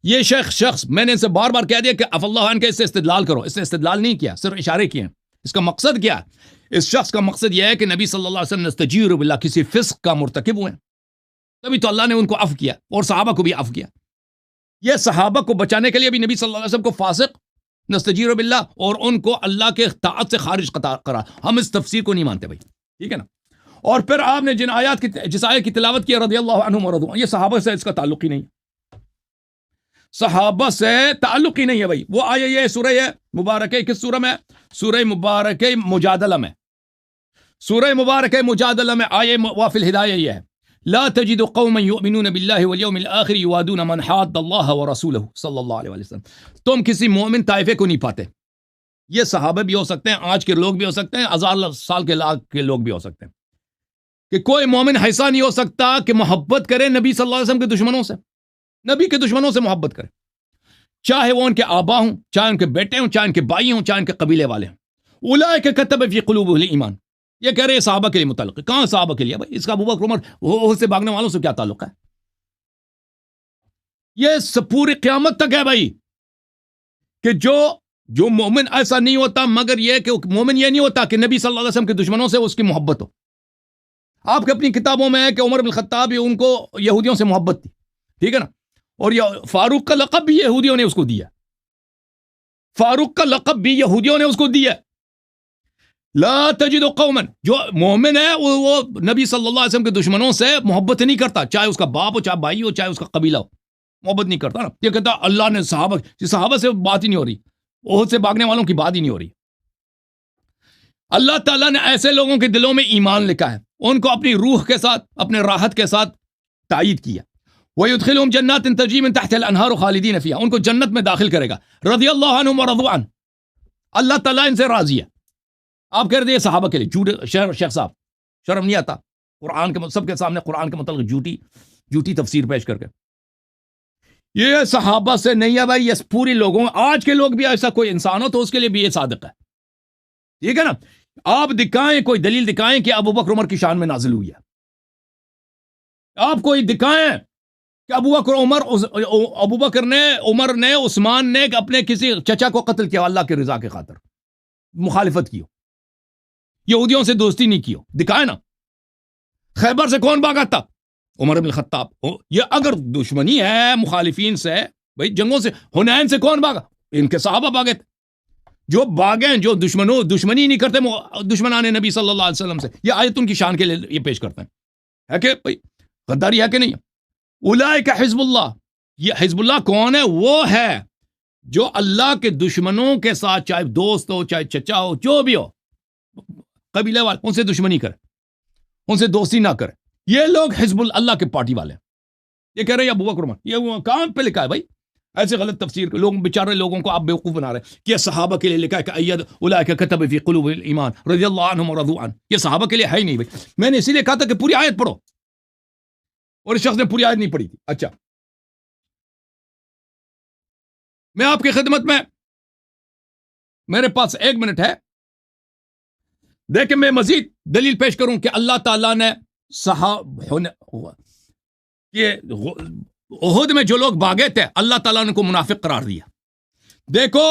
یہ شخص میں نے ان سے بار بار کہہ دیا کہ عفا اللہ عنہ اس سے استدلال کرو، اس نے استدلال نہیں کیا، صرف اشارے کیے ہیں. اس کا مقصد کیا ہے؟ اس شخص کا مقصد یہ ہے کہ نبی صلی اللہ علیہ وسلم نستجیر باللہ کسی فسق کا مرتکب ہوئے، تبھی تو اللہ نے ان کو عفو کیا اور صحابہ کو بھی عفو کیا. یہ صحابہ کو بچانے کے لیے بھی نبی صلی اللہ علیہ وسلم کو فاسق نستجیر باللہ اور ان کو اللہ کے اطاعت سے خارج کرا. ہم اس تفسیر کو نہیں مانتے بھائی، ٹھیک ہے نا. اور پھر آپ نے جس آیت کی تلاوت کی رضی اللہ عنہم ورضوا عنہ، یہ صحابہ سے اس کا تعلق ہی نہیں، صحابہ سے تعلق ہی نہیں ہے بھائی. وہ آیہ یہ سورہ مبارکہ کس سورہ میں؟ سورہ مبارکہ مجادلہ میں. سورہ مبارکہ مجادلہ میں آیہ وافی الہدایہ یہ ہے، لا تجد قوما يؤمنون بالله واليوم الآخر يوادون من حاد الله ورسوله صلی اللہ علیہ وسلم. تم کسی مومن طائفے کو نہیں پاتے. یہ صحابہ بھی ہو سکتے ہیں، آج کے لوگ بھی ہو سکتے ہیں، ہزار سال کے لوگ بھی ہو سکتے ہیں، کہ کوئی مومن ایسا نہیں ہو سکتا کہ محبت کرے نبی صلی اللہ علیہ وسلم کے دشمنوں سے، نبی کے دشمنوں سے محبت کرے، چاہے وہ ان کے آبا ہوں، چاہے ان کے بیٹے ہوں، چاہے ان کے بھائی ہوں، چاہے ان کے قبیلے والے ہوں. اولئک کتب فی قلوبہم الایمان، یہ کہہ رہے ہیں صحابہ کے لیے متعلق. کہاں صحابہ کے لیے بھائی؟ اس کا ابوبکر عمر وہ سے بھاگنے والوں سے کیا تعلق ہے؟ یہ پوری قیامت تک ہے بھائی، کہ جو مومن ایسا نہیں ہوتا، مگر یہ کہ مومن یہ نہیں ہوتا کہ نبی صلی اللہ علیہ وسلم کے دشمنوں سے اس کی محبت ہو. آپ کے اپنی کتابوں میں ہے کہ عمر بن الخطاب ان کو یہودیوں سے محبت تھی، ٹھیک ہے نا. اور یہ فاروق کا لقب بھی یہودیوں نے اس کو دیا، فاروق کا لقب بھی یہودیوں نے اس کو دیا. لا تجد قوما، جو مومن ہے وہ نبی صلی اللہ علیہ وسلم کے دشمنوں سے محبت نہیں کرتا، چاہے اس کا باپ ہو، چاہے بھائی ہو، چاہے اس کا قبیلہ ہو، محبت نہیں کرتا نا. یہ کہتا اللہ نے صحابہ سے بات ہی نہیں ہو رہی، احد سے بھاگنے والوں کی بات ہی نہیں ہو رہی. اللہ تعالیٰ نے ایسے لوگوں کے دلوں میں ایمان لکھا ہے، ان کو اپنی روح کے ساتھ، اپنے راحت کے ساتھ تائید کیا. وَيُدْخِلُهُمْ جَنَّاتٍ تَجْرِي مِن تَحْتِهَا الْأَنْهَارُ خَالِدِينَ فِيهَا، ان کو جنت میں داخل کرے گا. رضی اللہ عنہم ورضوا عنہ، اللہ تعالیٰ ان سے راضی ہے. آپ کہہ رہے ہیں صحابہ کے لیے شیخ صاحب شرم نہیں آتا قرآن کے سب کے سامنے قرآن کے متعلق جھوٹی تفسیر پیش کر کے؟ یہ صحابہ سے نہیں ہے بھائی، یہ پوری لوگوں، آج کے لوگ بھی ایسا کوئی انسان ہو تو اس کے لیے بھی یہ صادق ہے، ٹھیک ہے نا. آپ دکھائیں، کوئی دلیل دکھائیں کہ ابو بکر عمر کی شان میں نازل ہوئی ہے. آپ کوئی دکھائیں کہ ابو بکر نے، عمر نے، عثمان نے اپنے کسی چچا کو قتل کیا اللہ کے رضا کے خاطر، مخالفت کی ہو، یہودیوں سے دوستی نہیں کی ہو، دکھائے نا. خیبر سے کون بھاگا تھا؟ عمر بن الخطاب. یہ اگر دشمنی ہے مخالفین سے، بھائی جنگوں سے، حنین سے کون بھاگا؟ ان کے صحابہ بھاگے تھے. جو بھاگے، جو دشمنی نہیں کرتے دشمنان نبی صلی اللہ علیہ وسلم سے، یہ آیت ان کی شان کے لیے یہ پیش کرتے ہیں. ہے کہ بھائی غداری ہے کہ نہیں؟ اولئک حزب اللہ، یہ حزب اللہ کون ہے؟ وہ ہے جو اللہ کے دشمنوں کے ساتھ، چاہے دوست ہو، چاہے چچا ہو، جو بھی ہو، قبیلے والے، ان سے دشمنی کرے، ان سے دوستی نہ کرے. یہ لوگ حزب اللہ کے پارٹی والے ہیں. یہ کہہ رہے ہیں ابو بکر عمر، یہ کہاں پہ لکھا ہے بھائی؟ ایسے غلط تفسیر لوگ بیچارے لوگوں کو آپ بیوقوف بنا رہے ہیں کہ یہ صحابہ کے لیے لکھا ہے کہ اید اولئک کتب فی قلوب الایمان رضی اللہ عنہم ورضوا عنہ. یہ صحابہ کے لیے ہے ہی نہیں بھائی. میں نے اسی لیے کہا تھا کہ پوری آیت پڑھو، اور اس شخص نے پوری آیت نہیں پڑھی تھی. اچھا، میں آپ کی خدمت میں، میرے پاس 1 منٹ ہے، دیکھیں میں مزید دلیل پیش کروں کہ اللہ تعالیٰ نے کہ احد میں جو لوگ بھاگے تھے اللہ تعالیٰ نے کو منافق قرار دیا. دیکھو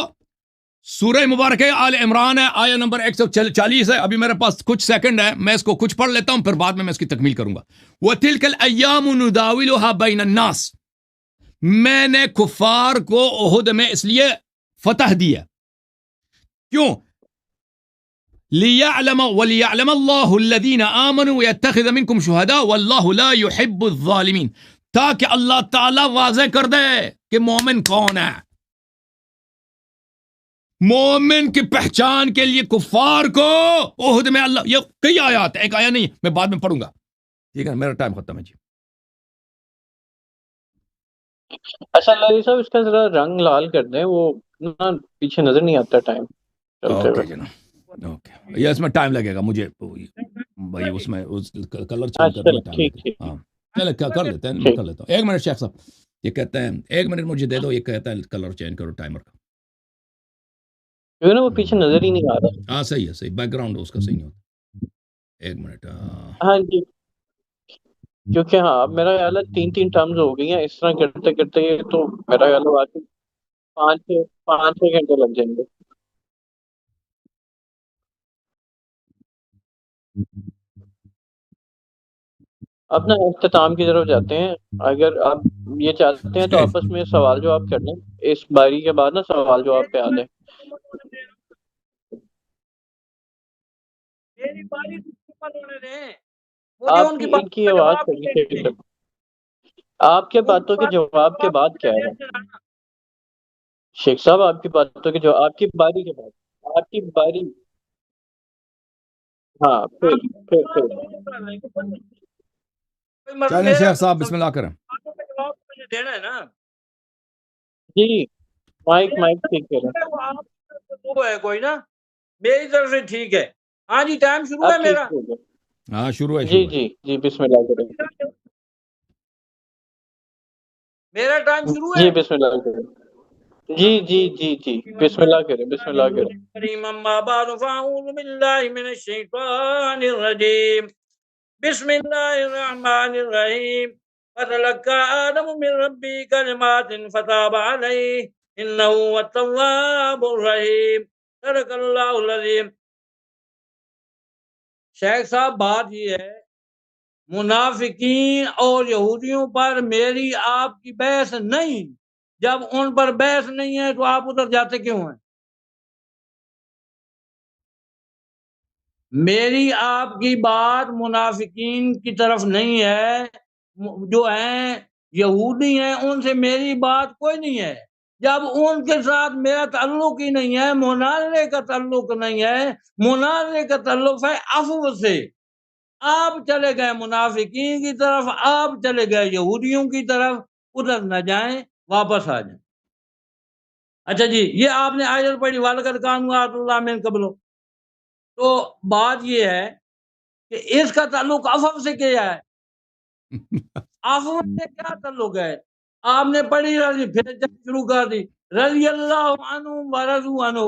سورہ مبارک ہے آل عمران ہے، آیہ نمبر 140 ہے. ابھی میرے پاس کچھ سیکنڈ ہے، میں اس کو کچھ پڑھ لیتا ہوں، پھر بعد میں اس کی تکمیل کروں گا. وَتِلْكَ الْأَيَّامُ نُدَاوِلُهَا بَيْنَ النَّاسِ، میں نے کفار کو احد میں اس لیے فتح دیا. کیوں؟ لِيَعْلَمَ وَلِيَعْلَمَ اللَّهُ الَّذِينَ آمَنُوا وَيَتَّخِذَ مِنكُمْ شُهَدَاءَ وَاللَّهُ لَا يُحِبُّ الظَّالِمِينَ، تاکہ اللہ تعالیٰ واضح کر دے کہ مومن کون ہے. مومن کی پہچان کے لیے کفار کو احد میں اللہ، یہ کئی آیات ہیں، ایک آیا نہیں، میں بعد میں پڑھوں گا. ٹھیک ہے، میرا ٹائم ختم ہے جی. اچھا اللہ صاحب اس کا ذرا رنگ لال کر دیں، وہ نا پیچھے نظر نہیں آتا ٹائم چلتے اوکے ہوئے. جناب، اوکے. یہ اس میں ٹائم لگے گا مجھے بھائی، اس میں کلر چینج اچھا کرنے میں ٹائم ٹھیک لگے ٹھیک گا. ہاں چلے کر لیتے ہیں، میں کر لیتا ہوں. 1 منٹ شیخ صاحب، یہ کہتے ہیں 1 منٹ مجھے دے دو، یہ کہتا ہے کلر چینج کرو ٹائمر کا. جو ہے نا وہ پیچھے نظر ہی نہیں آ رہا. ہاں صحیح ہے، صحیح، بیک گراؤنڈ اس کا صحیح نہیں ہوتا. 1 منٹ. ہاں جی، کیونکہ ہاں اب میرا خیال ہے 3 ٹرمز ہو گئی ہیں اس طرح کرتے کرتے، یہ تو میرا خیال ہے واقعی 5-6 گھنٹے لگ جائیں گے. اپنا اختتام کی طرف جاتے ہیں. اگر آپ یہ چاہتے ہیں تو آپس میں سوال جواب کر لیں، اس باری کے بعد نا سوال جواب پہ آ جائیں. میری باری مکمل ہونے دیں، مجھے آپ ان کی کی ان باتوں کی کا آواز جواب چلی دینے دیں. آپ کے ان کی باتوں کے باتوں کا جواب کے جواب بعد مجھے کیا ہے دینے دیں. شیخ صاحب؟ آپ کی باتوں کے جو آپ کی باری کے بعد، آپ کی باری. ہاں پھر چلیں شیخ صاحب بسم اللہ کریں. باتوں کا جواب مجھے دینا ہے نا جی. مائک ٹھیک کریں. وہ ہے کوئی نا، میری طرف سے ٹھیک ہے. ہاں جی ٹائم شروع ہے اب ٹھیک میرا. ہو گیا. ہاں شروع ہے، جی شروع ہے. جی جی بسم اللہ کریں. میرا ٹائم شروع ہے. جی بسم اللہ کریں. جی جی جی جی بسم اللہ کریں، بسم اللہ کریں. اما بعد فاعوذ باللہ من الشیطان الرجیم، بسم اللہ الرحمن الرحیم. فتلقى آدم من ربه كلمات فتاب عليه إنه هو التواب الرحیم. صدق اللہ العظیم. شیخ صاحب بات یہ ہے، منافقین اور یہودیوں پر میری آپ کی بحث نہیں. جب ان پر بحث نہیں ہے تو آپ ادھر جاتے کیوں ہیں؟ میری آپ کی بات منافقین کی طرف نہیں ہے، جو ہیں یہودی ہیں ان سے میری بات کوئی نہیں ہے. جب ان کے ساتھ میرا تعلق ہی نہیں ہے، مناظرے کا تعلق نہیں ہے، مناظرے کا تعلق ہے عفو سے. آپ چلے گئے منافقین کی طرف، آپ چلے گئے یہودیوں کی طرف، ادھر نہ جائیں، واپس آ جائیں. اچھا جی، یہ آپ نے آیت پڑھی وَلَقَدْ كَانُوا يَعْبُدُونَ اللَّهَ مِن قَبْلُ. تو بات یہ ہے کہ اس کا تعلق عفو سے کیا ہے؟ عفو سے کیا تعلق ہے؟ آپ نے پڑھی رضی، پھر شروع کر دی رضی اللہ عنہم ورضوا عنہ.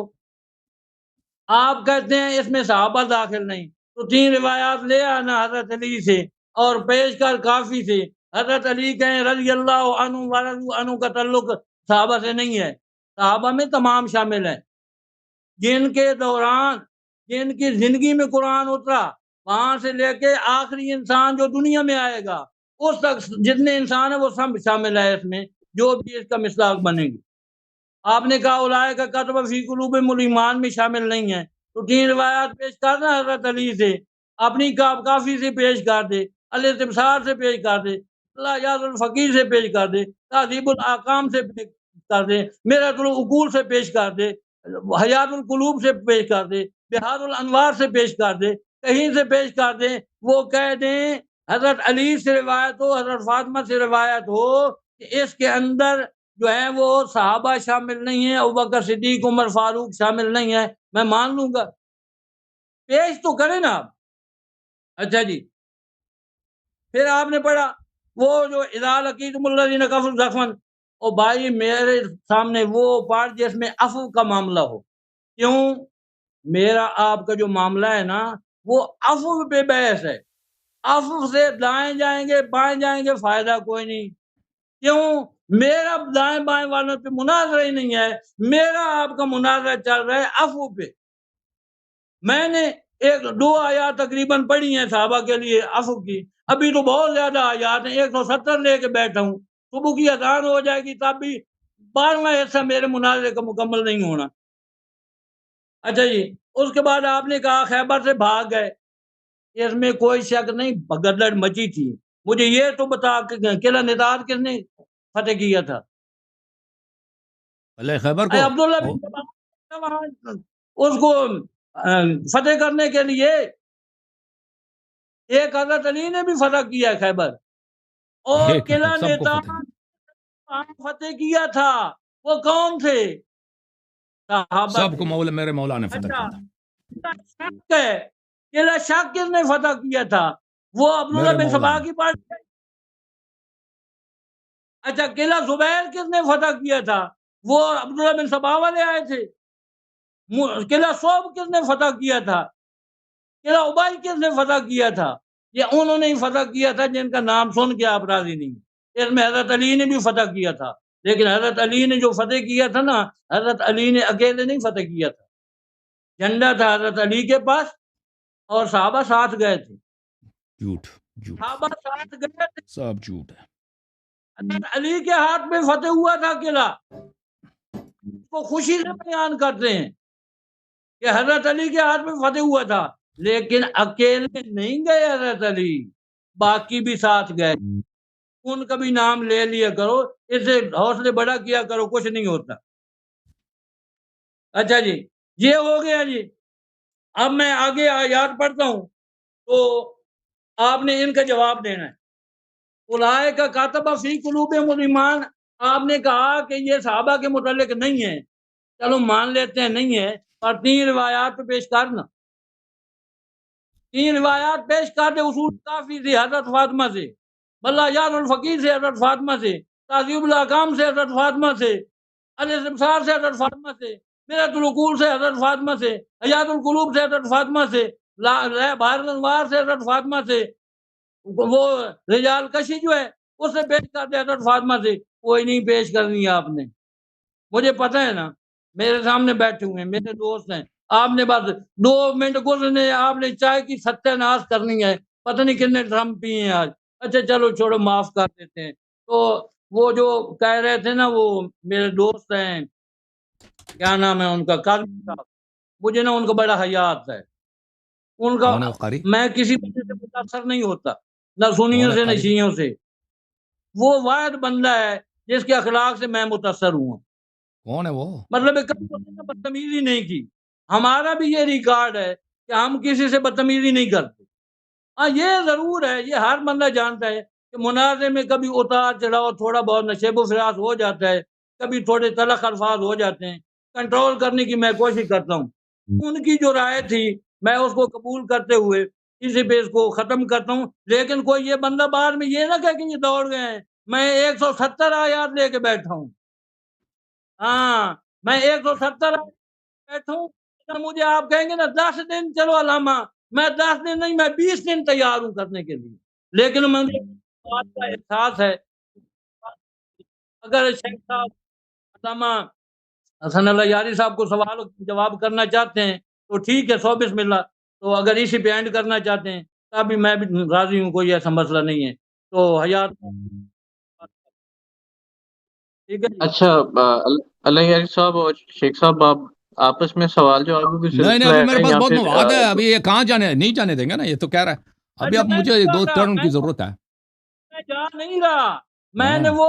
آپ کہتے ہیں اس میں صحابہ داخل نہیں، تو 3 روایات لے آنا حضرت علی سے اور پیش کر کافی سے. حضرت علی کہیں رضی اللہ عنہ ورضوا عنہ کا تعلق صحابہ سے نہیں ہے. صحابہ میں تمام شامل ہیں جن کے دوران، جن کی زندگی میں قرآن اترا، وہاں سے لے کے آخری انسان جو دنیا میں آئے گا اس تک جتنے انسان ہیں وہ سب شامل ہے اس میں، جو بھی اس کا مصداق بنے گی. آپ نے کہا اولئک کتب فی قلوبہم الایمان میں شامل نہیں ہے، تو 3 روایات پیش کرنا حضرت علی سے، اپنی کافی سے پیش کر دے، الاستبصار سے پیش کر دے، الیاض الفقیر سے پیش کر دے، تہذیب الاحکام سے پیش کر دے، میرۃ العقول سے پیش کر دے، حیات القلوب سے پیش کر دے، بہار الانوار سے پیش کر دے، کہیں سے پیش کر دیں. وہ کہہ دیں حضرت علی سے روایت ہو، حضرت فاطمہ سے روایت ہو کہ اس کے اندر جو ہے وہ صحابہ شامل نہیں ہیں، ابوبکر صدیق عمر فاروق شامل نہیں ہے، میں مان لوں گا، پیش تو کریں نا آپ. اچھا جی، پھر آپ نے پڑھا وہ جو اذا لقیتم الذین کفروا زحفا، اور بھائی میرے سامنے وہ پارٹ جس میں عفو کا معاملہ ہو. کیوں؟ میرا آپ کا جو معاملہ ہے نا وہ عفو پہ بحث ہے. عفو سے دائیں جائیں گے بائیں جائیں گے فائدہ کوئی نہیں. کیوں؟ میرا دائیں بائیں والوں پہ مناظرہ ہی نہیں ہے، میرا آپ کا مناظرہ چل رہا ہے عفو پہ. میں نے ایک دو آیات تقریباً پڑھی ہیں صحابہ کے لیے عفو کی، ابھی تو بہت زیادہ آیات ہیں، 170 لے کے بیٹھا ہوں. صبح کی اذان ہو جائے گی تب بھی 12واں حصہ میرے مناظرے کا مکمل نہیں ہونا. اچھا جی، اس کے بعد آپ نے کہا خیبر سے بھاگ گئے. اس میں کوئی شک نہیں، گدڑ مچی تھی. مجھے یہ تو بتا کہ قلعہ نطاق کس نے فتح کیا تھا؟ خیبر کو عبداللہ بن سبا اس کو فتح کرنے کے لیے ایک حضرت علی نے بھی فتح کیا ہے خیبر، اور قلعہ نطاق فتح کیا تھا. وہ کون تھے؟ صحابہ سب کو میرے مولا نے فتح کیا تھا. شک ہے، قلعہ شک کس نے فتح کیا تھا؟ وہ عبداللہ بن سبا کی پارٹی. اچھا، قلعہ زبیر کس نے فتح کیا تھا؟ وہ عبداللہ بن سبا والے آئے تھے. قلعہ صوب کس نے فتح کیا تھا؟ قلعہ ابئی کس نے فتح کیا تھا؟ یہ انہوں نے ہی فتح کیا تھا جن کا نام سن کے آپ راضی نہیں. اس میں حضرت علی نے بھی فتح کیا تھا، لیکن حضرت علی نے جو فتح کیا تھا نا، حضرت علی نے اکیلے نہیں فتح کیا تھا. جھنڈا تھا حضرت علی کے پاس اور صحابہ ساتھ گئے تھے. جھوٹ صحابہ ساتھ گئے تھے، سب جھوٹ ہے. حضرت علی کے ہاتھ میں فتح ہوا تھا قلعہ. کو خوشی سے بیان کرتے ہیں کہ حضرت علی کے ہاتھ میں فتح ہوا تھا، لیکن اکیلے نہیں گئے حضرت علی، باقی بھی ساتھ گئے. ان کا بھی نام لے لیا کرو، اسے حوصلے بڑا کیا کرو، کچھ نہیں ہوتا. اچھا جی، یہ ہو گیا جی. اب میں آگے آیات پڑھتا ہوں تو آپ نے ان کا جواب دینا ہے. اولئک کاتب فی قلوبہم الایمان، آپ نے کہا کہ یہ صحابہ کے متعلق نہیں ہے، چلو مان لیتے ہیں نہیں ہے، پر 3 روایات تو پیش کرنا. 3 روایات پیش کر دے. اصول کافی سے حضرت فاطمہ سے، بلایات الفقیر سے حضرت فاطمہ سے، تہذیب الاحکام سے حضرت فاطمہ سے، الاستبصار سے حضرت فاطمہ سے، میرۃ العقول سے حضرت فاطمہ سے، حیات القلوب سے حضرت فاطمہ سے، بحر الانوار سے حضرت فاطمہ سے، وہ رجال کشی جو ہے اس سے پیش کر دے حضرت فاطمہ سے. کوئی نہیں پیش کرنی ہے آپ نے، مجھے پتہ ہے نا، میرے سامنے بیٹھے ہوئے ہیں، میرے دوست ہیں. آپ نے بس 2 منٹ گزرنے، آپ نے چائے کی ستیہ ناش کرنی ہے، پتہ نہیں کتنے ڈرم پیے ہیں آج. اچھا چلو چھوڑو، معاف کر دیتے ہیں. تو وہ جو کہہ رہے تھے نا، وہ میرے دوست ہیں، کیا نام ہے ان کا، قاضی صاحب، مجھے نا ان کا بڑا حیا آتا ہے. ان کا میں کسی بندے سے متاثر نہیں ہوتا، نہ سنیوں سے نہ شیعوں سے. وہ واحد بندہ ہے جس کے اخلاق سے میں متاثر ہوں. کون ہے وہ؟ مطلب بدتمیزی نہیں کی. ہمارا بھی یہ ریکارڈ ہے کہ ہم کسی سے بدتمیزی نہیں کرتے. ہاں یہ ضرور ہے، یہ ہر بندہ جانتا ہے کہ مناظرے میں کبھی اتار چڑھاؤ، تھوڑا بہت نشیب و فراز ہو جاتا ہے، کبھی تھوڑے تلخ الفاظ ہو جاتے ہیں. کنٹرول کرنے کی میں کوشش کرتا ہوں. ان کی جو رائے تھی میں اس کو قبول کرتے ہوئے اسی پہ اس کو ختم کرتا ہوں. لیکن کوئی یہ بندہ بعد میں یہ نہ کہے کہ یہ دوڑ گئے ہیں. میں 170 آیات لے کے بیٹھا ہوں. ہاں، میں 170 بیٹھا ہوں. مجھے آپ کہیں گے نا 10 دن، چلو علامہ، میں 10 دن نہیں، میں 20 دن تیار ہوں کرنے کے لیے. لیکن مجھے بات کا احساس ہے، اگر شیخ صاحب علامہ حسن اللہ یاری صاحب کو سوال جواب کرنا چاہتے ہیں تو ٹھیک ہے، 100 بسم اللہ. تو اگر اسی پہ اینڈ کرنا چاہتے ہیں تب بھی میں بھی راضی ہوں، کوئی ایسا مسئلہ نہیں ہے. تو حیات ٹھیک ہے. اچھا، اللہ یاری صاحب اور شیخ صاحب، آپ آپس میں سوال جواب بھی نہیں ابھی میرے پاس بہت مواد ہے. ابھی یہ کہاں جانے، نہیں جانے دیں گے نا، یہ تو کہہ رہا ہے ابھی اب مجھے 2 ٹرن کی ضرورت ہے. میں جا نہیں رہا، میں نے وہ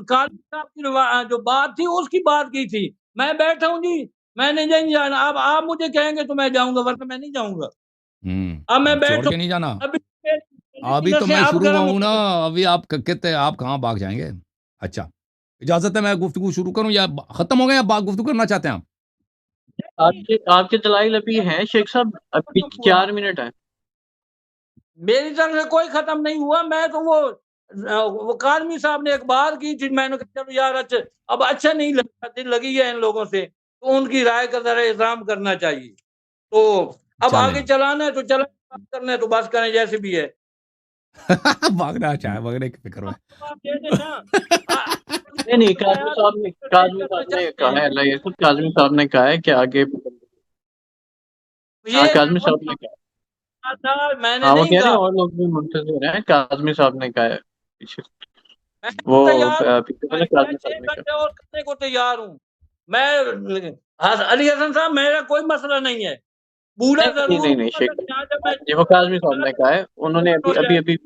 قاضی صاحب کی جو بات تھی اس کی بات کی تھی. میں بیٹھا ہوں جی، میں نے نہیں جانا. اب آپ مجھے کہیں گے تو میں جاؤں گا، ورنہ میں نہیں جاؤں گا. اب میں چھوڑ بیٹھا کے نہیں جانا. ابھی ابھی تو میں شروع ہوا ہوں نا، ابھی آپ کہتے ہیں آپ کہاں بھاگ جائیں گے. اچھا اجازت ہے میں گفتگو شروع کروں یا ختم ہو گئے یا گفتگو کرنا چاہتے ہیں آپ کے دلائل ابھی ہیں شیخ صاحب؟ ابھی 4 منٹ ہیں. میری طرف سے کوئی ختم نہیں ہوا. میں تو وہ کاظمی صاحب نے ایک بات کی تھی، میں نے کہا چلو یار اچھا اب اچھا نہیں لگتا، دل لگی ہے ان لوگوں سے، تو ان کی رائے کا ذرا احترام کرنا چاہیے. تو اب آگے چلانا ہے تو چلا، بات کرنا ہے تو بات کریں جیسے بھی ہے. بھاگنا چاہے بھاگنے کی فکر میں نہیں کاظمی صاحب نے کہا ہے، اللہ یہ کاظمی صاحب نے کہا ہے کہ آگے کاظمی صاحب نے کہا، میں نے ہاں وہ نہیں کہہ رہے ہیں کہا. اور لوگ بھی منتظر ہیں، کاظمی صاحب نے کہا ہے وہ کاظمی صاحب نے کہا اور کرنے کو تیار ہوں میں. علی حسن صاحب میرا کوئی مسئلہ نہیں ہے، بوڑھا ضرور نہیں یہ وہ کاظمی صاحب نے کہا ہے، انہوں نے ابھی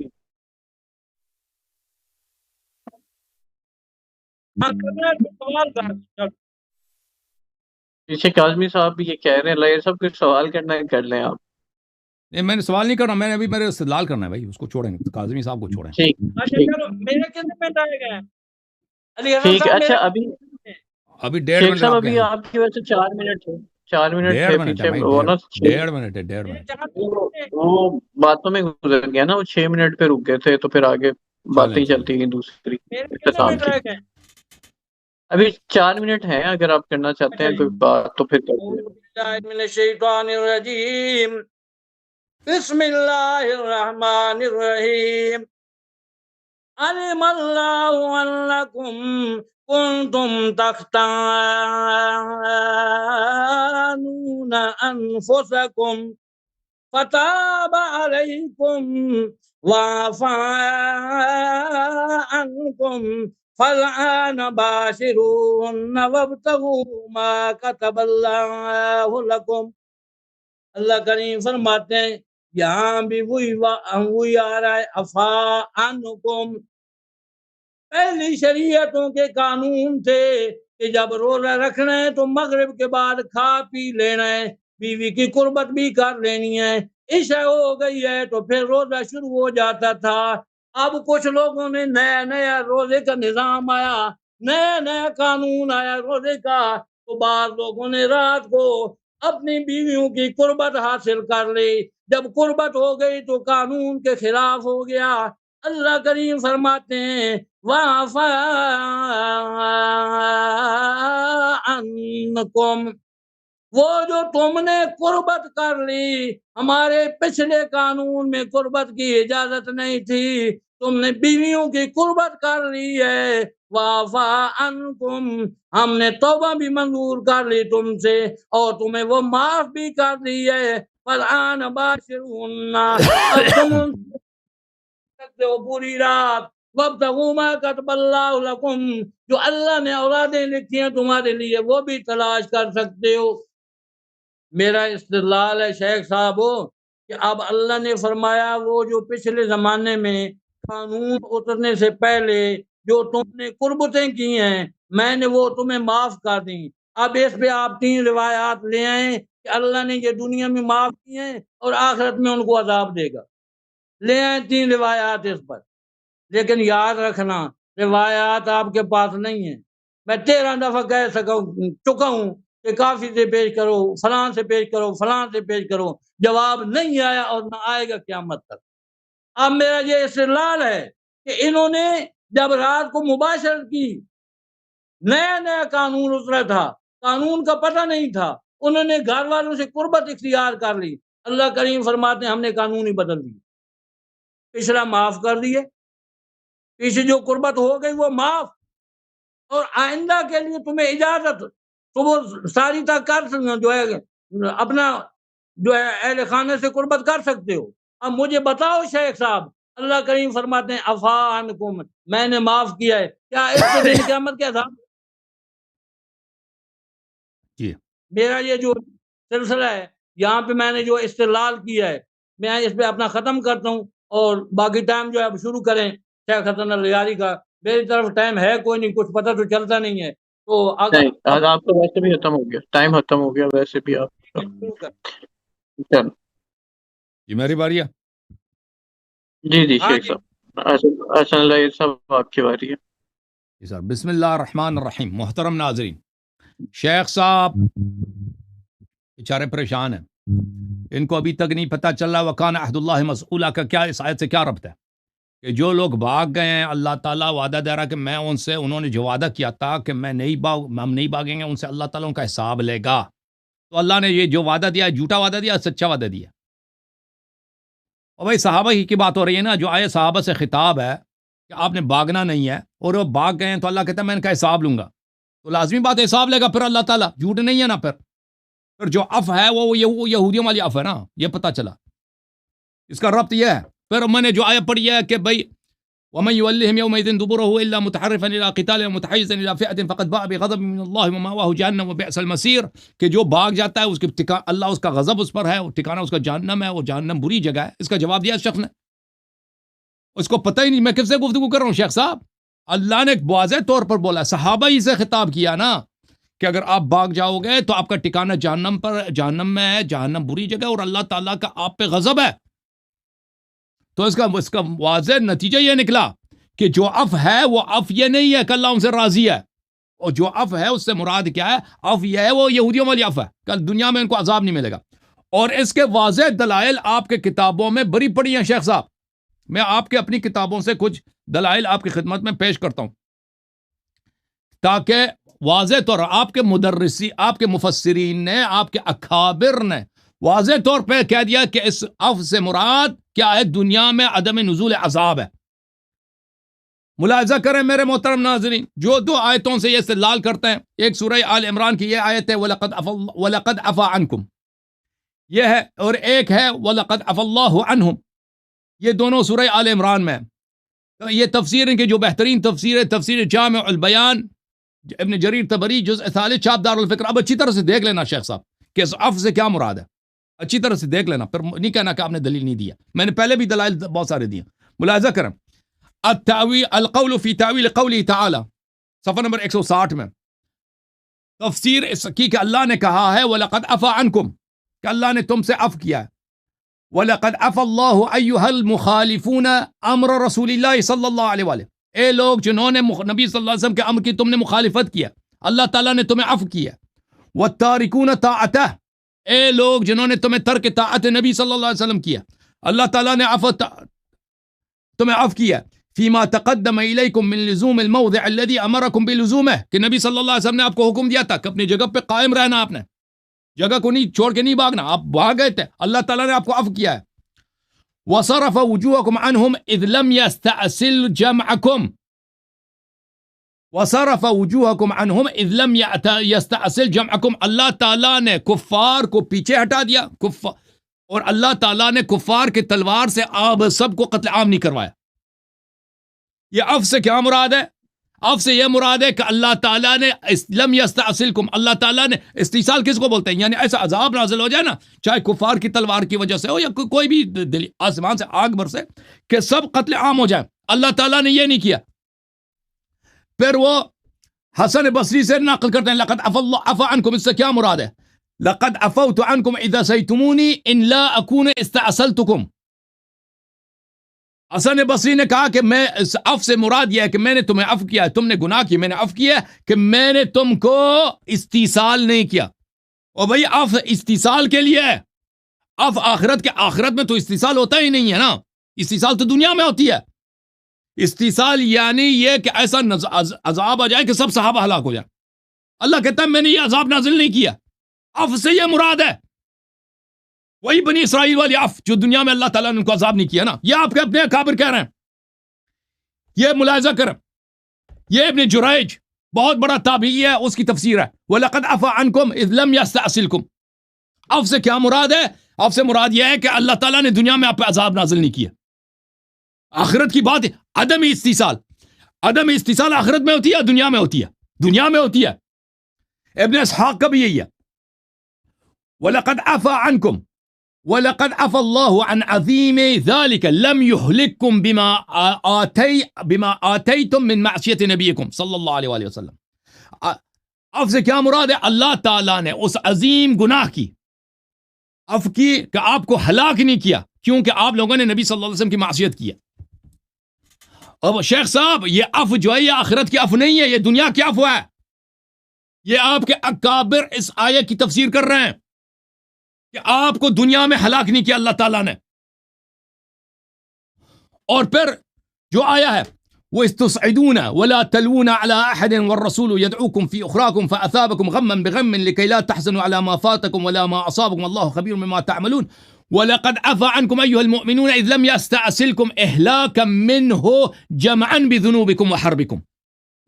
پیچھے کاظمی صاحب بھی یہ کہہ رہے ہیں، اللہ یہ سب کچھ سوال کرنا ہے کر لیں آپ. نہیں میں نے سوال نہیں کرنا، میں نے ابھی میرے استدلال کرنا ہے بھائی، اس کو چھوڑیں گے، کاظمی صاحب کو چھوڑیں. ٹھیک میرے کتنے منٹ آئے گئے علی حسن ٹھیک ہے. صاحب؟ اچھا ابھی ابھی 1.5 شیخ منٹ صاحب آپ کے ابھی ہیں. آپ کی وجہ سے 4 منٹ تھے، 4 منٹ 1.5 تھے منٹ ہے پیچھے بھائی، وہ نا 1.5 منٹ ہے 1.5 منٹ. وہ باتوں میں گزر گیا نا، وہ 6 منٹ پہ رک گئے تھے تو پھر آگے باتیں چلتی گئی دوسری اختتام کی. ابھی 4 منٹ ہیں، اگر آپ کرنا چاہتے ہیں کوئی بات تو پھر بسم اللہ الرحمن الرحیم. علم اللہ انکم کنتم تختانون انفسکم فتاب علیکم وعفا عنکم فالآن باشرون وابتغوا ما كتب اللہ لکم. اللہ کریم فرماتے ہیں یہاں بھی وہی آ رہا ہے، افا عنکم. پہلی شریعتوں کے قانون تھے کہ جب روزہ رکھنا ہے تو مغرب کے بعد کھا پی لینا ہے، بیوی کی قربت بھی کر لینی ہے، عشاء ہو گئی ہے تو پھر روزہ شروع ہو جاتا تھا. اب کچھ لوگوں نے نیا روزے کا نظام آیا، نیا قانون آیا روزے کا، تو بعض لوگوں نے رات کو اپنی بیویوں کی قربت حاصل کر لی. جب قربت ہو گئی تو قانون کے خلاف ہو گیا. اللہ کریم فرماتے ہیں وَعَفَا عَنْكُمْ، وہ جو تم نے قربت کر لی، ہمارے پچھلے قانون میں قربت کی اجازت نہیں تھی، تم نے بیویوں کی قربت کر لی ہے. وَعَفَا عَنْكُمْ، ہم نے توبہ بھی منظور کر لی تم سے اور تمہیں وہ معاف بھی کر دی ہے. فَالْآنَ بَاشِرُوهُنَّ، اب تم سکتے ہو پوری رات. وَابْتَغُوا مَا كَتَبَ اللَّهُ لَكُمْ، جو اللہ نے اولادیں لکھی ہیں تمہارے لیے وہ بھی تلاش کر سکتے ہو. میرا استدلال ہے شیخ صاحب کہ اب اللہ نے فرمایا وہ جو پچھلے زمانے میں قانون اترنے سے پہلے جو تم نے قربتیں کی ہیں میں نے وہ تمہیں معاف کر دیں. اب اس پہ آپ 3 روایات لے آئیں کہ اللہ نے یہ دنیا میں معاف کی ہیں اور آخرت میں ان کو عذاب دے گا. لے آئیں 3 روایات اس پر. لیکن یاد رکھنا روایات آپ کے پاس نہیں ہیں. میں 13 دفعہ کہہ چکا ہوں کہ کافی سے پیش کرو، فلاں سے پیش کرو، فلاں سے پیش کرو، جواب نہیں آیا اور نہ آئے گا قیامت تک. اب میرا یہ استدلال ہے کہ انہوں نے جب رات کو مباشرت کی، نیا قانون اترا تھا، قانون کا پتہ نہیں تھا، انہوں نے گھر والوں سے قربت اختیار کر لی. اللہ کریم فرماتے ہیں ہم نے قانون ہی بدل دی، پچھلا معاف کر دیے، پیچھے جو قربت ہو گئی وہ معاف، اور آئندہ کے لیے تمہیں اجازت صبح ساری تک کر جو ہے اپنا جو ہے اہل خانے سے قربت کر سکتے ہو. اب مجھے بتاؤ شیخ صاحب، اللہ کریم فرماتے ہیں عفا عنکم، میں نے معاف کیا ہے، کیا اس کے دن قیامت کے عذاب؟ میرا یہ جو سلسلہ ہے یہاں پہ میں نے جو استدلال کیا ہے میں اس پہ اپنا ختم کرتا ہوں، اور باقی ٹائم جو ہے اب شروع کریں شیخ حسن الغیاری کا. میری طرف ٹائم ہے کوئی نہیں، کچھ پتہ تو چلتا نہیں ہے. تو آپ تو ویسے بھی ختم ہو گیا، ٹائم ختم ہو گیا ویسے بھی. آپ یہ میری باری ہے. جی جی شیخ صاحب، احسن اللہ صاحب آپ کی باری ہے جی سر، بسم اللہ الرحمن الرحیم. محترم ناظرین، شیخ صاحب بیچارے پریشان ہیں، ان کو ابھی تک نہیں پتہ چل رہا وکان عہد اللہ مسئولہ کا کیا اس آیت سے کیا ربط ہے، کہ جو لوگ بھاگ گئے ہیں اللہ تعالیٰ وعدہ دے رہا کہ میں ان سے، انہوں نے جو وعدہ کیا تھا کہ ہم نہیں بھاگیں گے، ان سے اللہ تعالیٰ ان کا حساب لے گا. تو اللہ نے یہ جو وعدہ دیا جھوٹا وعدہ دیا، سچا وعدہ دیا. اور بھائی صحابہ ہی کی بات ہو رہی ہے نا، جو آئے صحابہ سے خطاب ہے کہ آپ نے بھاگنا نہیں ہے، اور وہ بھاگ گئے ہیں تو اللہ کہتا ہے میں ان کا حساب لوں گا. تو لازمی بات حساب لے گا پھر اللہ تعالیٰ، جھوٹ نہیں ہے نا. پھر جو اف ہے وہ یہودیوں والی اف ہے نا، یہ پتہ چلا اس کا ربط یہ ہے. پھر میں نے جو آیت پڑھی ہے کہ بھائی وَمَن يُوَلِّهِمْ يَوْمَئِذٍ دُبُرَهُ إِلَّا مُتَحَرِّفًا إِلَىٰ قِتَالٍ مُتَحَيِّزًا إِلَىٰ فِئَةٍ فَقَدْ بَاءَ بِغَضَبٍ مِّنَ اللَّهِ وَمَأْوَاهُ جَهَنَّمُ وَبِئْسَ الْمَصِيرُ، کہ جو بھاگ جاتا ہے اس کے اللہ اس کا غضب اس پر ہے، اور ٹھکانہ اس کا جہنم ہے، وہ جہنم بری جگہ ہے. اس کا جواب دیا اس شخص نے، اس کو پتہ ہی نہیں میں کس سے گفتگو کر رہا ہوں. شیخ صاحب اللہ نے ایک واضح طور پر بولا، صحابہ ہی سے خطاب کیا نا کہ اگر آپ بھاگ جاؤ گے تو آپ کا ٹھکانہ جہنم میں ہے، جہنم بری جگہ، اور اللہ تعالیٰ کا آپ پہ غضب ہے. تو اس کا واضح نتیجہ یہ نکلا کہ جو اف ہے وہ اف یہ نہیں ہے کہ اللہ ان سے راضی ہے، اور جو اف ہے اس سے مراد کیا ہے؟ اف یہ ہے وہ یہودیوں والی اف ہے، کل دنیا میں ان کو عذاب نہیں ملے گا. اور اس کے واضح دلائل آپ کے کتابوں میں بری پڑی ہیں. شیخ صاحب میں آپ کے اپنی کتابوں سے کچھ دلائل آپ کی خدمت میں پیش کرتا ہوں، تاکہ واضح طور آپ کے مدرسی، آپ کے مفسرین نے، آپ کے اکابر نے واضح طور پہ کہہ دیا کہ اس اف سے مراد کیا ہے؟ دنیا میں عدم نزول عذاب ہے. ملاحظہ کریں میرے محترم ناظرین، جو دو آیتوں سے یہ استدلال کرتے ہیں، ایک سورہ آل عمران کی یہ آیت ہے وَلَقَدْ عَفَا عَنْكُمْ، یہ ہے، اور ایک ہے وَلَقَدْ عَفَا اللَّهُ عَنْهُمْ، یہ دونوں سورہ آل عمران میں. تو یہ تفسیر ان کی جو بہترین تفسیر ہے، تفسیر جامع البیان ابن جریر طبری جزء ثالث چھاپ دار الفکر. اب اچھی طرح سے دیکھ لینا شیخ صاحب کہ اس اف سے کیا مراد ہے، اچھی طرح سے دیکھ لینا، پھر نہیں کہنا کہ آپ نے دلیل نہیں دیا. میں نے پہلے بھی دلائل بہت سارے دیے. ملاحظہ کریں القول فی تعویل قوله تعالی، صفحہ نمبر 160 میں تفسیر اس کی کہ اللہ نے کہا ہے وَلَقَدْ عَفَا عَنْكُمْ، کہ اللہ نے تم سے عفو کیا ہے. وَلَقَدْ عَفَا اللَّهُ أَيُّهَا الْمُخَالِفُونَ أَمْرَ رَسُولِ اللَّهِ صلی اللہ علیہ وآلہ، اے لوگ جنہوں نے نبی صلی اللہ علیہ وسلم کے امر کی تم نے مخالفت کیا، اللہ تعالیٰ نے تمہیں عفو کیا. وَالتَّارِكُونَ طَاعَتَهُ، اے لوگ جنہوں نے تمہیں ترک طاعت نبی صلی اللہ علیہ وسلم کیا، اللہ تعالیٰ نے تمہیں عفو کیا. فیما تقدم الیکم من لزوم الموضع الذي امرکم بلزومه، کہ نبی صلی اللہ علیہ وسلم نے آپ کو حکم دیا تھا کہ اپنی جگہ پہ قائم رہنا، آپ نے جگہ کو نہیں چھوڑ کے نہیں بھاگنا، آپ بھاگ گئے تھے، اللہ تعالیٰ نے آپ کو عفو کیا ہے. وصرف وجوهكم عنهم اذ لم يستأصل جمعكم، وصرف وجوهكم عنهم اذ لم يستأصل جمعكم، اللہ تعالیٰ نے کفار کو پیچھے ہٹا دیا، اور اللہ تعالیٰ نے کفار کے تلوار سے آپ سب کو قتل عام نہیں کروایا. یہ اف سے کیا مراد ہے؟ اف سے یہ مراد ہے کہ اللہ تعالیٰ نے لم یستأصلکم، اللہ تعالیٰ نے استیصال کس کو بولتے ہیں؟ یعنی ایسا عذاب نازل ہو جائے نا، چاہے کفار کی تلوار کی وجہ سے ہو یا کوئی بھی آسمان سے آگ برسے، کہ سب قتل عام ہو جائیں، اللہ تعالیٰ نے یہ نہیں کیا. پھر وہ حسن بصری سے نقل کرتے ہیں لقد عفا عنکم، اس سے کیا مراد ہے؟ لقد عفوت عنکم اذا سیتمونی ان لا اکون استأصلتکم. حسن بصری نے کہا کہ میں اس عفو سے مراد یہ ہے کہ میں نے تمہیں عفو کیا ہے، تم نے گناہ کی، میں نے عفو کیا ہے کہ میں نے تم کو استیصال نہیں کیا. اور بھئی عفو استیصال کے لیے ہے، عفو آخرت میں تو استیصال ہوتا ہی نہیں ہے نا، استیصال تو دنیا میں ہوتی ہے. استیصال یعنی یہ کہ ایسا عذاب آ جائے کہ سب صحابہ ہلاک ہو جائیں. اللہ کہتا ہے میں نے یہ عذاب نازل نہیں کیا. عفو سے یہ مراد ہے وہی بنی اسرائیل والی عفو جو دنیا میں اللہ تعالیٰ نے ان کو عذاب نہیں کیا نا. یہ آپ کے اپنے اکابر کہہ رہے ہیں. یہ ملاحظہ کریں، یہ ابن جریج بہت بڑا تابعی ہے، اس کی تفسیر ہے وَلَقَدْ عَفَا عَنْكُمْ إِذْ لَمْ يَسْتَأْصِلْكُمْ. عفو سے کیا مراد ہے؟ عفو سے مراد یہ ہے کہ اللہ تعالیٰ نے دنیا میں آپ پہ عذاب نازل نہیں کیا. آخرت کی بات ہے، عدم استیصال آخرت میں ہوتی ہے، دنیا میں ہوتی ہے، دنیا میں ہوتی ہے. ابن اسحاق کا بھی یہی ہے وَلَقَدْ عَفَا عَنْكُمْ وَلَقَدْ عَفَا اللَّهُ عَنْ عَظِيمِ ذَلِكَ لَمْ يُهْلِكْكُمْ بِمَا آتَيْتُم مِّن مَعْصِيَةِ نَبِيِّكُمْ صلی اللہ علیہ وآلہ وسلم. عفو سے کیا مراد ہے؟ اللہ تعالیٰ نے اس عظیم گناہ کی عفو کی کہ آپ کو ہلاک نہیں کیا. کیونکہ آپ لوگوں نے نبی صلی اللہ علیہ وسلم کی معصیت کی ہے. اب شیخ صاحب یہ عفو جو ہے یہ آخرت کی عفو نہیں ہے, یہ دنیا کی عفو ہے. یہ آپ کے اکابر اس آیت کی تفسیر کر رہے ہیں کہ آپ کو دنیا میں ہلاک نہیں کیا اللہ تعالیٰ نے. اور پھر جو آیا ہے وَإِسْتُسْعِدُونَ وَلَا تَلْوُونَ عَلَىٰ أَحَدٍ وَالرَّسُولُ يَدْعُوكُمْ فِي أُخْرَاكُمْ فَأَثَابَكُمْ غَمًّا بِغَمٍّ لِكَيْ لَا تَحْزَنُوا عَلَىٰ مَا فَاتَكُمْ وَلَا مَا أَصَابَكُمْ وَاللَّهُ خَبِيرٌ بِمَا تَعْمَلُونَ وَلَقَدْ عَفَا عَنْكُمْ أَيُّهَا الْمُؤْمِنُونَ إِذْ لَمْ يَسْتَأْصِلْكُمْ إِهْلَاكًا مِّنْهُ جَمْعًا بِذُنُوبِكُمْ وَحَرْبِكُمْ.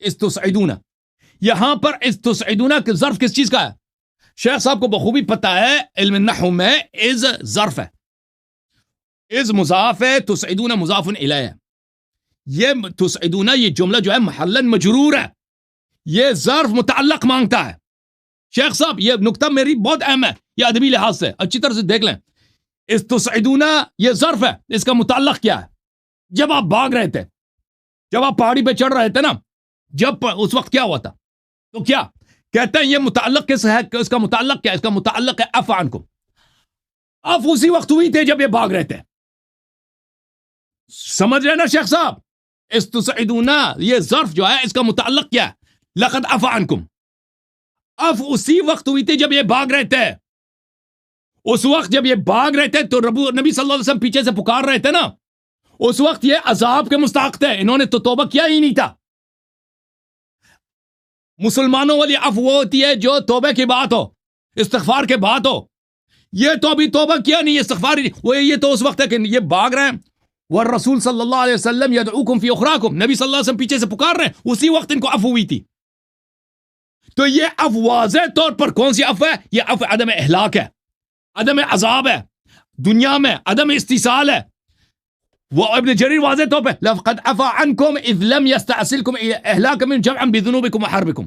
استسعدون, یہاں پر استسعدون کا ظرف کس چیز کا ہے؟ شیخ صاحب کو بخوبی پتہ ہے علم النحو میں از ظرف ہے, از مضاف ہے, تسعدون مضاف الیہ ہے. یہ تسعدون یہ جملہ جو ہے محلن مجرور ہے, یہ ظرف متعلق مانگتا ہے. شیخ صاحب یہ نقطہ میری بہت اہم ہے, یہ ادبی لحاظ سے اچھی طرح سے دیکھ لیں. استسعدون یہ ظرف ہے, اس کا متعلق کیا ہے؟ جب آپ بھاگ رہے تھے, جب آپ پہاڑی پہ چڑھ رہے تھے نا, جب اس وقت کیا ہوا تھا؟ تو کیا کہتے ہیں یہ متعلق کس ہے؟ اس کا متعلق کیا ہے؟ اس کا متعلق ہے عفا عنکم. عفو اسی وقت ہوئی تھے جب یہ بھاگ رہے تھے. سمجھ رہے نا شیخ صاحب؟ استسعدون یہ ظرف جو ہے اس کا متعلق کیا ہے؟ لقد عفا عنکم. عفو اسی وقت ہوئی تھی جب یہ بھاگ رہے تھے. اس وقت جب یہ بھاگ رہے تھے تو نبی صلی اللہ علیہ وسلم پیچھے سے پکار رہے تھے نا, اس وقت یہ عذاب کے مستحق تھے, انہوں نے تو توبہ کیا ہی نہیں تھا. مسلمانوں والی عفو ہوتی ہے جو توبہ کی بات ہو, استغفار کے بات ہو. یہ تو ابھی توبہ کیا نہیں, استغفار ہی نہیں. وہ یہ تو اس وقت ہے کہ یہ بھاگ رہے ہیں. والرسول صلی اللہ علیہ وسلم یدعوکم فی اخراکم, نبی صلی اللہ علیہ وسلم پیچھے سے پکار رہے ہیں, اسی وقت ان کو عفو ہوئی تھی. تو یہ عفو واضح طور پر کون سی عفو ہے؟ یہ عفو عدم اہلاک ہے, عدم عذاب ہے, دنیا میں عدم استیصال ہے. وہ ابن جریر واضح طور پہ لقد عفا عنکم اذ لم یستأصلکم اہلاک من جمعا بذنوبکم وحربکم,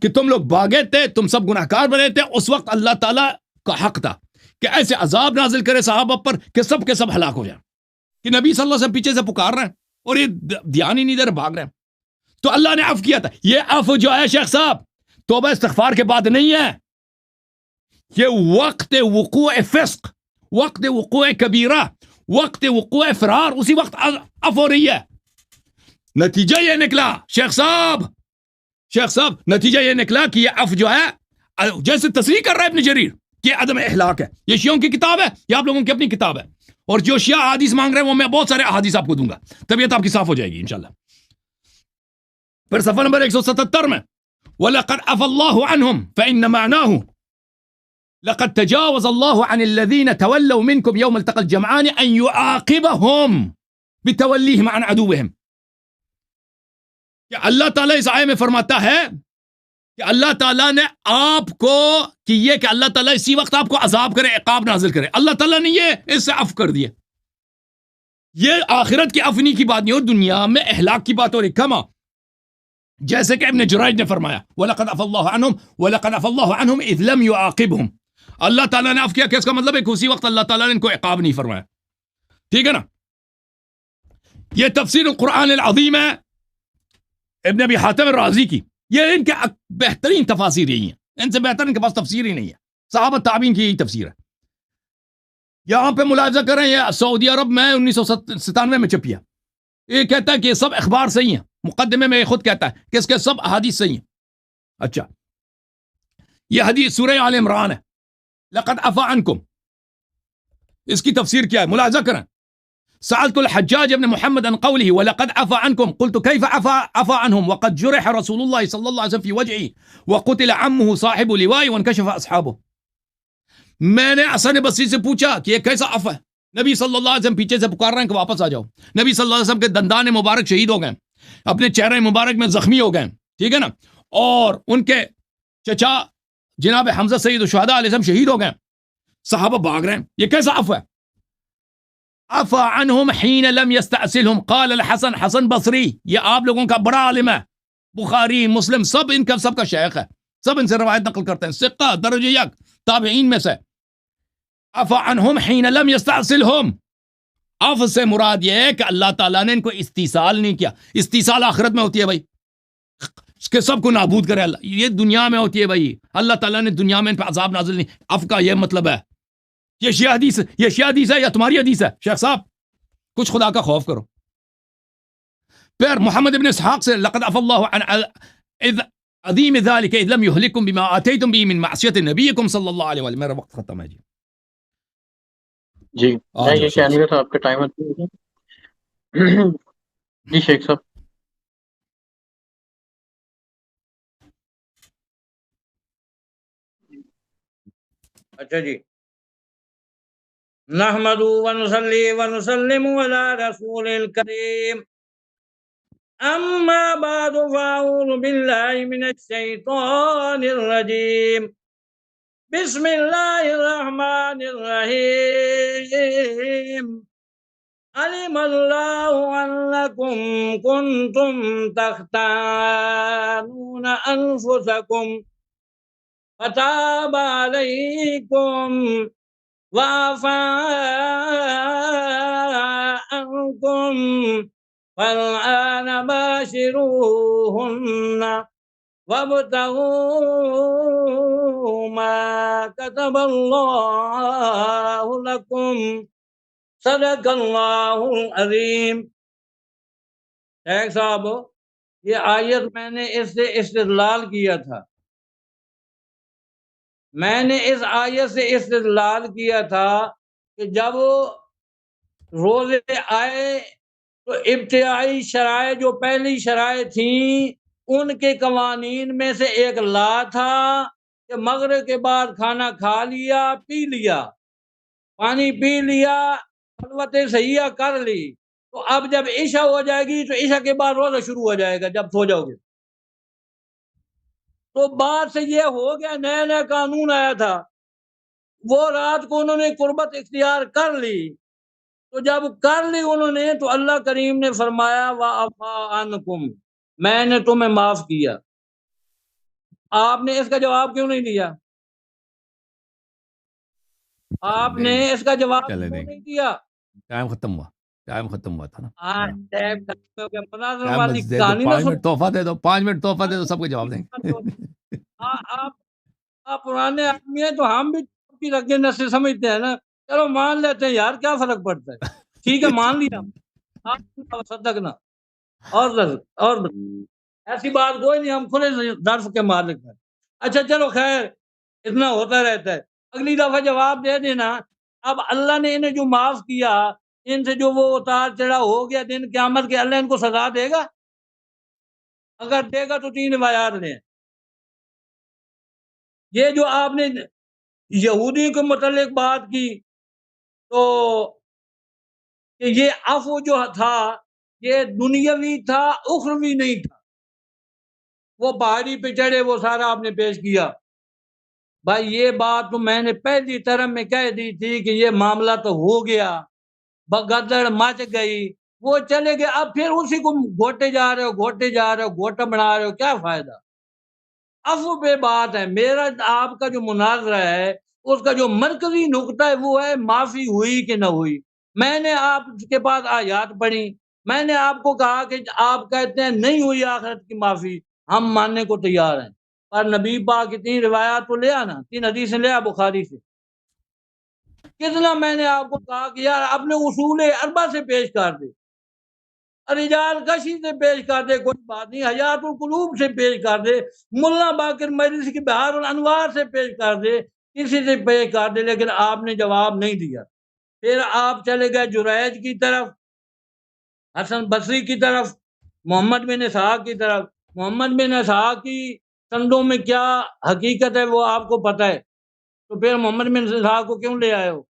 کہ تم لوگ بھاگے تھے, تم سب گناہگار بنے تھے. اس وقت اللہ تعالیٰ کا حق تھا کہ ایسے عذاب نازل کرے صحابہ پر کہ سب کے سب ہلاک ہو جائیں. کہ نبی صلی اللہ علیہ وسلم پیچھے سے پکار رہے ہیں اور یہ دھیان ہی نہیں دے رہے, بھاگ رہے ہیں. تو اللہ نے عفو کیا تھا. یہ عفو جو ہے شیخ صاحب توبہ استغفار کے بعد نہیں ہے, یہ وقت وقوع فسق, وقت وقوع کبیرہ, وقت وقوع فرار, اسی وقت عفو ہو رہی ہے. نتیجہ یہ نکلا شیخ صاحب نتیجہ یہ نکلا کہ یہ عفو جو ہے جیسے تصریح کر رہا ہے ابن جریر کہ عدم اہلاک ہے. یہ شیعوں کی کتاب ہے, یہ آپ لوگوں کی اپنی کتاب ہے. اور جو شیعہ احادیث مانگ رہے ہیں وہ میں بہت سارے احادیث آپ کو دوں گا, طبیعت آپ کی صاف ہو جائے گی انشاءاللہ. پھر صفحہ نمبر 177 میں وَلَقَدْ عَفَا اللَّهُ عَنْهُمْ فَإِنَّ مَعْنَاهُ لَقَدْ تَجَاوَزَ اللَّهُ عَنِ الَّذِينَ تَوَلَّوْا مِنْكُمْ يَوْمَ الْتَقَى الْجَمْعَانِ أَنْ يُعَاقِبَهُمْ بِتَوَلِّيهِمْ عَنْ عَدُوِّهِمْ. کہ اللہ تعالیٰ اس آیے میں فرماتا ہے کہ اللہ تعالیٰ نے آپ کو کہ یہ کہ اللہ تعالیٰ اسی وقت آپ کو عذاب کرے, عقاب نازل کرے. اللہ تعالیٰ نے یہ اس سے عفو کر دیا. یہ آخرت کی عفنی کی بات نہیں ہو, دنیا میں اہلاک کی بات ہو رہی. کما جیسے کہ ابن جرائج نے فرمایا وَلَقَدْ عَفَا اللَّهُ عَنْهُمْ وَلَقَدْ عَفَا اللَّهُ عَنْهُمْ إِذْ لَمْ يُعَاقِبْهُمْ. اللہ تعالیٰ نے عفو کیا, کہ اس کا مطلب ہے کہ اسی وقت اللہ تعالیٰ نے ان کو عقاب نہیں فرمایا. ٹھیک ہے نا. یہ تفسیر القرآن العظیم ہے ابن ابی حاتم الرازی کی. یہ ان کے بہترین تفاسیر یہی ہیں, ان سے بہتر ان کے پاس تفسیر ہی نہیں ہے. صحابہ تابعین کی یہی تفسیر ہے. یہاں پہ ملاحظہ کریں, یہ سعودی عرب میں 1997 میں چھپی ہے. یہ کہتا ہے کہ یہ سب اخبار صحیح ہیں, مقدمے میں یہ خود کہتا ہے کہ اس کے سب احادیث صحیح ہیں. اچھا, یہ حدیث سورہ آل عمران ہے, لقد عفا عنکم, اس کی تفسیر کیا ہے ملاحظہ کریں. سألت الحجاج ابن محمد عن قوله ولقد عفا عنكم قلت كيف عفا عنهم وقد جرح رسول الله صلى الله عليه وسلم في وجهه وقتل عمه صاحب لواء وانكشف اصحابه. میں نے حسن بصری سے پوچھا کہ یہ کیسا عفو ہے. نبی صلی اللہ علیہ وسلم پیچھے سے پکار رہے ہیں کہ واپس آ جاؤ. نبی صلی اللہ علیہ وسلم کے دندان مبارک شہید ہو گئے, اپنے چہرے مبارک میں زخمی ہو گئے. ٹھیک ہے نا. اور ان کے چچا جناب حمزہ سید الشہداء علیہ السلام شہید ہو گئے. صحابہ بھاگ رہے ہیں, یہ کیسا عفو ہے؟ عفا عنہم حین لم یستأصلہم قال الحسن, حسن بصری یہ آپ لوگوں کا بڑا عالم ہے, بخاری مسلم سب ان کا سب کا شیخ ہے, سب ان سے روایت نقل کرتے ہیں, ثقہ درجہ یک تابعین میں سے. عفا عنہم حین لم یستأصلہم, عفو سے مراد یہ ہے کہ اللہ تعالیٰ نے ان کو استیصال نہیں کیا. استیصال آخرت میں ہوتی ہے بھائی, اس کے سب کو نابود کرے اللہ, یہ دنیا میں ہوتی ہے بھائی. اللہ تعالیٰ نے دنیا میں ان پہ عذاب نازل نہیں, عفو کا یہ مطلب ہے. یہ شیعہ حدیث ہے یا تمہاری حدیث ہے؟ شیخ صاحب کچھ خدا کا خوف کرو. پھر محمد ابن اسحاق سے لقد عفى الله عن اذ عظیم ذلك اذ لم يهلككم بما اتيتم به من معصيه نبيكم صلی اللہ علیہ وسلم. میرا وقت ختم ہے جی. جی میں یہ کہنے کا تھا آپ کا ٹائم جی شیخ صاحب. اچھا جی. نحمد ونصلی ونسلم علی رسول الکریم اما بعد فاعوذ باللہ من الشیطان الرجیم بسم اللہ الرحمن الرحیم علم اللہ انکم کنتم تختانون انفسکم فتاب علیکم وعفا عنکم فالآن باشروهن وابتغوا ما كتب الله لكم صدق اللہ العظیم. شیخ صاحب یہ آیت میں نے اس سے استدلال کیا تھا. میں نے اس آیت سے استدلال کیا تھا کہ جب روزے آئے تو ابتدائی شرائط جو پہلی شرائط تھیں ان کے قوانین میں سے ایک لا تھا کہ مغرب کے بعد کھانا کھا لیا پی لیا پانی پی لیا خلوت صحیحہ کر لی تو اب جب عشاء ہو جائے گی تو عشاء کے بعد روزہ شروع ہو جائے گا جب سو جاؤ گے. تو بعد سے یہ ہو گیا نیا نیا قانون آیا تھا وہ رات کو انہوں نے قربت اختیار کر لی تو جب کر لی انہوں نے تو اللہ کریم نے فرمایا وَعَفَا عَنْكُمْ میں نے تمہیں معاف کیا. آپ نے اس کا جواب کیوں نہیں دیا؟ آپ نے اس کا جواب کیوں نہیں دیا؟ ٹائم ختم ہوا تھا نا. 5 منٹ تحفہ دے دو 5 منٹ تحفہ دے دو سب کو جواب دیں گے. آپ پرانے آدمی ہیں تو ہم بھی رکھے نسل سمجھتے ہیں نا. چلو مان لیتے ہیں یار کیا فرق پڑتا ہے. ٹھیک ہے مان لیا صدقنا اور ایسی بات کوئی نہیں ہم کھلے درس کے مالک ہیں. اچھا چلو خیر اتنا ہوتا رہتا ہے. اگلی دفعہ جواب دے دینا. اب اللہ نے انہیں جو معاف کیا ان سے جو وہ اتار چڑھا ہو گیا دن قیامت کے اللہ ان کو سزا دے گا؟ اگر دے گا تو 3 روایات لیں. یہ جو آپ نے یہودی کے متعلق بات کی تو کہ یہ عفو جو تھا یہ دنیاوی تھا اخروی نہیں تھا. وہ پہاڑی پہ چڑھے وہ سارا آپ نے پیش کیا. بھائی یہ بات تو میں نے پہلی ٹرم میں کہہ دی تھی کہ یہ معاملہ تو ہو گیا بگدڑ مچ گئی وہ چلے گئے. اب پھر اسی کو گھوٹے جا رہے ہو گھوٹا بنا رہے ہو کیا فائدہ؟ عفو پہ بات ہے. میرا آپ کا جو مناظرہ ہے اس کا جو مرکزی نقطہ ہے وہ ہے معافی ہوئی کہ نہ ہوئی. میں نے آپ کے پاس آیات پڑھی میں نے آپ کو کہا کہ آپ کہتے ہیں نہیں ہوئی آخرت کی معافی ہم ماننے کو تیار ہیں پر نبی پاک کی 3 روایات تو لے آنا 3 حدیثیں لے آ بخاری سے. کتنا میں نے آپ کو کہا کہ یار اپنے اصول 4 سے پیش کر دے رجال کشی سے پیش کر دے کوئی بات نہیں حیات القلوب سے پیش کر دے ملا باقر مجلس کی بہار الانوار سے پیش کر دے کسی سے پیش کر دے لیکن آپ نے جواب نہیں دیا. پھر آپ چلے گئے جریج کی طرف حسن بصری کی طرف محمد بن اسحاق کی طرف. محمد بن اسحاق کی سندوں میں کیا حقیقت ہے وہ آپ کو پتہ ہے تو پھر محمد بن اسحاق کو کیوں لے آئے ہو؟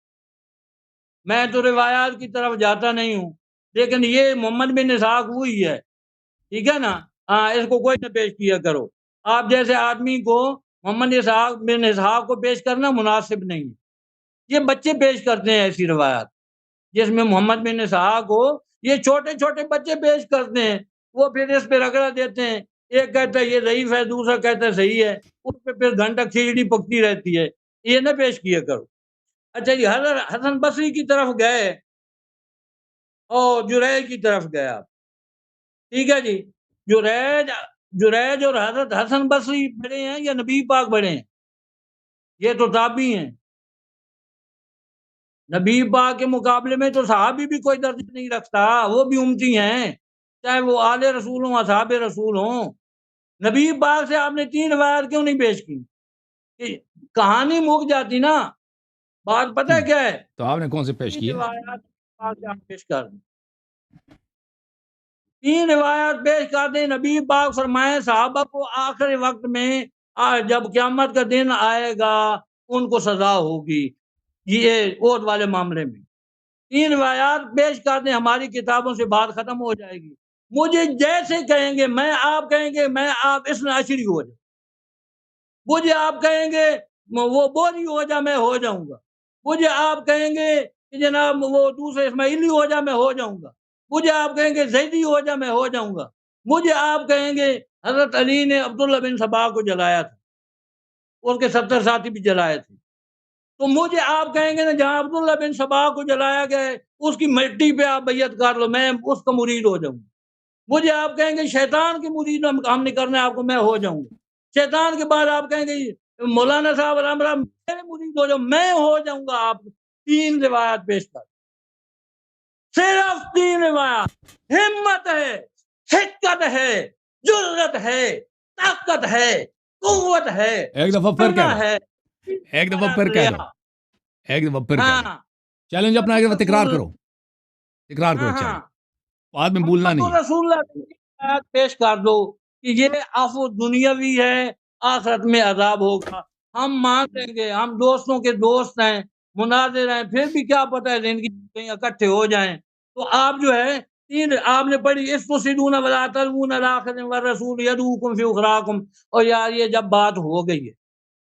میں تو روایات کی طرف جاتا نہیں ہوں لیکن یہ محمد بن اسحاق وہی ہے ٹھیک ہے نا. ہاں اس کو کوئی نہ پیش کیا کرو. آپ جیسے آدمی کو محمد بن اسحاق کو پیش کرنا مناسب نہیں ہے. یہ بچے پیش کرتے ہیں ایسی روایات جس میں محمد بن اسحاق ہو یہ چھوٹے چھوٹے بچے پیش کرتے ہیں وہ پھر اس پہ رگڑا دیتے ہیں. ایک کہتا ہے یہ ضعیف ہے دوسرا کہتا ہے صحیح ہے اس پہ پھر گھنٹہ کھچڑی پکتی رہتی ہے. یہ نہ پیش کیا کرو. اچھا جی حسن بصری کی طرف گئے اور جریج کی طرف گئے آپ ٹھیک ہے جی. جریج اور حضرت حسن بصری بڑے ہیں یا نبی پاک بڑے ہیں؟ یہ تو تابعی ہیں. نبی پاک کے مقابلے میں تو صحابی بھی کوئی درجہ نہیں رکھتا، وہ بھی امتی ہیں، چاہے وہ آل رسول ہوں اصحاب رسول ہوں۔ نبی پاک سے آپ نے 3 روایات کیوں نہیں پیش کی؟ کہانی مک جاتی نا، بات پتہ ہے کیا ہے؟ تو آپ نے کون سے پیش 3 کیے؟ روایات پیش کر دیں، 3 روایات پیش کر دیں۔ نبی پاک فرمائے صحابہ کو آخری وقت میں جب قیامت کا دن آئے گا ان کو سزا ہوگی یہ عہد والے معاملے میں۔ 3 روایات پیش کر دیں، ہماری کتابوں سے بات ختم ہو جائے گی۔ مجھے جیسے کہیں گے میں آپ کہیں گے میں آپ اس میں اشری ہو جائے، مجھے آپ کہیں گے وہ بوری ہو جا میں ہو جاؤں گا، مجھے آپ کہیں گے کہ جناب وہ دوسرے اسماعیلی ہو جا میں ہو جاؤں گا، مجھے آپ کہیں گے زیدی ہو جا میں ہو جاؤں گا، مجھے آپ کہیں گے حضرت علی نے عبداللہ بن سبا کو جلایا تھا، اس کے 70 ساتھی بھی جلائے تھے، تو مجھے آپ کہیں گے نا جہاں عبداللہ بن سبا کو جلایا گیا اس کی مٹی پہ آپ بیعت کر لو میں اس کا مرید ہو جاؤں گا، مجھے آپ کہیں گے شیطان کی مرید ہم نے کرنا ہے آپ کو میں ہو جاؤں گا، شیطان کے بعد آپ کہیں گے مولانا صاحب میرے مرید ہو جاؤ میں ہو جاؤں گا آپ۔ 3 روایات پیش کر، صرف 3 روایات، ہمت ہے، حکمت ہے، جرت ہے، طاقت ہے، قوت ہے، ایک دفعہ پھر کہہ دو، ہے، ایک دفعہ پھر کہہ دو، ایک دفعہ پھر کہہ دو، ہاں چیلنج اپنا ایک دفعہ تکرار کرو، تکرار کرو چیلنج، بعد میں بھولنا نہیں ہے۔ رسول اللہ پیش کر دو کہ یہ عفو دنیاوی ہے، آخرت میں عذاب ہوگا، ہم مان لیں گے، ہم دوستوں کے دوست ہیں، مناظر ہیں، پھر بھی کیا پتہ ہے زندگی کہیں اکٹھے ہو جائیں۔ تو آپ جو ہے 3 آپ نے پڑھی استسدون ولا تلوون الاخر والرسول یدعوکم فی اخراکم، اور یار یہ جب بات ہو گئی ہے،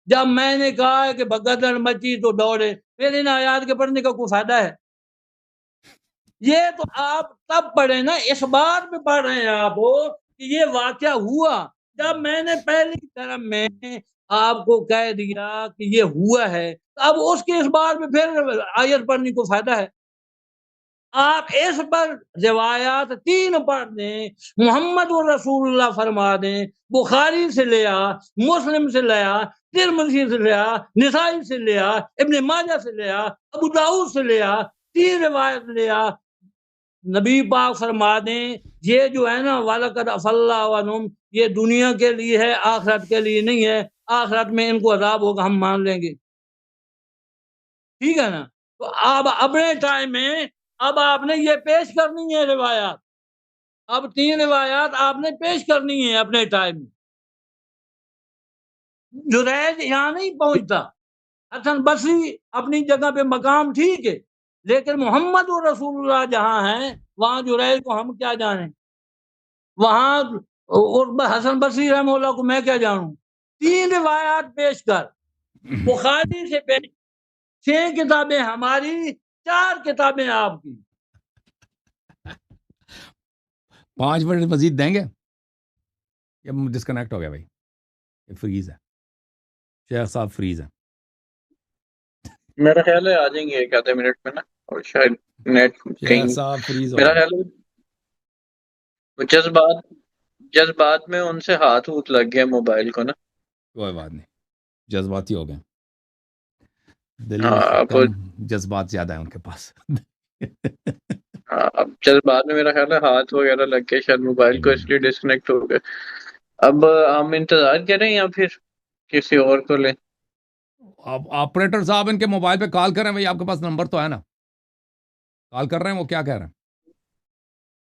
جب میں نے کہا ہے کہ بگدڑ مچی تو دوڑے، پھر ان آیات کے پڑھنے کا کوئی فائدہ ہے؟ یہ تو آپ تب پڑھیں نا، اس بات پہ پڑھ رہے ہیں آپ کہ یہ واقعہ ہوا جب میں نے پہلی طرف میں آپ کو کہہ دیا کہ یہ ہوا ہے، اب اس کے اس بات میں پھر آیت پڑھنے کو فائدہ ہے؟ آپ اس پر روایات 3 پڑھ دیں، محمد رسول اللہ فرما دیں، بخاری سے لیا، مسلم سے لیا، ترمذی سے لیا، نسائی سے لیا، ابن ماجہ سے لیا، ابو داؤد سے لیا، 3 روایت لیا، نبی پاک فرما دیں یہ جو ہے نا وَلَقَدْ عَفَا اللَّهُ عَنْهُمْ یہ دنیا کے لیے ہے، آخرت کے لیے نہیں ہے، آخرت میں ان کو عذاب ہوگا، ہم مان لیں گے، ٹھیک ہے نا؟ تو اب اپنے ٹائم میں اب آپ نے یہ پیش کرنی ہے روایات، اب 3 روایات آپ نے پیش کرنی ہے اپنے ٹائم میں۔ جریج یہاں نہیں پہنچتا، حسن بصری اپنی جگہ پہ مقام ٹھیک ہے، لیکن محمد رسول اللہ جہاں ہیں وہاں جریج کو ہم کیا جانیں، وہاں حسن بصری رحمہ اللہ کو میں کیا جانوں؟ 3 روایات پیش کر، بخاری سے پیش، 6 کتابیں ہماری، 4 کتابیں آپ کی۔ 5 منٹ مزید دیں گے؟ یہ ڈسکنیکٹ ہو گیا بھائی، یہ فریز ہے، شیخ صاحب فریز ہے۔ میرا خیال ہے آ جائیں گے 1 آدھے منٹ میں نا، اور شاید نیٹ شیخ صاحب فریز ہو میرا گئے۔ خیال ہے جذبات میں ان سے ہاتھ لگ گیا موبائل کو نا، کوئی بات نہیں، جذباتی ہو گئے، دل ہاں کم جذبات زیادہ ہیں ان کے پاس۔ اب جذبات میں میرا خیال ہے ہاتھ وغیرہ لگ گئے شاید موبائل کو، اس لیے ڈسکنیکٹ ہو گئے۔ اب ہم انتظار کریں یا پھر کسی اور کو لیں؟ آپ آپریٹر صاحب ان کے موبائل پہ کال کریں بھائی، آپ کے پاس نمبر تو ہے نا، کال کر رہے ہیں، وہ کیا کہہ رہے ہیں؟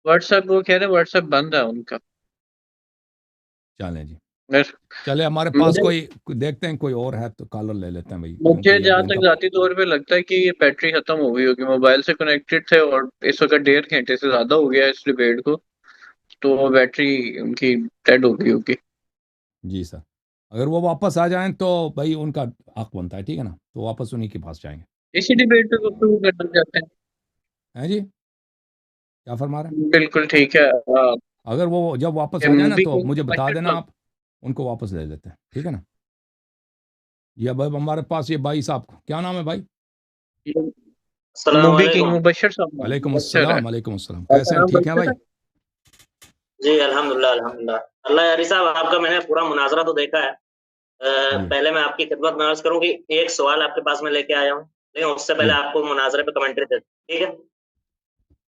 واٹس ایپ وہ کہہ رہے ہیں واٹس ایپ بند ہے ان کا۔ چلیں جی، چلے ہمارے پاس کوئی دیکھتے ہیں کوئی اور ہے تو کالر لے لیتے ہیں بھائی۔ مجھے جہاں تک ذاتی طور پہ لگتا ہے کہ یہ بیٹری ختم ہو گئی ہوگی، موبائل سے کنیکٹڈ تھے اور اس وقت 1.5 گھنٹے سے زیادہ ہو گیا اس ڈیبیٹ کو، تو بیٹری ان کی ڈیڈ ہو گئی ہوگی۔ جی سر، اگر وہ واپس آ جائیں تو بھائی ان کا حق بنتا ہے، ٹھیک ہے نا، تو واپس انہی کے پاس جائیں گے۔ اسی ڈیبیٹ پہ گفتگو کرنا چاہتے ہیں جی، کیا فرما رہے ہیں؟ بالکل ٹھیک ہے، اگر وہ جب واپس آ جائیں نا تو مجھے بتا دینا، آپ ان کو واپس لے لیتے ہیں، ٹھیک ہے نا۔ یہ بھائی ہمارے پاس یہ بھائی صاحب کیا نام ہے بھائی؟ السلام علیکم۔ مبشر صاحب، وعلیکم السلام، وعلیکم السلام، کیسے ہیں؟ ٹھیک ہیں بھائی؟ جی الحمدللہ الحمدللہ۔ اللہ یاری صاحب آپ کا میں نے پورا مناظرہ تو دیکھا ہے، پہلے میں آپ کی خدمت میں عرض کروں کہ ایک سوال آپ کے پاس میں لے کے آیا ہوں۔ نہیں اس سے پہلے آپ کو مناظرے پہ کمنٹری دے ٹھیک ہے